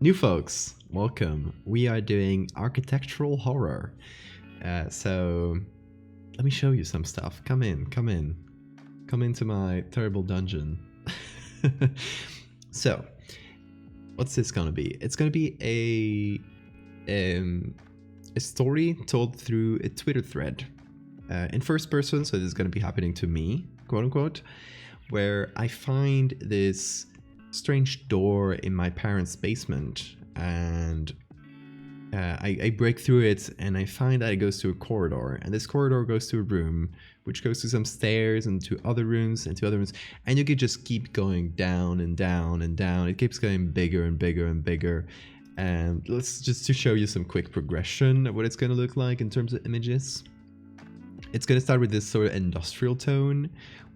[SPEAKER 1] new folks, welcome. We are doing architectural horror. So let me show you some stuff. Come into my terrible dungeon. So, what's this gonna be? It's gonna be a story told through a Twitter thread in first person. So this is gonna be happening to me, quote unquote, where I find this strange door in my parents' basement, and I break through it, and I find that it goes to a corridor, and this corridor goes to a room, which goes to some stairs and to other rooms and to other rooms, and you could just keep going down and down and down. It keeps getting bigger and bigger and bigger. And let's just to show you some quick progression of what it's going to look like in terms of images. It's going to start with this sort of industrial tone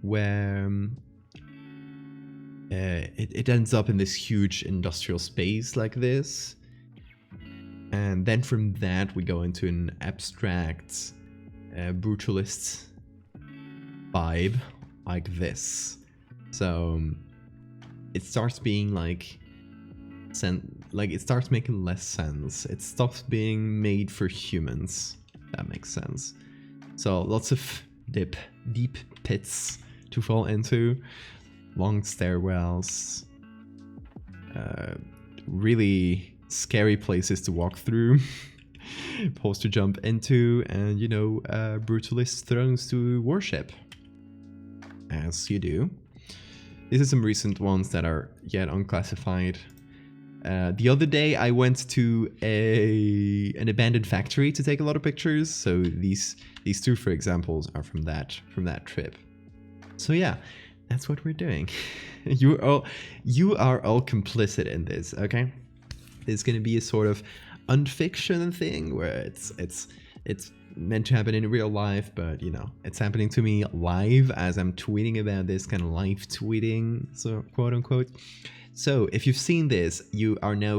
[SPEAKER 1] where it ends up in this huge industrial space like this. And then from that we go into an abstract brutalist vibe like this. So it starts being like like it starts making less sense. It stops being made for humans. That makes sense. So lots of deep pits to fall into, long stairwells, really scary places to walk through, holes to jump into, and brutalist thrones to worship, as you do. These are some recent ones that are yet unclassified. The other day I went to an abandoned factory to take a lot of pictures. So these two, for examples, are from that trip. So yeah, that's what we're doing. You are all complicit in this, okay? It's gonna be a sort of unfiction thing where it's meant to happen in real life, but it's happening to me live as I'm tweeting about this, kind of live tweeting, so quote unquote. So if you've seen this, you are now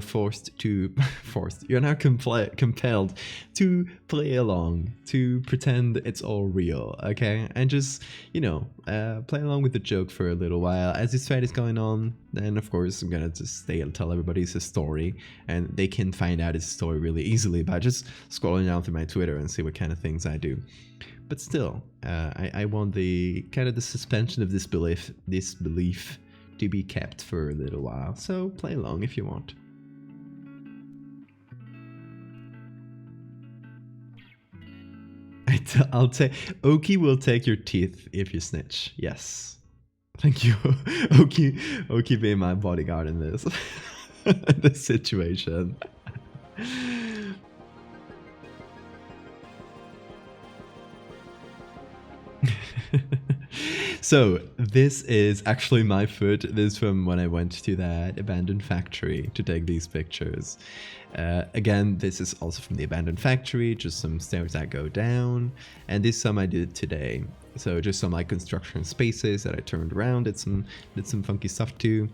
[SPEAKER 1] you're now compelled to play along, to pretend it's all real, okay? And just, play along with the joke for a little while. As this thread is going on, then of course I'm gonna just stay and tell everybody it's a story, and they can find out it's a story really easily by just scrolling down through my Twitter and see what kind of things I do. But still, I want the kind of the suspension of disbelief to be kept for a little while, so play along if you want. I'll take Oki will take your teeth if you snitch. Yes, thank you, Oki being my bodyguard in this this situation. So this is actually my foot. This is from when I went to that abandoned factory to take these pictures. Again, this is also from the abandoned factory, just some stairs that go down. And this some I did today. So just some like construction spaces that I turned around, did some funky stuff too.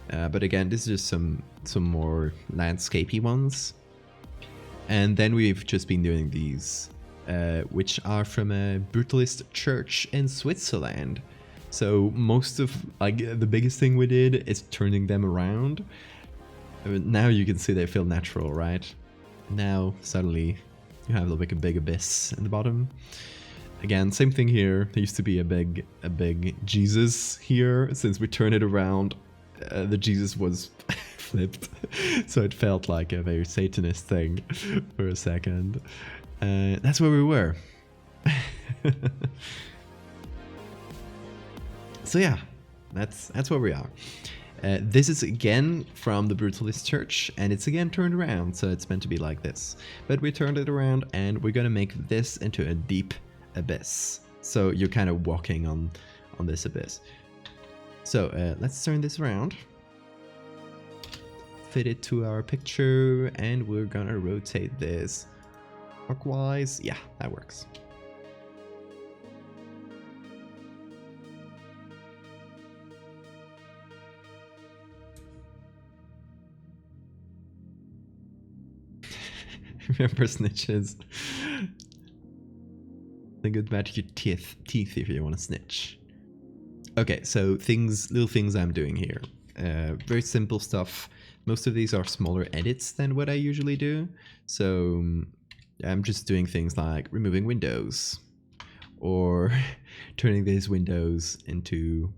[SPEAKER 1] But again, this is just some more landscapey ones. And then we've just been doing these, which are from a brutalist church in Switzerland. So most of the biggest thing we did is turning them around. Now you can see they feel natural, right? Now suddenly you have like a big abyss in the bottom. Again, same thing here. There used to be a big Jesus here. Since we turned it around, the Jesus was flipped, so it felt like a very Satanist thing for a second. That's where we were. So yeah, that's where we are. This is again from the Brutalist Church, and it's again turned around, so it's meant to be like this. But we turned it around, and we're gonna make this into a deep abyss. So you're kind of walking on this abyss. So let's turn this around. Fit it to our picture, and we're gonna rotate this clockwise. Yeah, that works. Remember snitches. Think about your teeth if you want to snitch. Okay, so little things I'm doing here. Very simple stuff. Most of these are smaller edits than what I usually do. So I'm just doing things like removing windows or turning these windows into,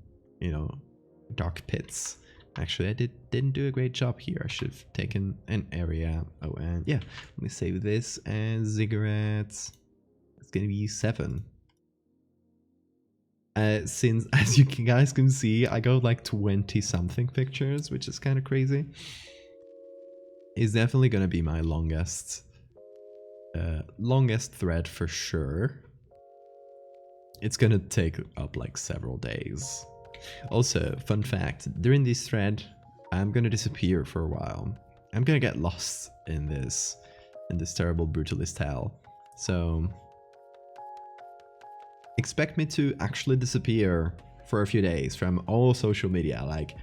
[SPEAKER 1] dark pits. Actually, I didn't do a great job here. I should have taken an area. Oh, and yeah, let me save this as cigarettes. It's gonna be 7. Since, as you guys can see, I got like 20 something pictures, which is kind of crazy. It's definitely gonna be my longest thread for sure. It's gonna take up like several days. Also, fun fact, during this thread, I'm gonna disappear for a while. I'm gonna get lost in this terrible brutalist hell. So expect me to actually disappear for a few days from all social media, like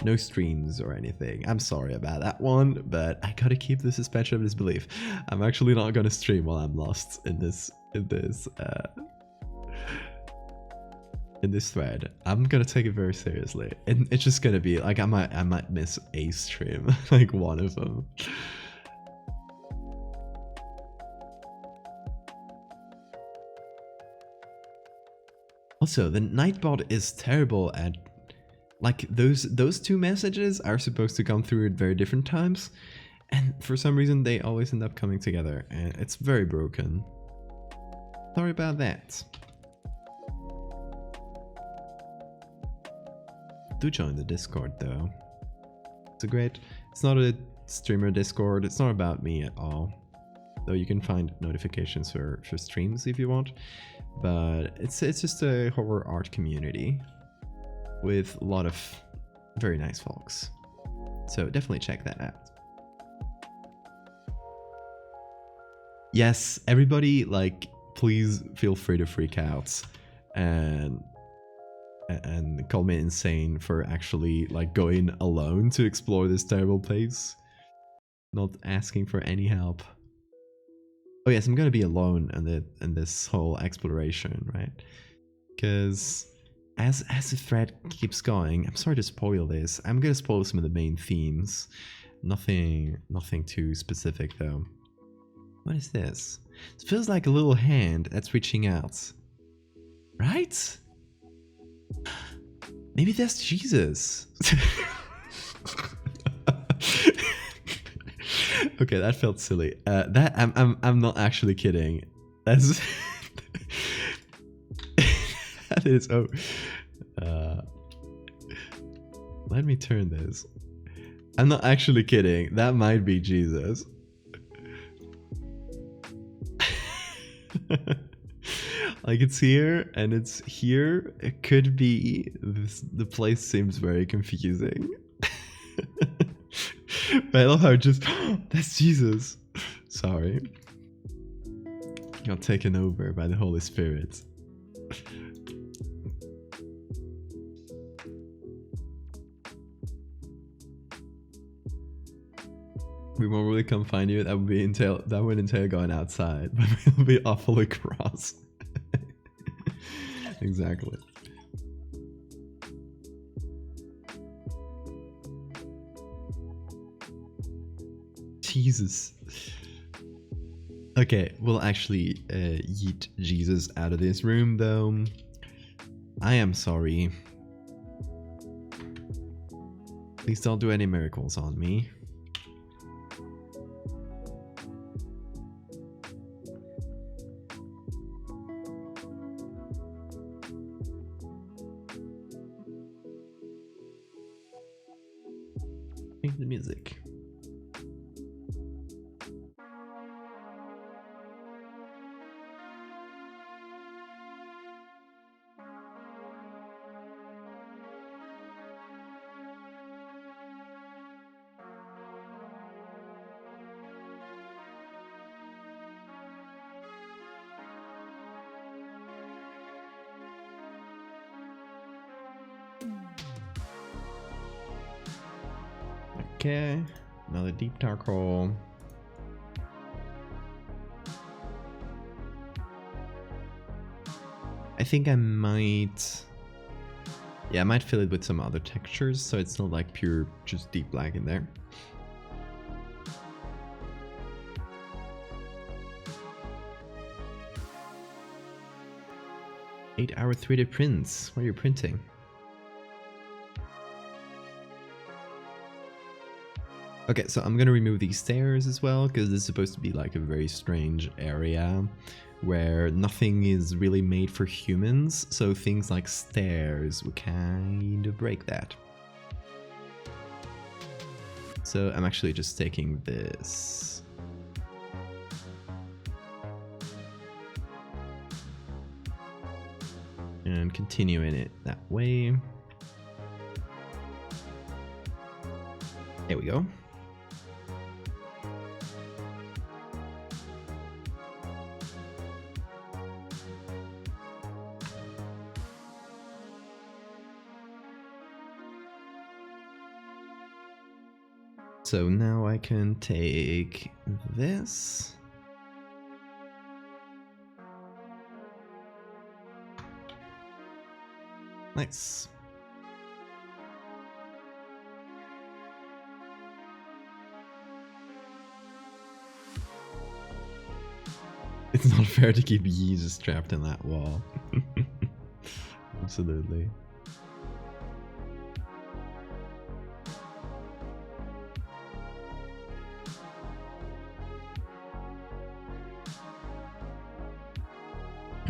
[SPEAKER 1] no streams or anything. I'm sorry about that one, but I gotta keep the suspension of disbelief. I'm actually not gonna stream while I'm lost in this in this thread, I'm gonna take it very seriously, and it's just gonna be like I might miss a stream, like one of them. Also, the Nightbot is terrible at, like, those two messages are supposed to come through at very different times, and for some reason they always end up coming together, and it's very broken. Sorry about that. Do join the Discord though. It's not a streamer Discord, it's not about me at all. Though you can find notifications for streams if you want. But it's just a horror art community with a lot of very nice folks. So definitely check that out. Yes, everybody, like, please feel free to freak out and call me insane for actually, like, going alone to explore this terrible place. Not asking for any help. Oh yes, I'm gonna be alone in this whole exploration, right? Because as the thread keeps going, I'm sorry to spoil this. I'm gonna spoil some of the main themes. Nothing too specific though. What is this? It feels like a little hand that's reaching out. Right? Maybe that's Jesus. Okay, that felt silly. That I'm not actually kidding. That's that is. Oh, let me turn this. I'm not actually kidding. That might be Jesus. Like, it's here and it's here. It could be. The place seems very confusing. But I love how it just, that's Jesus. Sorry. Got taken over by the Holy Spirit. We won't really come find you. That would entail going outside, but it'll be awfully cross. Exactly. Jesus. Okay, we'll actually yeet Jesus out of this room though. I am sorry. Please don't do any miracles on me. Change the music. Okay, another deep dark hole. I think I might... Yeah, I might fill it with some other textures so it's not like pure, just deep black in there. Eight-hour 3D prints. What are you printing? Okay, so I'm gonna remove these stairs as well, because this is supposed to be like a very strange area where nothing is really made for humans, so things like stairs would kind of break that. So I'm actually just taking this. And continuing it that way. There we go. So now I can take this. Nice. It's not fair to keep Jesus trapped in that wall. Absolutely.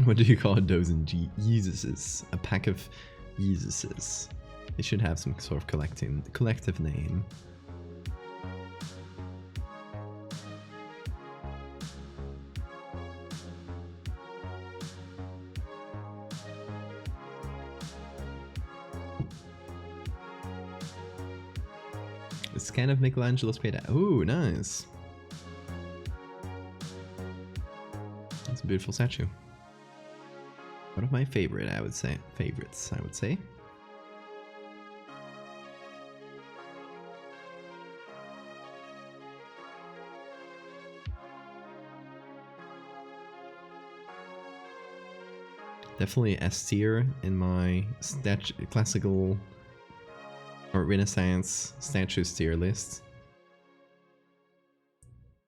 [SPEAKER 1] What do you call a dozen Jesuses? A pack of Jesuses. They should have some sort of collective name. A scan of Michelangelo's Pietà. Ooh, nice. That's a beautiful statue. One of my favorites, I would say. Definitely S tier in my classical or Renaissance statues tier list,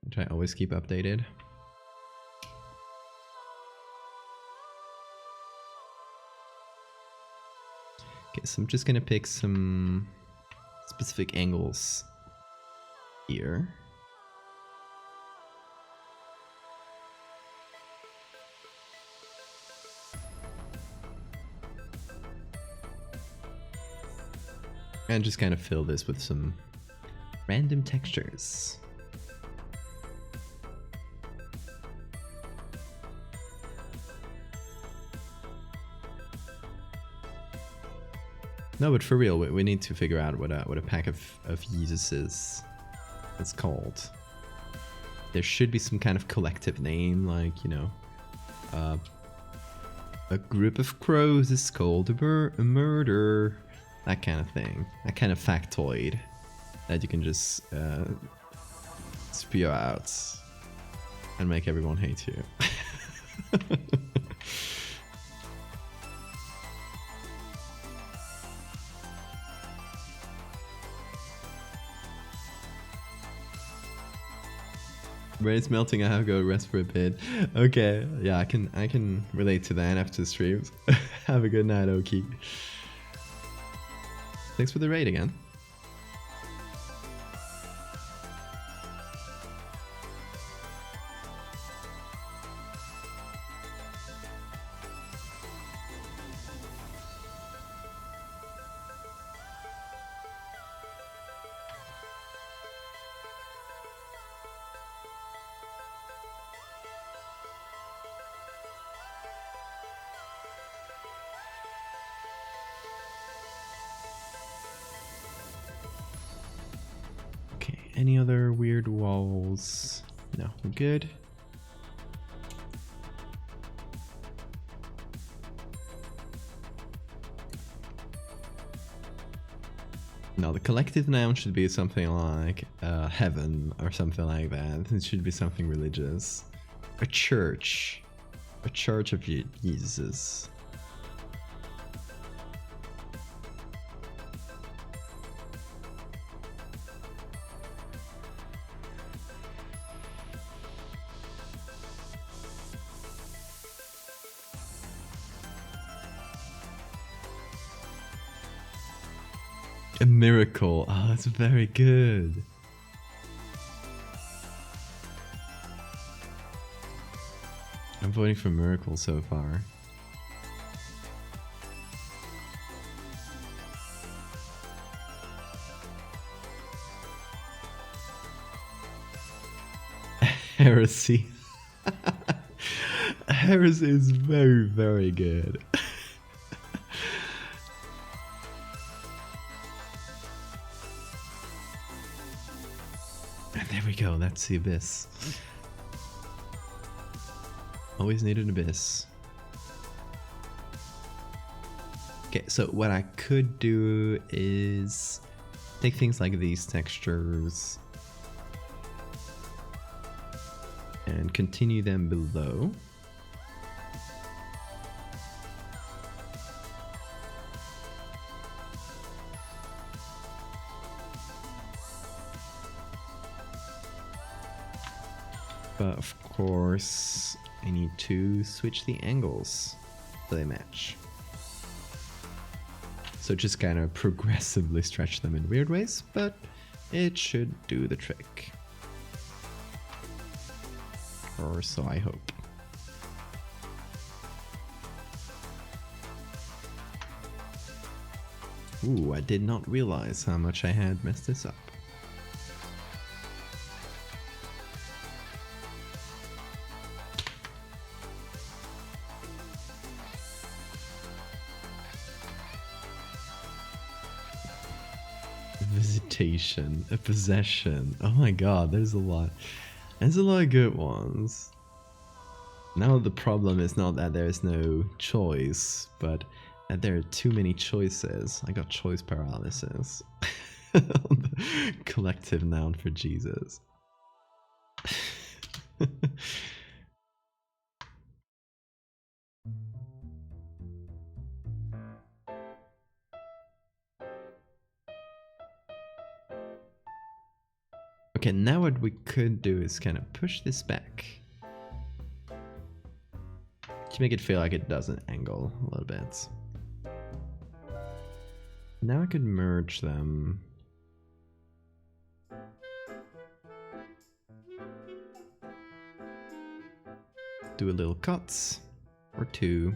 [SPEAKER 1] which I always keep updated. Okay, so I'm just gonna pick some specific angles here. And just kind of fill this with some random textures. No, but for real, we need to figure out what a pack of Jesuses is called. There should be some kind of collective name, like, you know, a group of crows is called a murder. That kind of thing. That kind of factoid that you can just spew out and make everyone hate you. Brain's melting, I have to go rest for a bit. Okay, yeah, I can relate to that after the streams. Have a good night, Oki. Thanks for the raid again. Any other weird walls? No, we're good. No, the collective noun should be something like heaven or something like that. It should be something religious. A church. A church of Jesus. A miracle. Oh, that's very good. I'm voting for miracle so far. Heresy. Heresy is very, very good. And there we go, that's the abyss. Always need an abyss. Okay, so what I could do is take things like these textures and continue them below. But of course, I need to switch the angles so they match. So just kind of progressively stretch them in weird ways, but it should do the trick. Or so I hope. Ooh, I did not realize how much I had messed this up. Visitation, a possession. Oh my god, there's a lot. There's a lot of good ones. Now the problem is not that there's no choice, but that there are too many choices. I got choice paralysis. Collective noun for Jesus. Okay, now what we could do is kind of push this back to make it feel like it does an angle a little bit. Now I could merge them. Do a little cuts or two.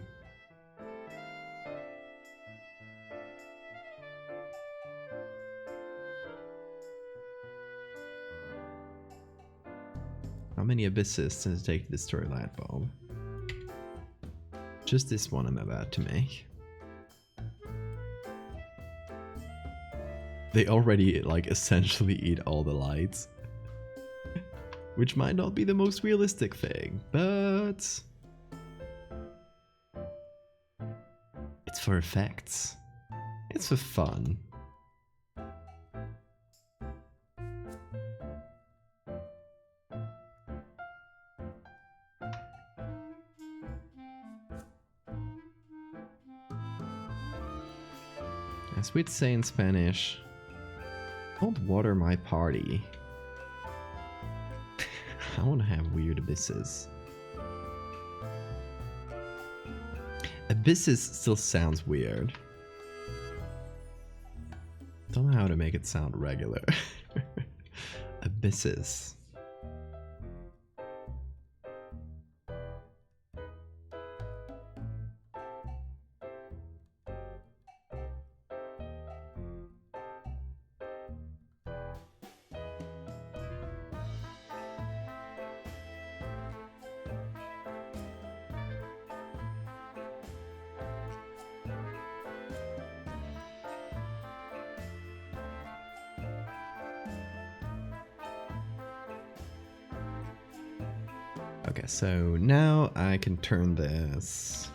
[SPEAKER 1] How many abysses does it take to destroy a light bulb? Just this one I'm about to make. They already like essentially eat all the lights. Which might not be the most realistic thing, but it's for effects. It's for fun. As we'd say in Spanish, don't water my party. I want to have weird abysses. Abysses still sounds weird. Don't know how to make it sound regular. Abysses. Okay, so now I can turn this.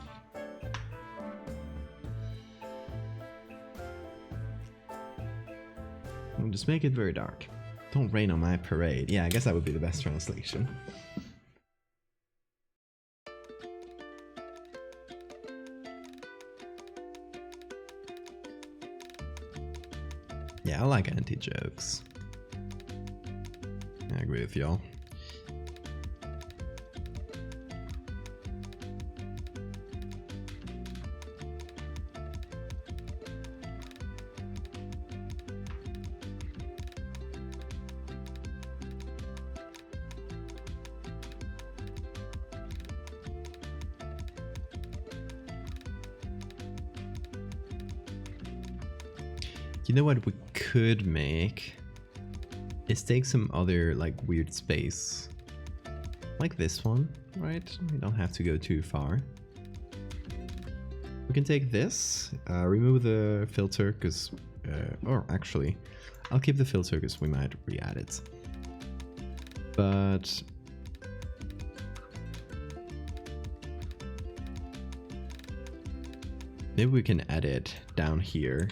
[SPEAKER 1] I'll just make it very dark. Don't rain on my parade. Yeah, I guess that would be the best translation. Yeah, I like anti-jokes. I agree with y'all. You know what we could make is take some other like weird space, like this one, right? We don't have to go too far. We can take this, remove the filter, because, or actually, I'll keep the filter because we might re-add it. But maybe we can add it down here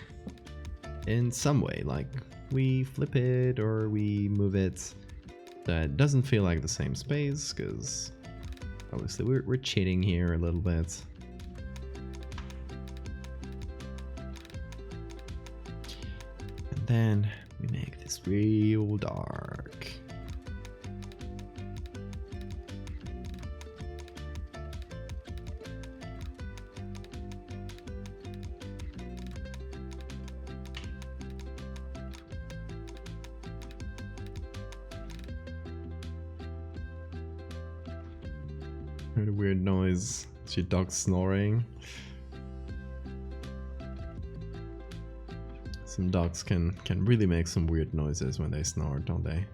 [SPEAKER 1] in some way, like we flip it or we move it that doesn't feel like the same space, because obviously we're cheating here a little bit. And then we make this real dark. Heard a weird noise. It's your dog snoring. Some dogs can really make some weird noises when they snore, don't they?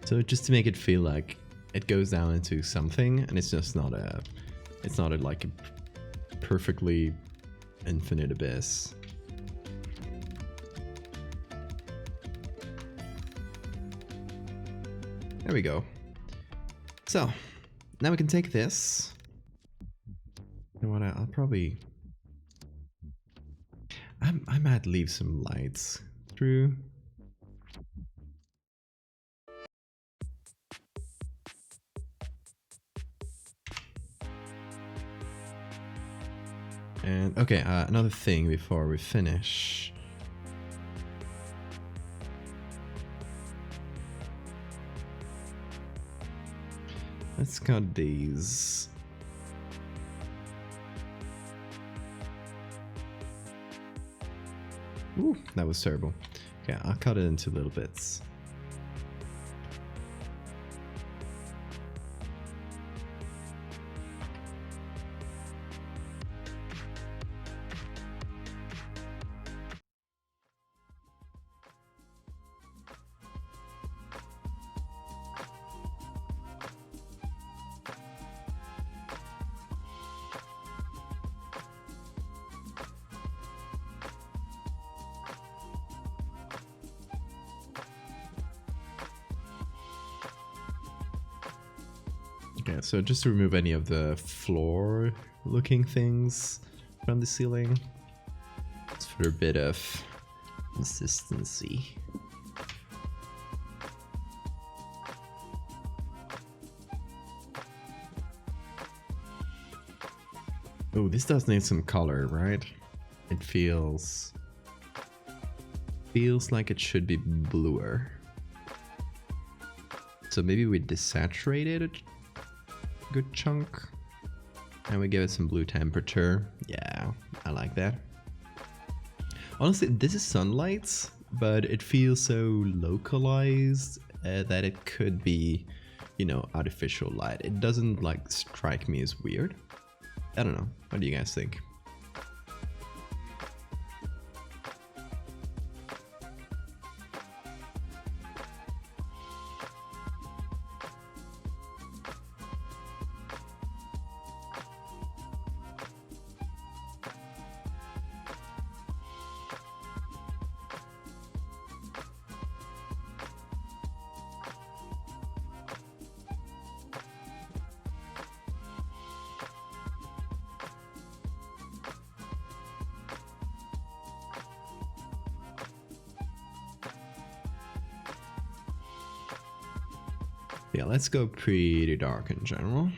[SPEAKER 1] So just to make it feel like it goes down into something, and it's just not a, like a perfectly infinite abyss. There we go. So now we can take this. You know what? I'll probably. I might leave some lights through. And okay, another thing before we finish. Let's cut these. Ooh, that was terrible. Okay, I'll cut it into little bits. Okay, so just to remove any of the floor looking things from the ceiling, just for a bit of consistency. Oh, this does need some color, right? It feels like it should be bluer. So maybe we desaturate it a good chunk and we give it some blue temperature. Yeah, I like that. Honestly, this is sunlight, but it feels so localized that it could be, you know, artificial light. It doesn't like strike me as weird. I don't know. What do you guys think? Yeah, let's go pretty dark in general.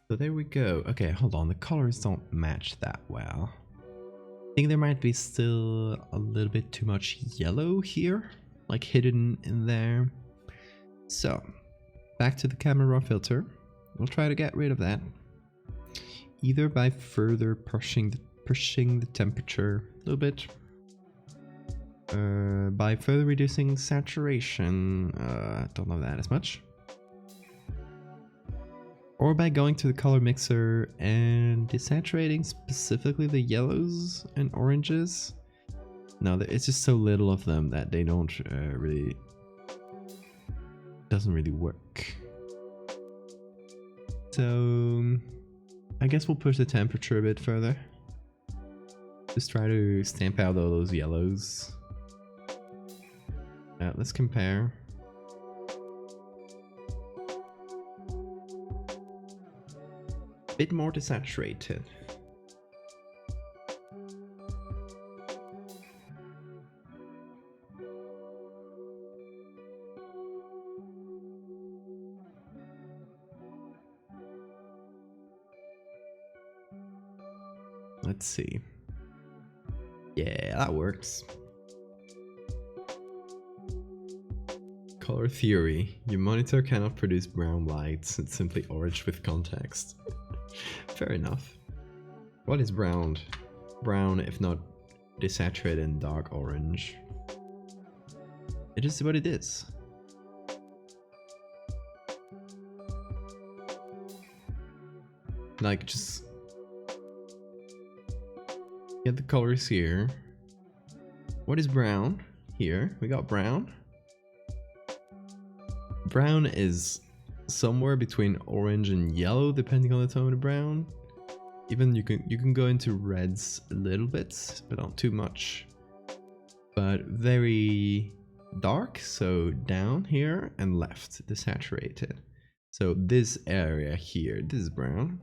[SPEAKER 1] So there we go. Okay, hold on. The colors don't match that well. I think there might be still a little bit too much yellow here, like hidden in there. So, back to the camera raw filter. We'll try to get rid of that, either by further pushing the temperature a little bit, by further reducing saturation, don't love that as much, or by going to the color mixer and desaturating specifically the yellows and oranges. No, it's just so little of them that they don't really, doesn't really work. So I guess we'll push the temperature a bit further. Just try to stamp out all those yellows. Let's compare. A bit more desaturated. Let's see. Yeah, that works. Color theory. Your monitor cannot produce brown lights. It's simply orange with context. Fair enough. What is brown? Brown, if not desaturated and dark orange. It is what it is. Like, just get the colors here. What is brown? Here, we got brown. Brown is somewhere between orange and yellow, depending on the tone of brown. Even you can go into reds a little bit, but not too much. But very dark, so down here and left, desaturated. So this area here, this is brown.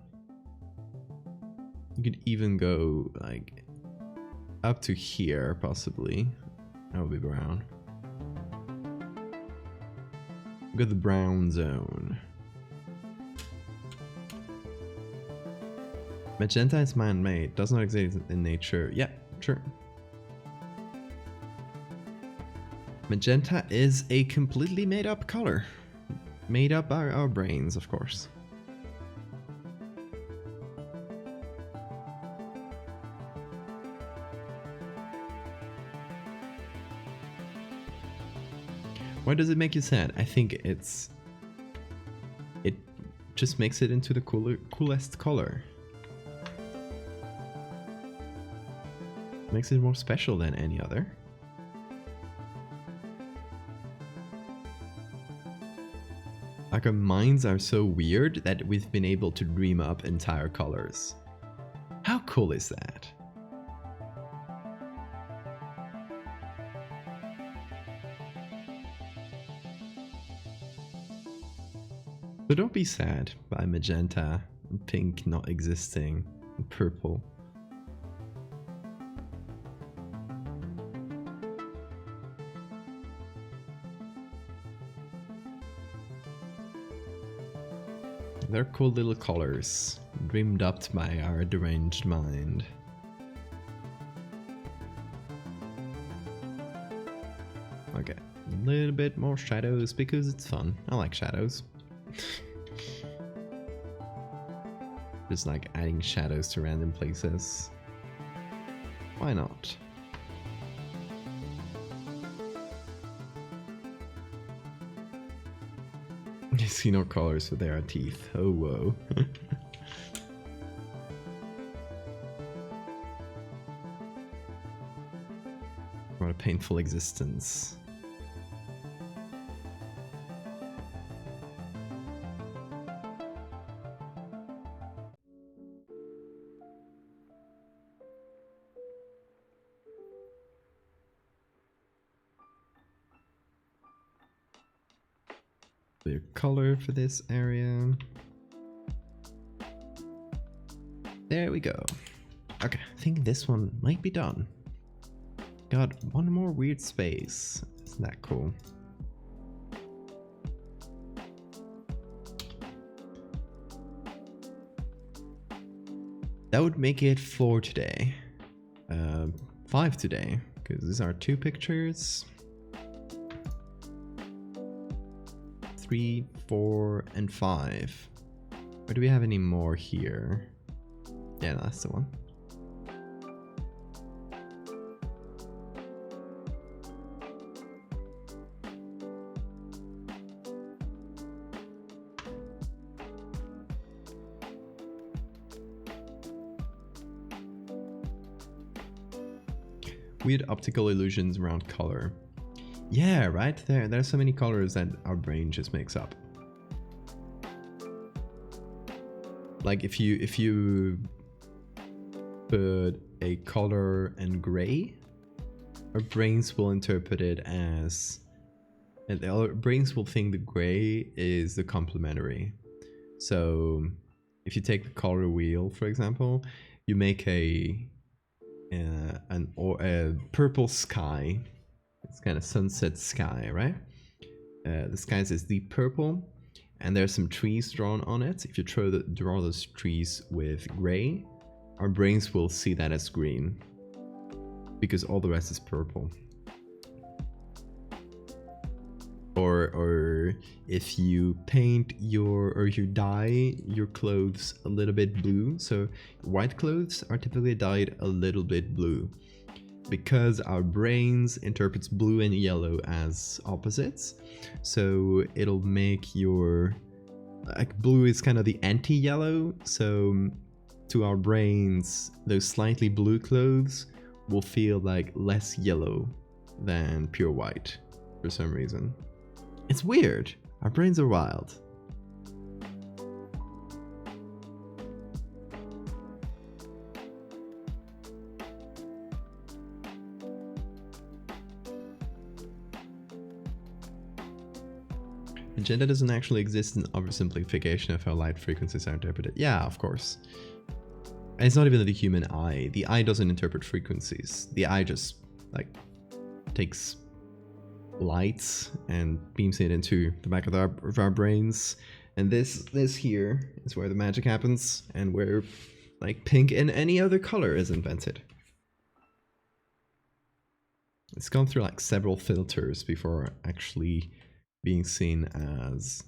[SPEAKER 1] You could even go like up to here, possibly. That would be brown. We've got the brown zone. Magenta is man-made, does not exist in nature. Yeah, sure. Magenta is a completely made-up color. Made up by our brains, of course. Why does it make you sad? I think it just makes it into the coolest color. Makes it more special than any other. Like our minds are so weird that we've been able to dream up entire colors. How cool is that? So don't be sad by magenta, and pink not existing, and purple. They're cool little colors, dreamed up by our deranged mind. Okay, a little bit more shadows because it's fun. I like shadows. Just like adding shadows to random places. Why not? You see no colors, but there are teeth. Oh, whoa. What a painful existence. Clear color for this area. There we go. Okay, I think this one might be done. Got one more weird space. Isn't that cool? That would make it 4 today. 5 today, because these are 2 pictures. 3, 4, and 5. Or do we have any more here? Yeah, no, that's the one. Weird optical illusions around color. Yeah, right? There's so many colors that our brain just makes up. Like if you put a color in gray, our brains will interpret it as, and our brains will think the gray is the complementary. So if you take the color wheel, for example, you make a purple sky. It's kind of sunset sky, right? The sky is deep purple, and there's some trees drawn on it. If you draw those trees with gray, our brains will see that as green because all the rest is purple. Or if you paint or you dye your clothes a little bit blue, so white clothes are typically dyed a little bit blue because our brains interprets blue and yellow as opposites, so it'll make your, like, blue is kind of the anti-yellow, so to our brains those slightly blue clothes will feel like less yellow than pure white for some reason. It's weird. Our brains are wild. Gender doesn't actually exist in oversimplification of how light frequencies are interpreted. Yeah, of course. And it's not even the human eye. The eye doesn't interpret frequencies. The eye just, like, takes lights and beams it into the back of our brains. And this here is where the magic happens, and where, like, pink and any other color is invented. It's gone through, like, several filters before actually being seen as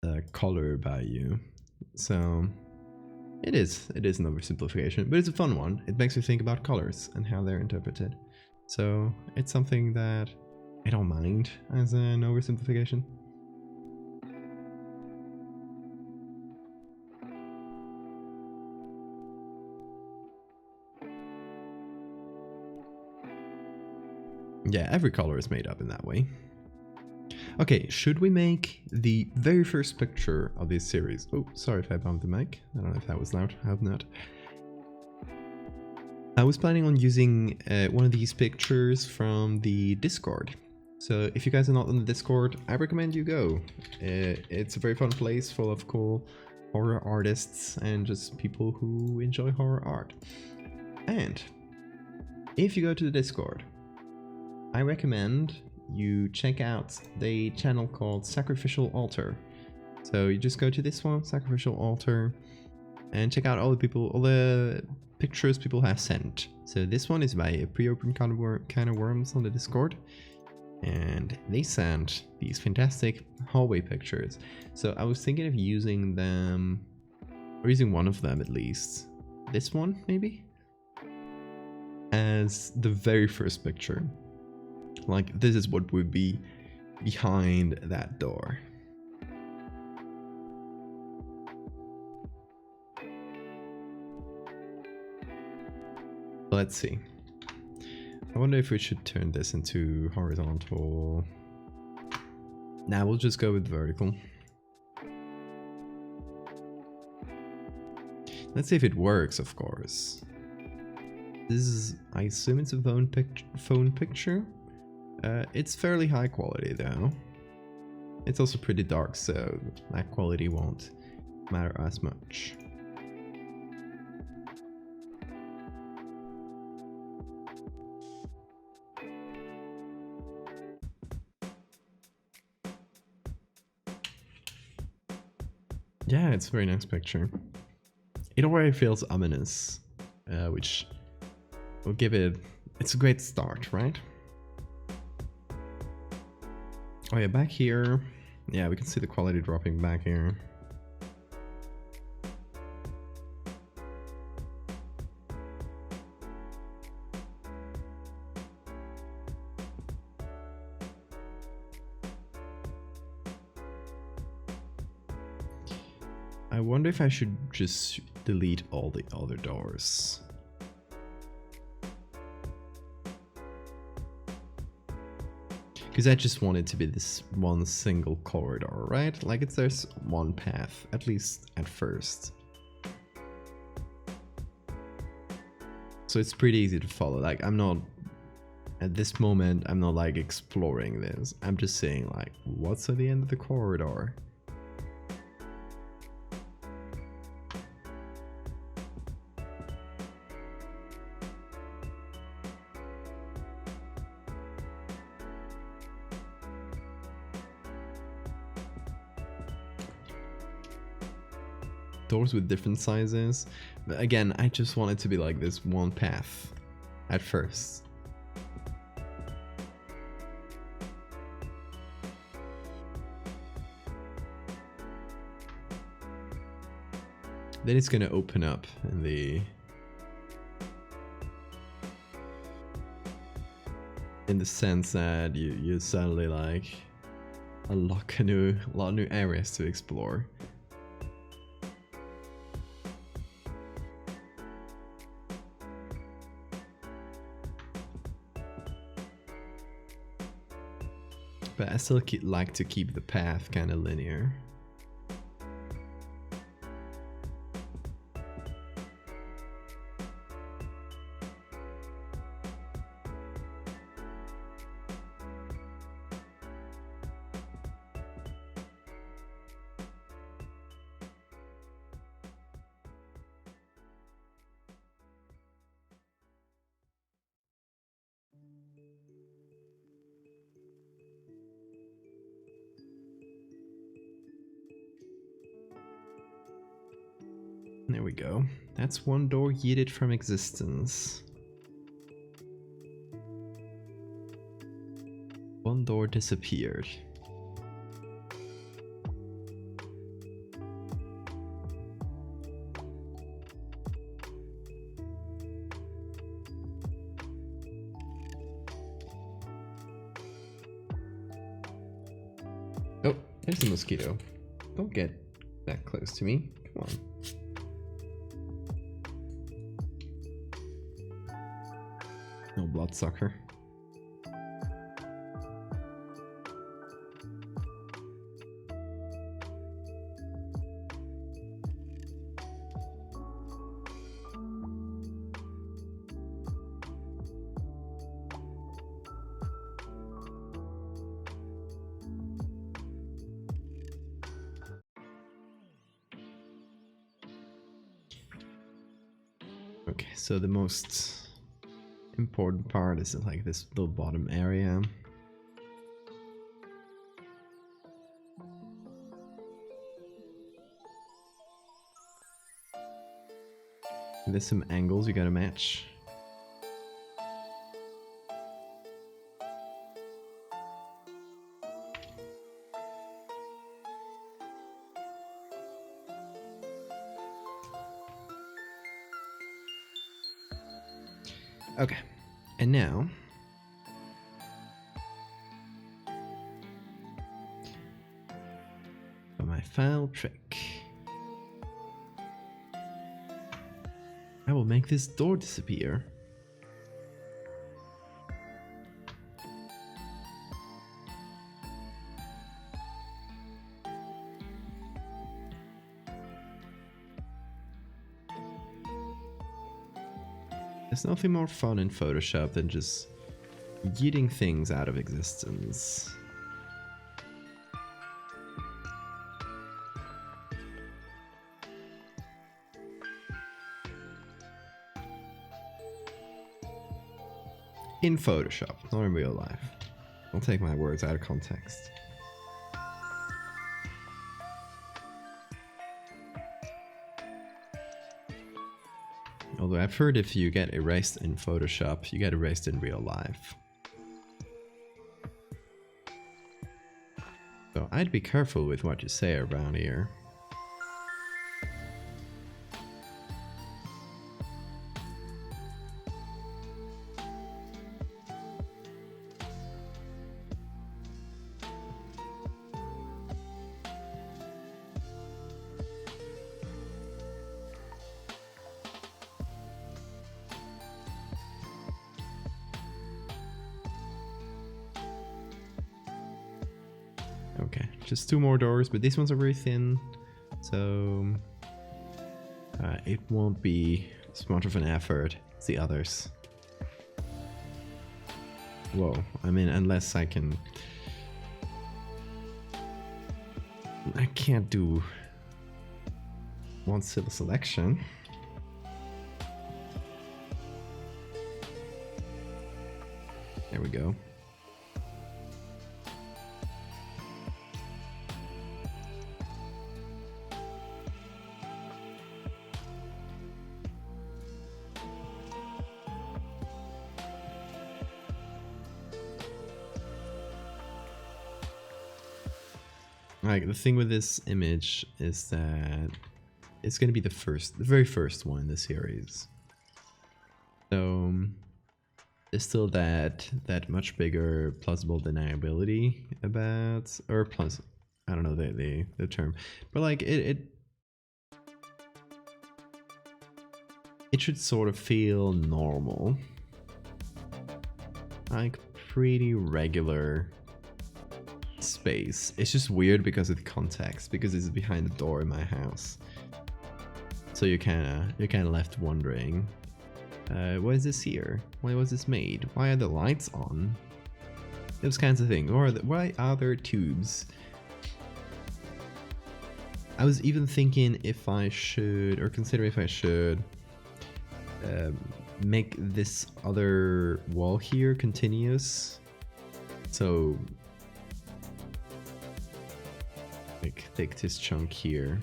[SPEAKER 1] a color by you. So it is an oversimplification, but it's a fun one. It makes you think about colors and how they're interpreted. So it's something that I don't mind as an oversimplification. Yeah, every color is made up in that way. Okay, should we make the very first picture of this series? Oh, sorry if I bumped the mic. I don't know if that was loud. I hope not. I was planning on using one of these pictures from the Discord. So if you guys are not on the Discord, I recommend you go. It's a very fun place full of cool horror artists and just people who enjoy horror art. And if you go to the Discord, I recommend you check out the channel called Sacrificial Altar. So you just go to this one, Sacrificial Altar, and check out all the pictures people have sent. So this one is by a pre-opened kind of worms on the Discord, and they sent these fantastic hallway pictures. So I was thinking of using them, or using one of them at least, this one maybe, as the very first picture. Like, this is what would be behind that door. Let's see. I wonder if we should turn this into horizontal. Nah, we'll just go with vertical. Let's see if it works, of course. This is, I assume it's a phone picture. It's fairly high quality though. It's also pretty dark, so that quality won't matter as much. Yeah, it's a very nice picture. It already feels ominous, which will give it... It's a great start, right? Oh yeah, back here, yeah, we can see the quality dropping back here. I wonder if I should just delete all the other doors. Because I just want it to be this one single corridor, right? Like, there's one path, at least at first. So it's pretty easy to follow. Like, I'm not, at this moment, I'm not like exploring this. I'm just saying, like, what's at the end of the corridor? doors with different sizes. But again, I just want it to be like this one path at first. Then it's gonna open up in the sense that you suddenly like unlock a lot of new areas to explore. But I still like to keep the path kind of linear. There we go. That's one door yeeted from existence. One door disappeared. Oh, there's a mosquito. Don't get that close to me. Come on. No bloodsucker. Okay, so the most important part is like this little bottom area. And there's some angles you gotta match. Okay, and now for my final trick. I will make this door disappear. There's nothing more fun in Photoshop than just yeeting things out of existence. In Photoshop, not in real life. Don't take my words out of context. Although I've heard if you get erased in Photoshop, you get erased in real life. So I'd be careful with what you say around here. Okay, just two more doors, but these ones are very thin, so it won't be as much of an effort as the others. Whoa, I mean, unless I can't do one civil selection. There we go. Like, the thing with this image is that it's going to be the very first one in the series. So there's still that much bigger plausible deniability about, or plus, I don't know the term, but like it should sort of feel normal, like pretty regular space. It's just weird because of the context, because it's behind the door in my house, so you're kind of left wondering, what is this here? Why was this made? Why are the lights on? Those kinds of things. Or why are there tubes? I was even thinking if I should, or consider if I should, make this other wall here continuous. So, like, take this chunk here.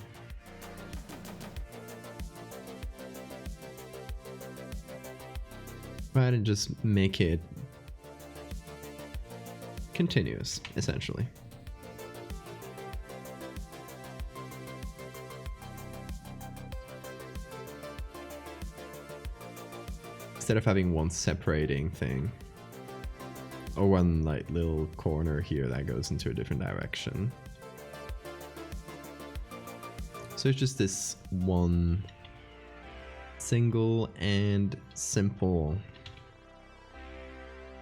[SPEAKER 1] Right, and just make it continuous, essentially. Instead of having one separating thing, or one like little corner here that goes into a different direction. So it's just this one single and simple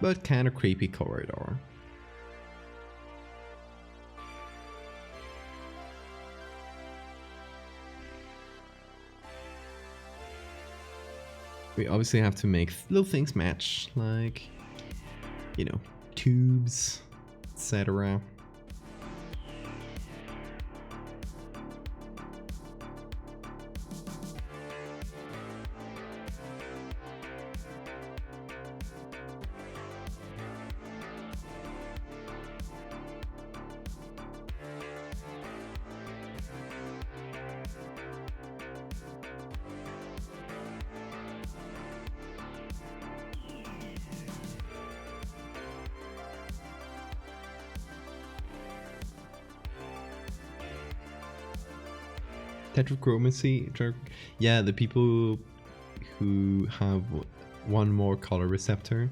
[SPEAKER 1] but kind of creepy corridor. We obviously have to make little things match, like, you know, tubes, etc. Tetrachromacy, yeah, the people who have one more color receptor.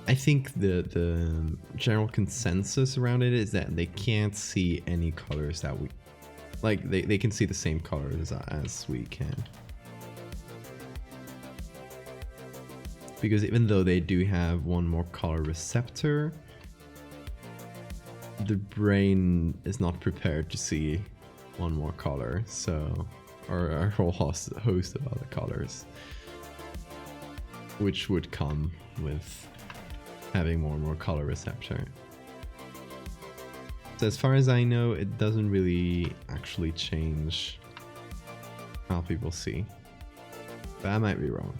[SPEAKER 1] I think the general consensus around it is that they can't see any colors that we like. They can see the same colors as we can, because even though they do have one more color receptor, the brain is not prepared to see one more color, so, or a whole host of other colors, which would come with having more and more color receptor. So as far as I know, it doesn't really actually change how people see, but I might be wrong.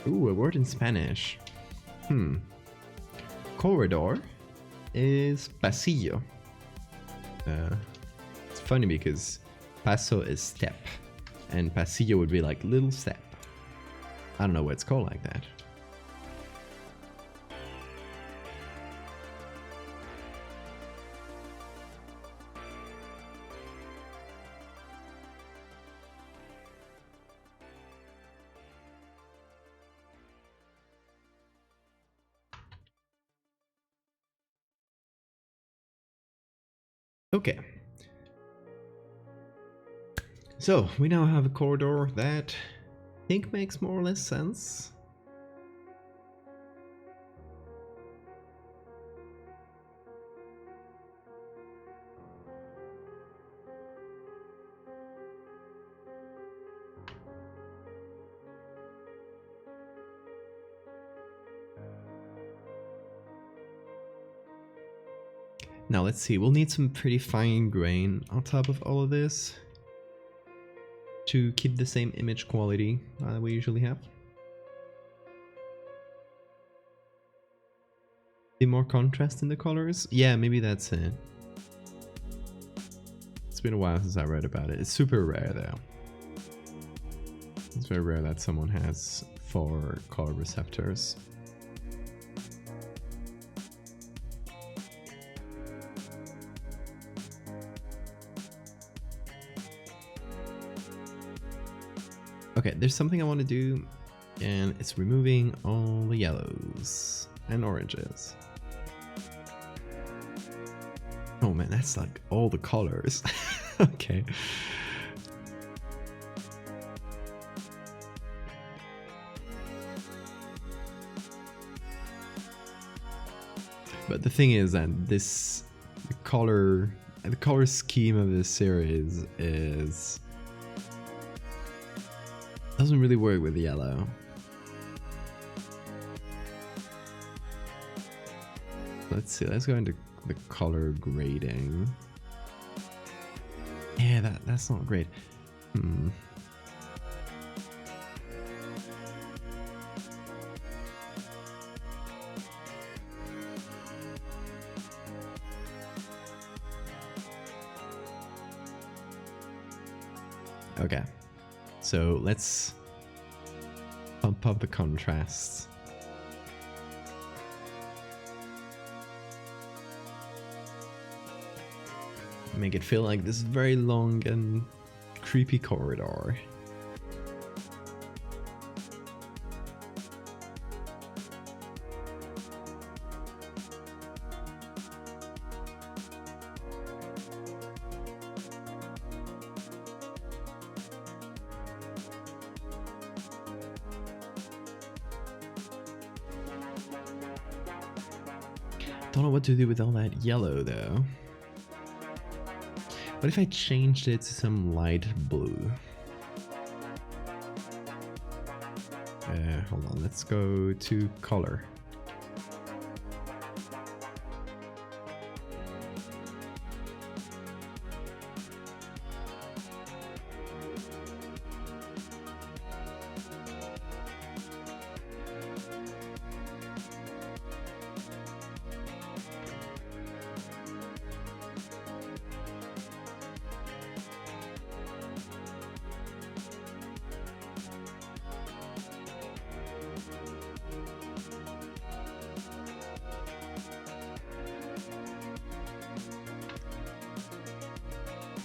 [SPEAKER 1] Ooh, a word in Spanish. Corridor is pasillo. It's funny because paso is step, and pasillo would be like little step. I don't know why it's called like that. Okay, so we now have a corridor that I think makes more or less sense. Now let's see, we'll need some pretty fine grain on top of all of this to keep the same image quality we usually have. See more contrast in the colors? Yeah, maybe that's it. It's been a while since I read about it. It's super rare though. It's very rare that someone has 4 color receptors. Okay, there's something I want to do, and it's removing all the yellows and oranges. Oh man, that's like all the colors. Okay. But the thing is that the color scheme of this series doesn't really work with the yellow. Let's see, let's go into the color grading. Yeah, that's not great. Okay, so let's pump up the contrast. Make it feel like this very long and creepy corridor. Don't know what to do with all that yellow though. What if I changed it to some light blue? Hold on, let's go to color.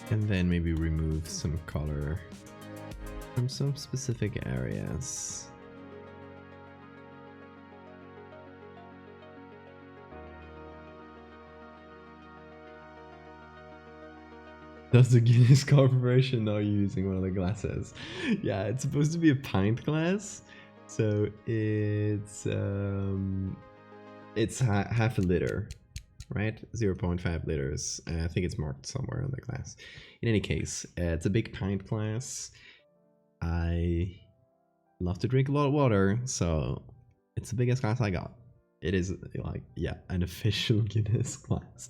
[SPEAKER 1] And then maybe remove some color from some specific areas. Does the Guinness Corporation know you're using one of the glasses? Yeah, it's supposed to be a pint glass, so it's half a liter. Right? 0.5 liters. I think it's marked somewhere on the glass. In any case, it's a big pint glass. I love to drink a lot of water, so it's the biggest glass I got. It is like, yeah, an official Guinness glass.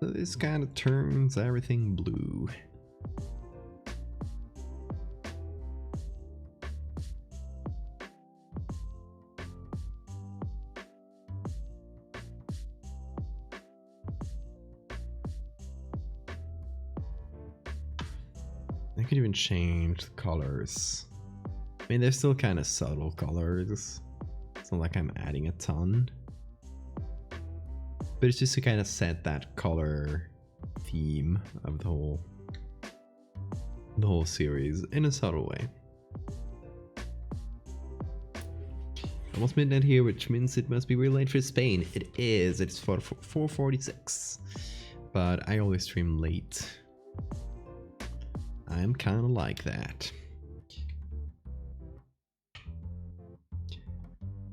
[SPEAKER 1] This kind of turns everything blue. I could even change the colors. I mean, they're still kind of subtle colors. It's not like I'm adding a ton. But it's just to kind of set that color theme of the whole series in a subtle way. Almost midnight here, which means it must be really late for Spain. It is. It's 4:46. But I always stream late. I'm kind of like that.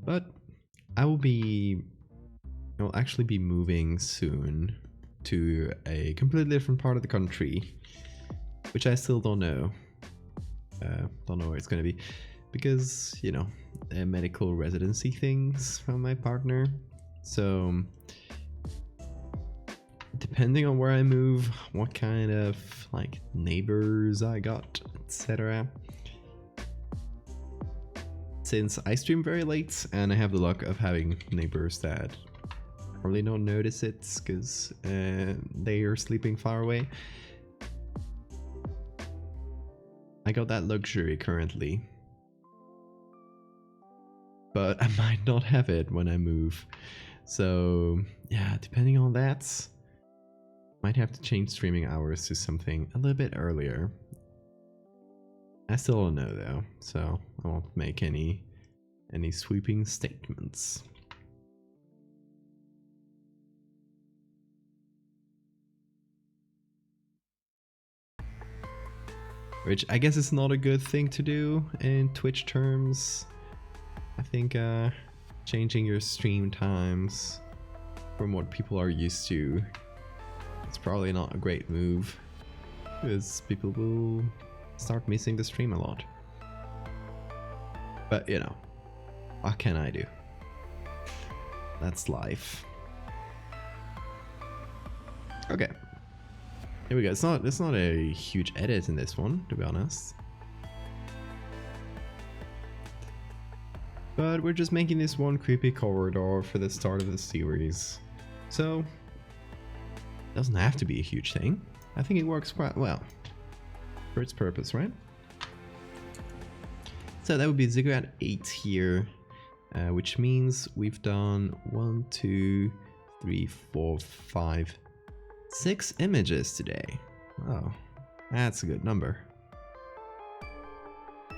[SPEAKER 1] But I will actually be moving soon to a completely different part of the country, which I still don't know. Don't know where it's gonna be. because, you know, medical residency things from my partner. So depending on where I move, what kind of like neighbors I got, etc. Since I stream very late and I have the luck of having neighbors that probably don't notice it because they are sleeping far away, I got that luxury currently. But I might not have it when I move. So yeah, depending on that, might have to change streaming hours to something a little bit earlier. I still don't know though, so I won't make any sweeping statements. Which I guess is not a good thing to do in Twitch terms. I think changing your stream times from what people are used to, it's probably not a great move, because people will start missing the stream a lot. But you know, what can I do? That's life. Okay, here we go. It's not a huge edit in this one, to be honest. But we're just making this one creepy corridor for the start of the series. So, it doesn't have to be a huge thing. I think it works quite well for its purpose, right? So that would be Ziggurat 8 here, which means we've done 1, 2, 3, 4, 5, 6 images today. Wow, that's a good number.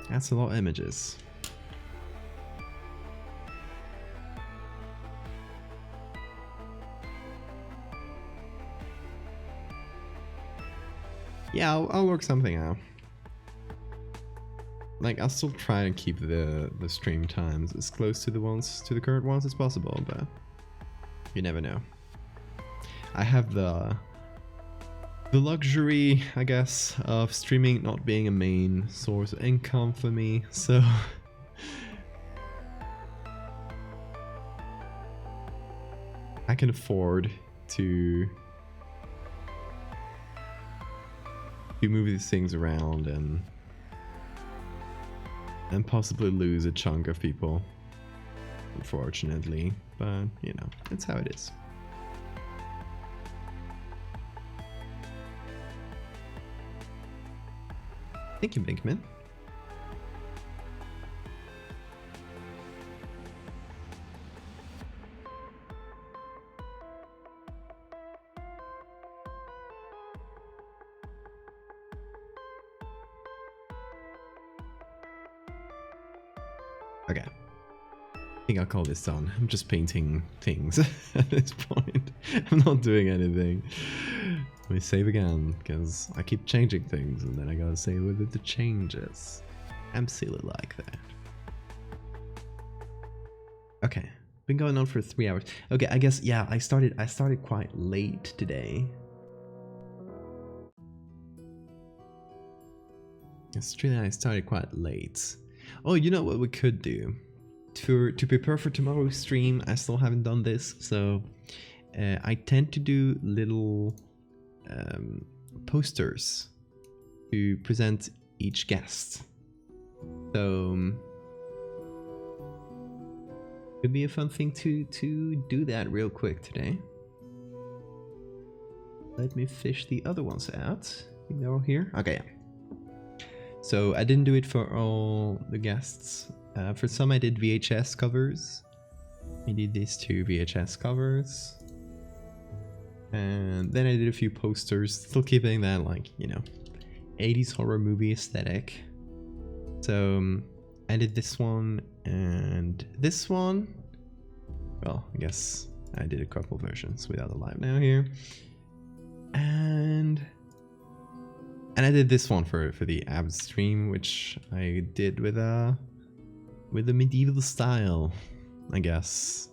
[SPEAKER 1] That's a lot of images. Yeah, I'll work something out. Like, I'll still try and keep the stream times as close to the current ones as possible, but you never know. I have the luxury, I guess, of streaming not being a main source of income for me, so I can afford to move these things around and possibly lose a chunk of people, unfortunately, but you know, it's how it is. Thank you, Binkman. Okay, I think I'll call this done. I'm just painting things at this point. I'm not doing anything. Let me save again, because I keep changing things and then I gotta save with the changes. I'm silly like that. Okay, been going on for 3 hours. Okay, I guess, yeah, I started quite late today. It's true that I started quite late. Oh, you know what we could do? To prepare for tomorrow's stream, I still haven't done this, so I tend to do little posters to present each guest. So it'd be a fun thing to do that real quick today. Let me fish the other ones out. I think they're all here. Okay. So I didn't do it for all the guests. For some I did VHS covers. I did these 2 VHS covers. And then I did a few posters, still keeping that, like, you know, 80s horror movie aesthetic. So I did this one and this one. Well, I guess I did a couple versions without the live now here. And I did this one for the Avid stream, which I did with a medieval style, I guess.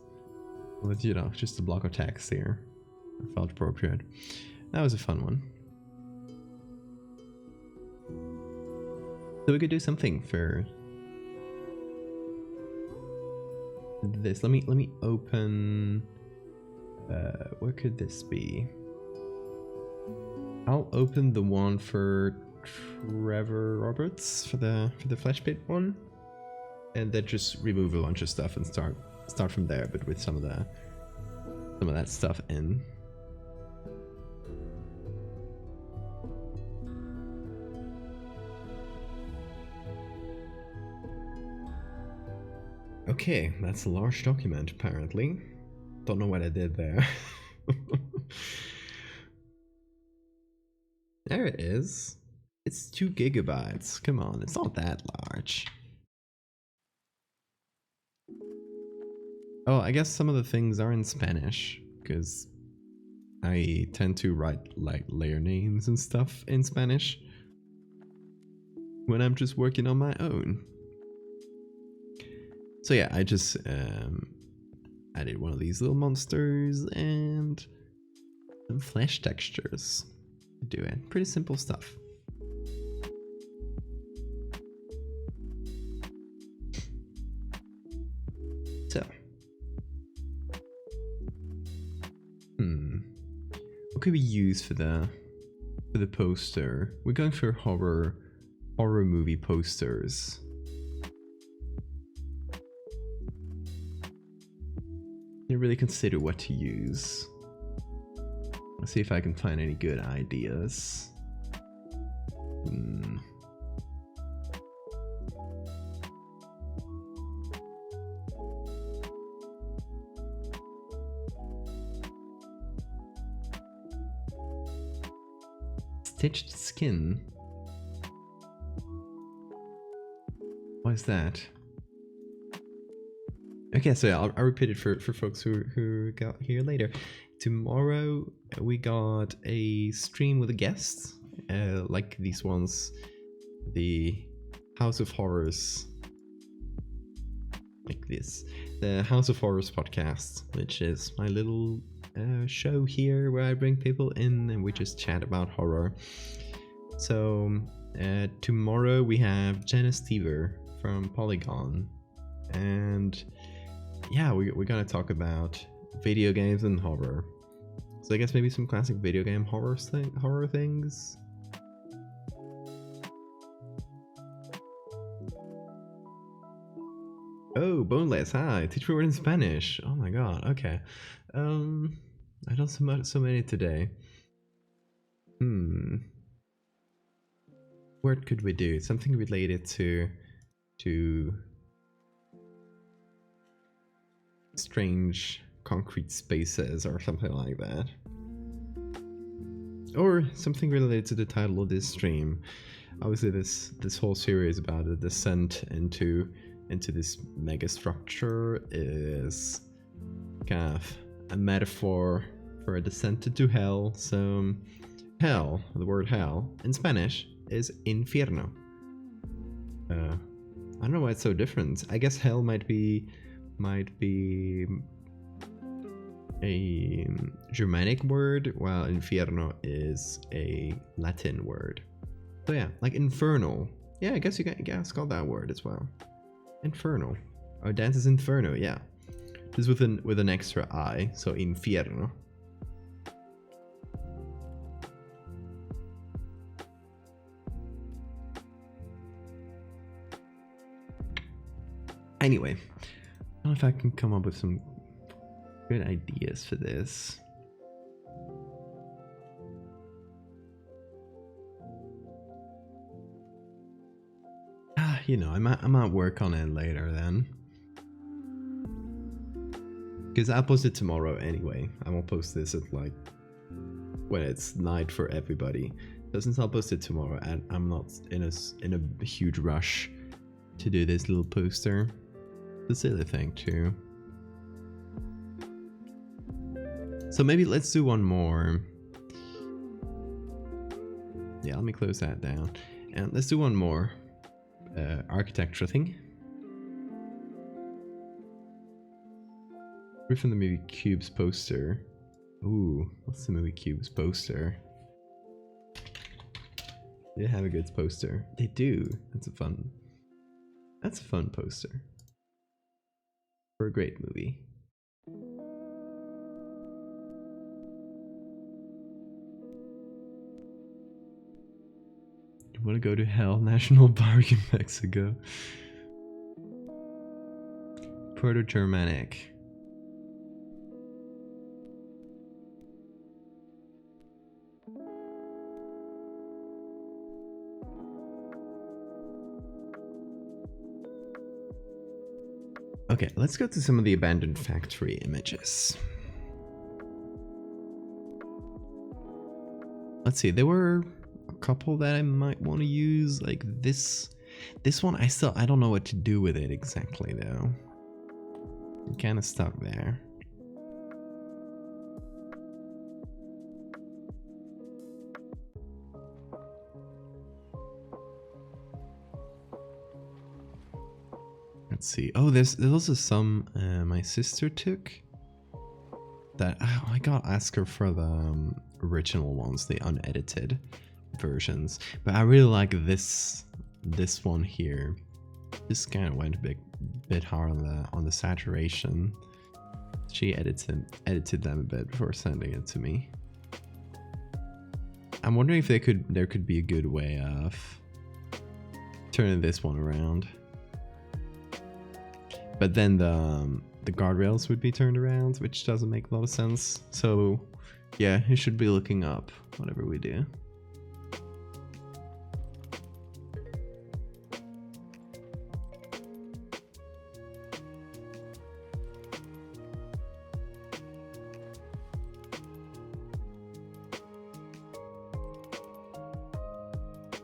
[SPEAKER 1] With, you know, just a block of text here. I felt appropriate. That was a fun one. So we could do something for this. Let me open. Where could this be? I'll open the one for Trevor Roberts for the Flesh Pit one, and then just remove a bunch of stuff and start from there, but with some of that stuff in. Okay, that's a large document apparently. Don't know what I did there. There it is. It's 2 gigabytes. Come on, it's not that large. Oh, I guess some of the things are in Spanish, because I tend to write like layer names and stuff in Spanish when I'm just working on my own. So yeah, I just added one of these little monsters and some flesh textures to do it. Pretty simple stuff. So, what could we use for the poster? We're going for horror movie posters. I really consider what to use. Let's see if I can find any good ideas. Stitched skin. What is that? Okay, so yeah, I'll repeat it for folks who got here later. Tomorrow we got a stream with a guest, like these ones, the House of Horrors, like this, the House of Horrors podcast, which is my little show here where I bring people in and we just chat about horror. So tomorrow we have Jenna Stever from Polygon, and yeah, we're gonna talk about video games and horror. So I guess maybe some classic video game horror things. Oh, Boneless, hi! Teach me a word in Spanish. Oh my god. Okay. I don't so many today. What could we do? Something related to strange concrete spaces or something like that, or something related to the title of this stream. Obviously this whole series about the descent into this mega structure is kind of a metaphor for a descent into hell. So hell, the word hell in Spanish is infierno. I don't know why it's so different. I guess hell might be a Germanic word, while infierno is a Latin word. So yeah, like infernal. Yeah, I guess you guys call that word as well. Infernal. Oh, Dante's Inferno, yeah. Just with an extra I, so infierno. Anyway, I don't know if I can come up with some good ideas for this. You know, I might work on it later then. Because I'll post it tomorrow anyway. I won't post this at like when it's night for everybody. So since I'll post it tomorrow, and I'm not in a huge rush to do this little poster. It's a silly thing too. So maybe let's do one more. Yeah, let me close that down. And let's do one more architecture thing. We're from the movie Cube's poster. Ooh, what's the movie Cube's poster? They have a good poster. They do. That's a fun poster. for a great movie. You want to go to Hell National Park in Mexico? Proto-Germanic. Okay, let's go to some of the abandoned factory images. Let's see, there were a couple that I might want to use, like this one. I don't know what to do with it exactly though. I'm kind of stuck there. Let's see. Oh, there's also some my sister took that I gotta ask her for the original ones, the unedited versions. But I really like this one here. This kind of went a bit hard on the saturation. She edited them a bit before sending it to me. I'm wondering if there could be a good way of turning this one around. But then the guardrails would be turned around, which doesn't make a lot of sense. So yeah, it should be looking up whatever we do.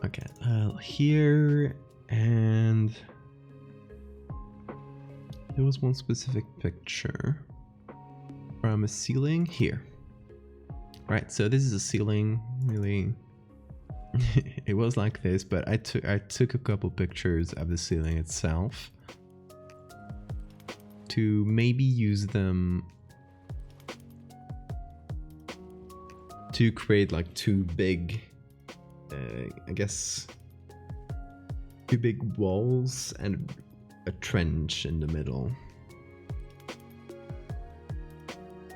[SPEAKER 1] Okay, here, and there was one specific picture from a ceiling here. Right, so this is a ceiling, really. It was like this, but I took a couple pictures of the ceiling itself to maybe use them to create like two big, I guess, two big walls and a trench in the middle.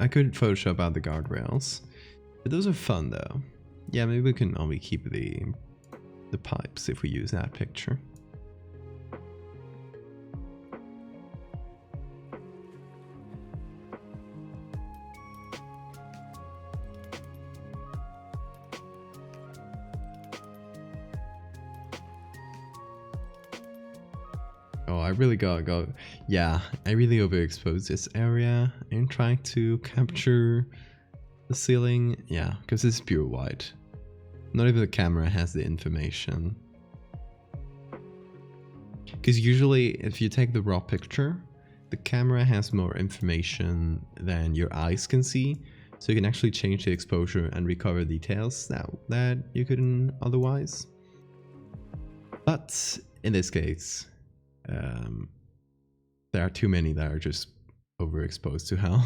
[SPEAKER 1] I could Photoshop out the guardrails, but those are fun though. Yeah, maybe we can only keep the pipes if we use that picture. Oh, I really gotta go. Yeah, I really overexposed this area in trying to capture the ceiling. Yeah, because it's pure white. Not even the camera has the information. Because usually if you take the raw picture, the camera has more information than your eyes can see. So you can actually change the exposure and recover details that you couldn't otherwise. But in this case, there are too many that are just overexposed to hell.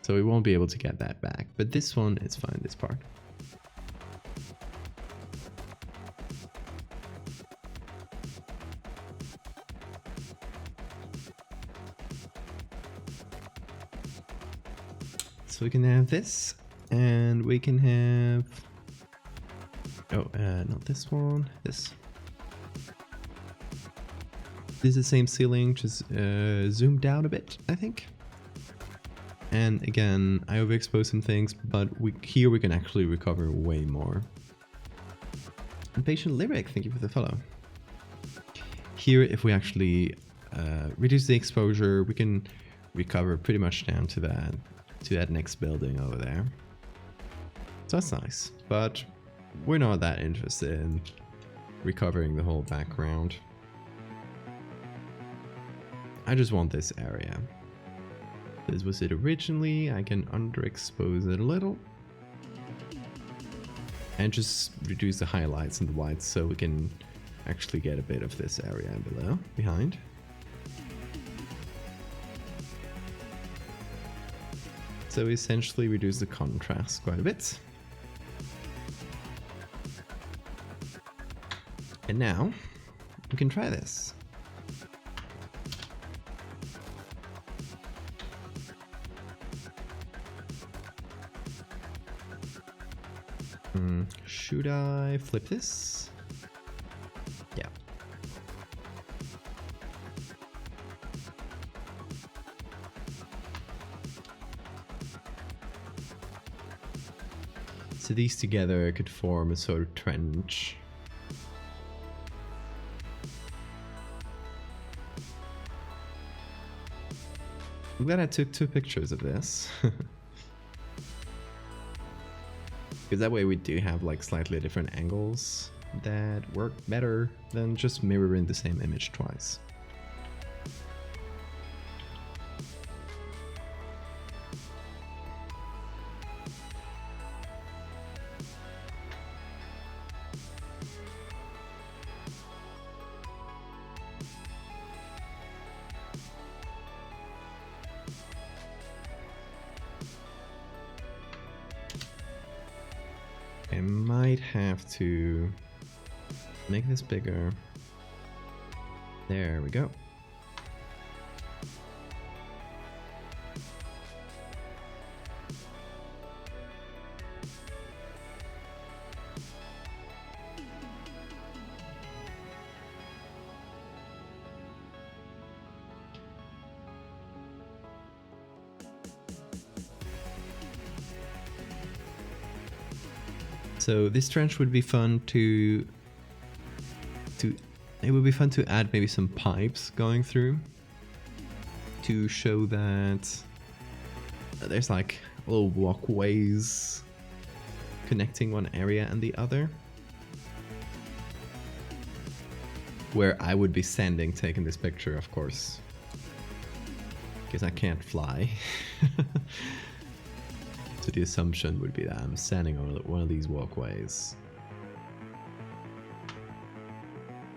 [SPEAKER 1] So we won't be able to get that back, but this one is fine, this part. So we can have this, and we can have, oh, not this one, this. This is the same ceiling, just zoomed out a bit, I think. And again, I overexposed some things, but here we can actually recover way more. Impatient Lyric, thank you for the follow. Here, if we actually reduce the exposure, we can recover pretty much down to that next building over there. So that's nice, but we're not that interested in recovering the whole background. I just want this area. This was it originally. I can underexpose it a little and just reduce the highlights and the whites so we can actually get a bit of this area below, behind. So essentially reduce the contrast quite a bit. And now we can try this. Should I flip this? Yeah. So these together could form a sort of trench. I'm glad I took 2 pictures of this. Because that way we do have like slightly different angles that work better than just mirroring the same image twice. I might have to make this bigger. There we go. So this trench would be fun to it would be fun to add maybe some pipes going through to show that there's like little walkways connecting one area and the other. Where I would be standing taking this picture, of course. Because I can't fly. So the assumption would be that I'm standing on one of these walkways.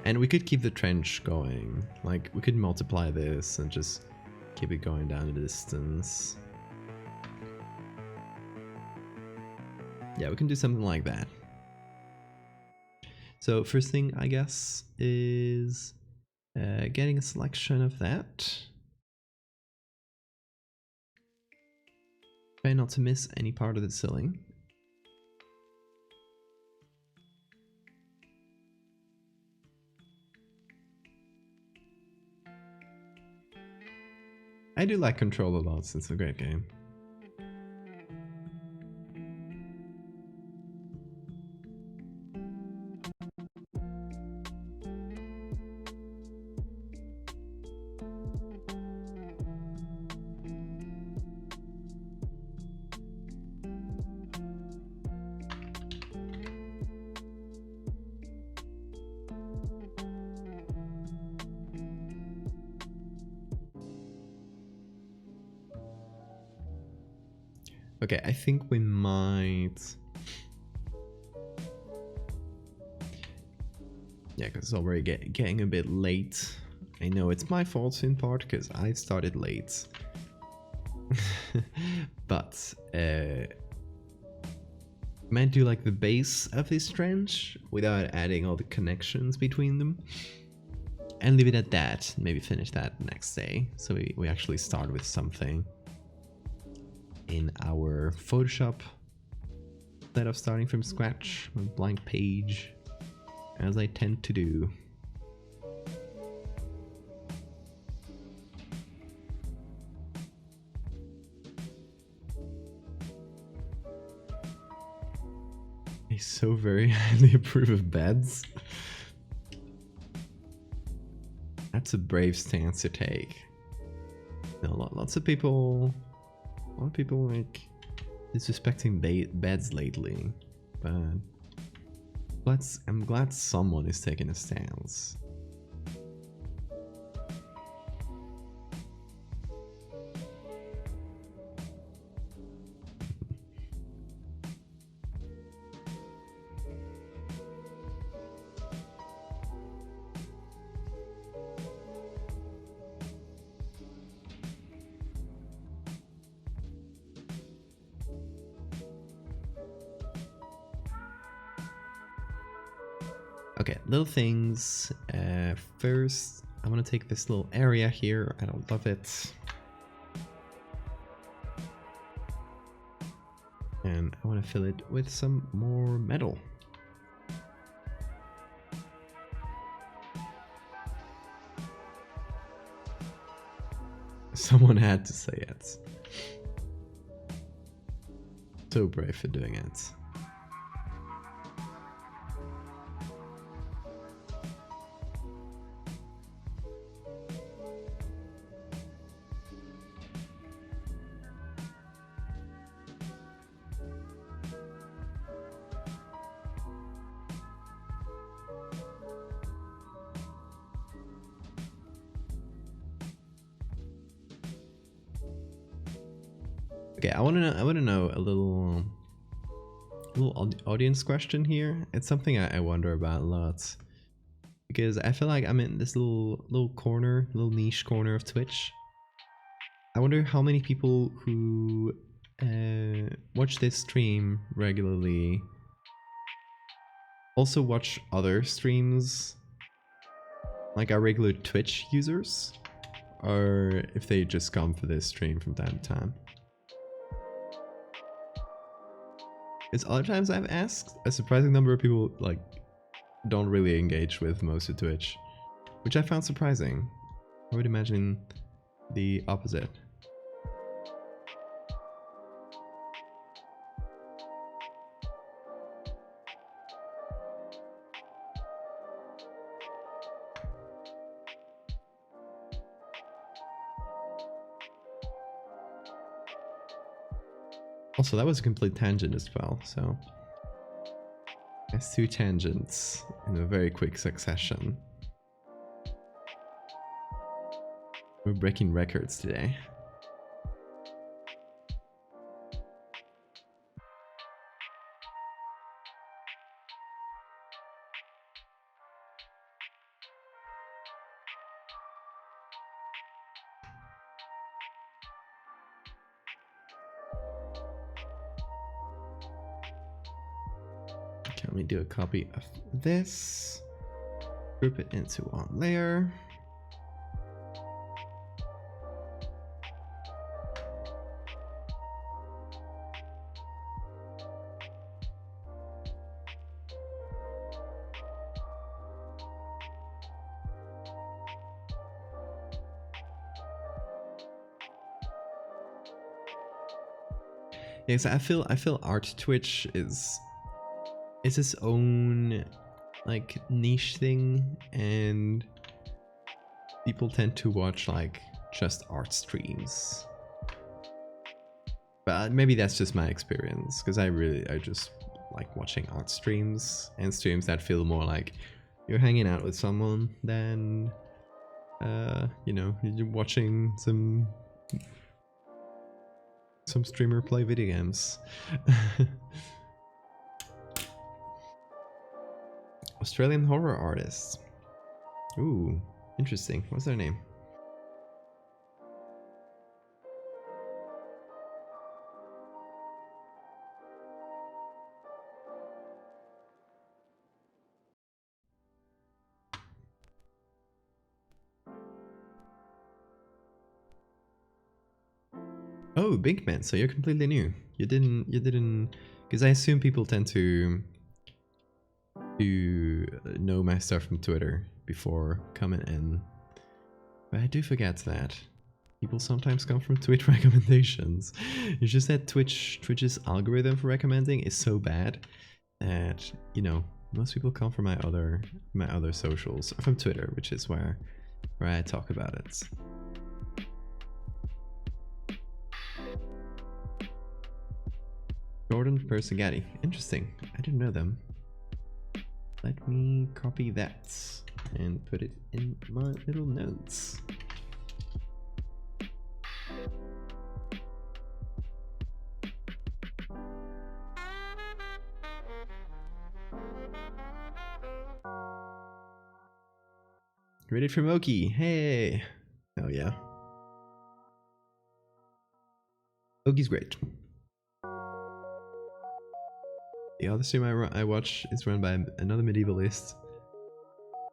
[SPEAKER 1] And we could keep the trench going. Like, we could multiply this and just keep it going down the distance. Yeah, we can do something like that. So first thing, I guess, is getting a selection of that. Try not to miss any part of the ceiling. I do like Control a lot, it's a great game. Okay, I think we might... Yeah, because it's already getting a bit late. I know it's my fault in part, because I started late. But, might do like the base of this trench, without adding all the connections between them. And leave it at that, maybe finish that next day. So we actually start with something in our Photoshop instead of starting from scratch on a blank page, as I tend to do. I so very highly approve of beds. That's a brave stance to take. You know, lots of people... A lot of people like disrespecting beds lately, but I'm glad someone is taking a stance. Okay, little things. First, I want to take this little area here. I don't love it. And I want to fill it with some more metal. Someone had to say it. So brave for doing it. Okay, I want to know a little audience question here. It's something I wonder about a lot, because I feel like I'm in this little corner, little niche corner of Twitch. I wonder how many people who watch this stream regularly also watch other streams, like our regular Twitch users, or if they just come for this stream from time to time. It's other times I've asked, a surprising number of people like don't really engage with most of Twitch, which I found surprising. I would imagine the opposite. Also, that was a complete tangent as well, so that's 2 tangents in a very quick succession. We're breaking records today. Let me do a copy of this, group it into one layer. Yes, I feel art Twitch is its own like niche thing, and people tend to watch like just art streams. But maybe that's just my experience, because I just like watching art streams and streams that feel more like you're hanging out with someone than you know, you're watching some streamer play video games. Australian horror artists. Ooh, interesting. What's their name? Oh, Big Man, so you're completely new. You didn't, because I assume people tend to know my stuff from Twitter before coming in. But I do forget that people sometimes come from Twitch recommendations. It's just that Twitch's algorithm for recommending is so bad that, you know, most people come from my other socials, from Twitter, which is where I talk about it. Jordan Persegatti. Interesting. I didn't know them. Let me copy that and put it in my little notes. Ready for Moki. Hey. Oh yeah. Moki's great. The other stream I watch is run by another medievalist.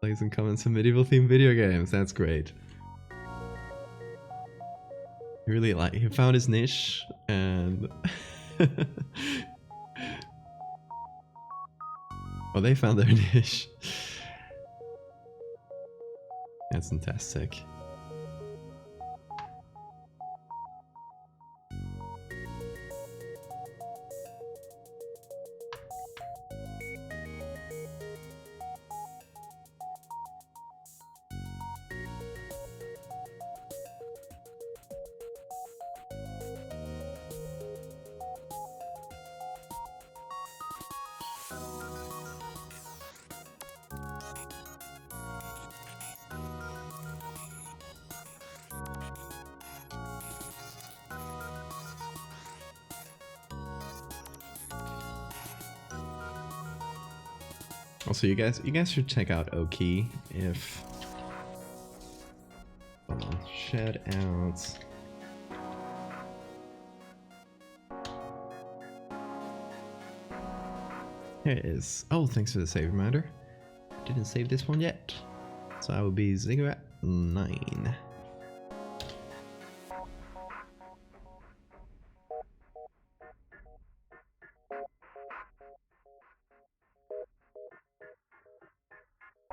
[SPEAKER 1] Plays and comments on medieval themed video games. That's great. He really he found his niche, and Oh, they found their niche. That's fantastic. Also, you guys should check out Oki if. Hold on, shout out. Here it is. Oh, thanks for the save reminder. Didn't save this one yet, so I will be Ziggurat 9.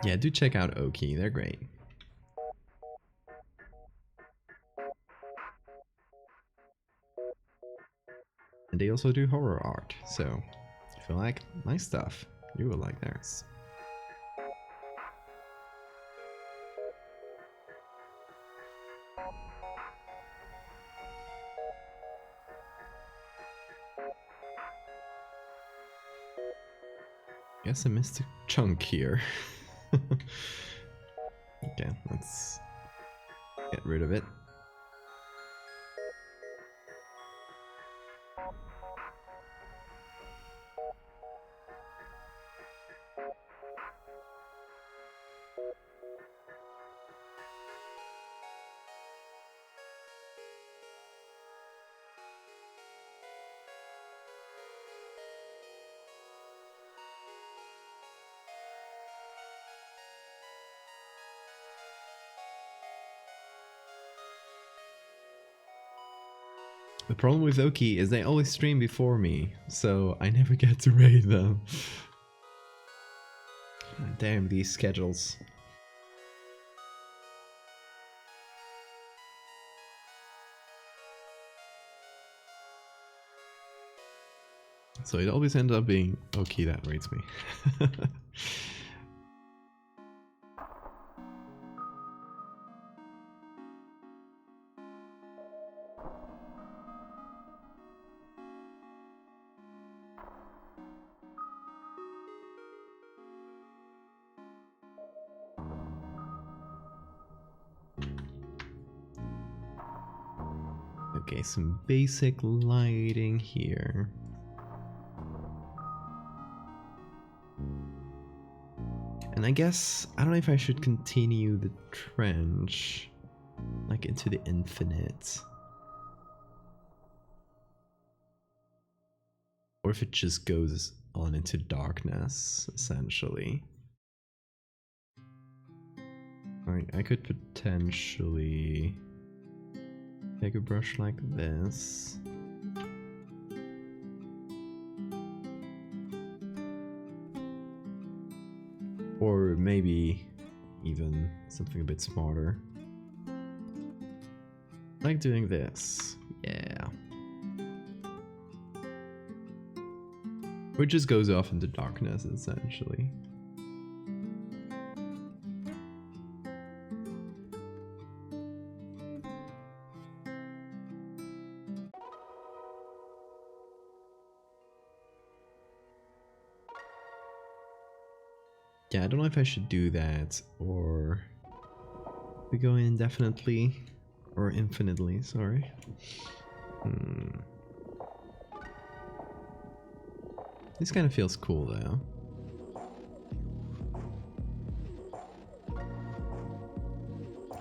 [SPEAKER 1] Yeah, do check out Oki, they're great. And they also do horror art, so if you like my stuff, you will like theirs. Guess I missed a chunk here. Okay, let's get rid of it. The problem with Oki is they always stream before me, so I never get to raid them. Damn these schedules. So it always ends up being Oki that raids me. Okay, some basic lighting here. And I guess, I don't know if I should continue the trench, like into the infinite. Or if it just goes on into darkness, essentially. I could potentially take a brush like this. Or maybe even something a bit smarter. Like doing this. Yeah. Or it just goes off into darkness, essentially. Yeah, I don't know if I should do that, or we go indefinitely, or infinitely, sorry. This kind of feels cool though.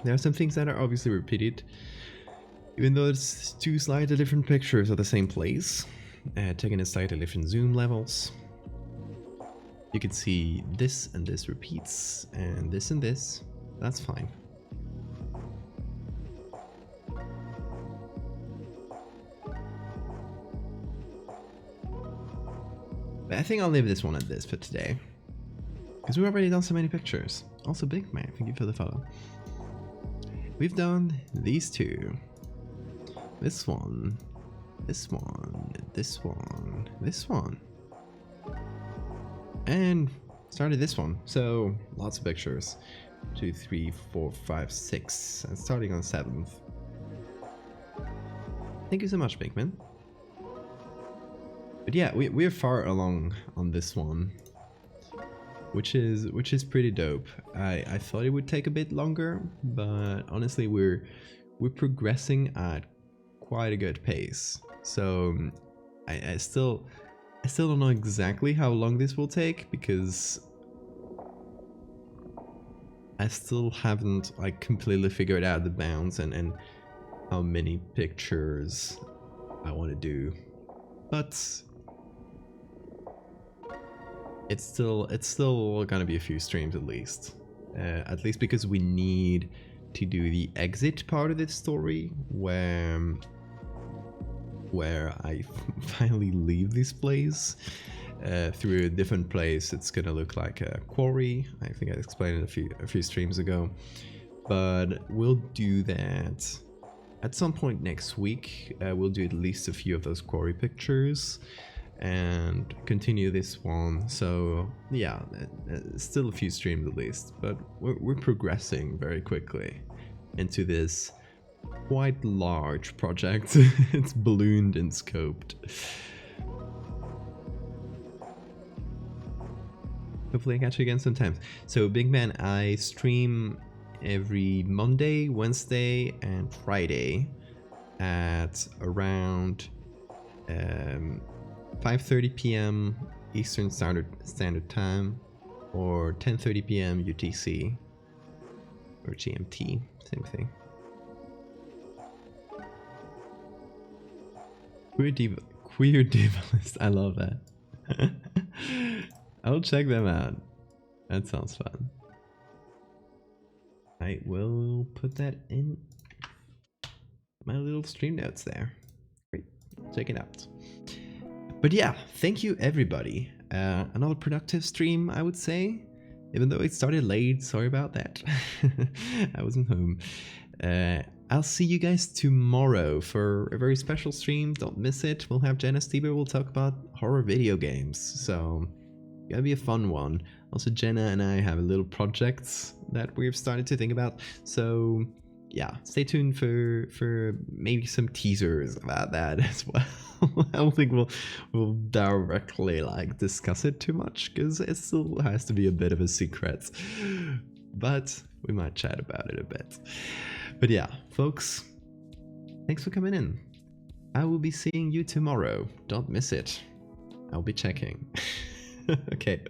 [SPEAKER 1] There are some things that are obviously repeated, even though it's two slightly different pictures of the same place, taken in slightly different zoom levels. You can see this and this repeats, and this. That's fine. But I think I'll leave this one at this for today. Because we've already done so many pictures. Also, Big Man, thank you for the follow. We've done these two. This one. This one. This one. This one. And started this one. So, lots of pictures. 2, 3, 4, 5, 6. And starting on 7th. Thank you so much, Big Man. But yeah, we're far along on this one. Which is pretty dope. I thought it would take a bit longer, but honestly we're progressing at quite a good pace. So I still don't know exactly how long this will take, because I still haven't like completely figured out the bounds and how many pictures I want to do. But it's still gonna be a few streams at least because we need to do the exit part of this story where I finally leave this place through a different place. It's gonna look like a quarry. I think I explained it a few streams ago, but we'll do that at some point next week. We'll do at least a few of those quarry pictures and continue this one. So yeah, still a few streams at least, but we're progressing very quickly into this quite large project. It's ballooned and scoped. Hopefully I catch you again sometimes. So Big Man, I stream every Monday, Wednesday and Friday at around 5:30 p.m. Eastern Standard Time, or 10:30 p.m. UTC, or GMT, same thing. Queer Diva List, I love that. I'll check them out. That sounds fun. I will put that in my little stream notes there. Great, check it out. But yeah, thank you everybody. Another productive stream, I would say. Even though it started late, sorry about that. I wasn't home. I'll see you guys tomorrow for a very special stream. Don't miss it. We'll have Jenna Stieber. We'll talk about horror video games. So, gonna be a fun one. Also, Jenna and I have a little project that we've started to think about. So, yeah, stay tuned for maybe some teasers about that as well. I don't think we'll directly like discuss it too much, because it still has to be a bit of a secret, but we might chat about it a bit. But yeah, folks, thanks for coming in. I will be seeing you tomorrow. Don't miss it. I'll be checking. Okay.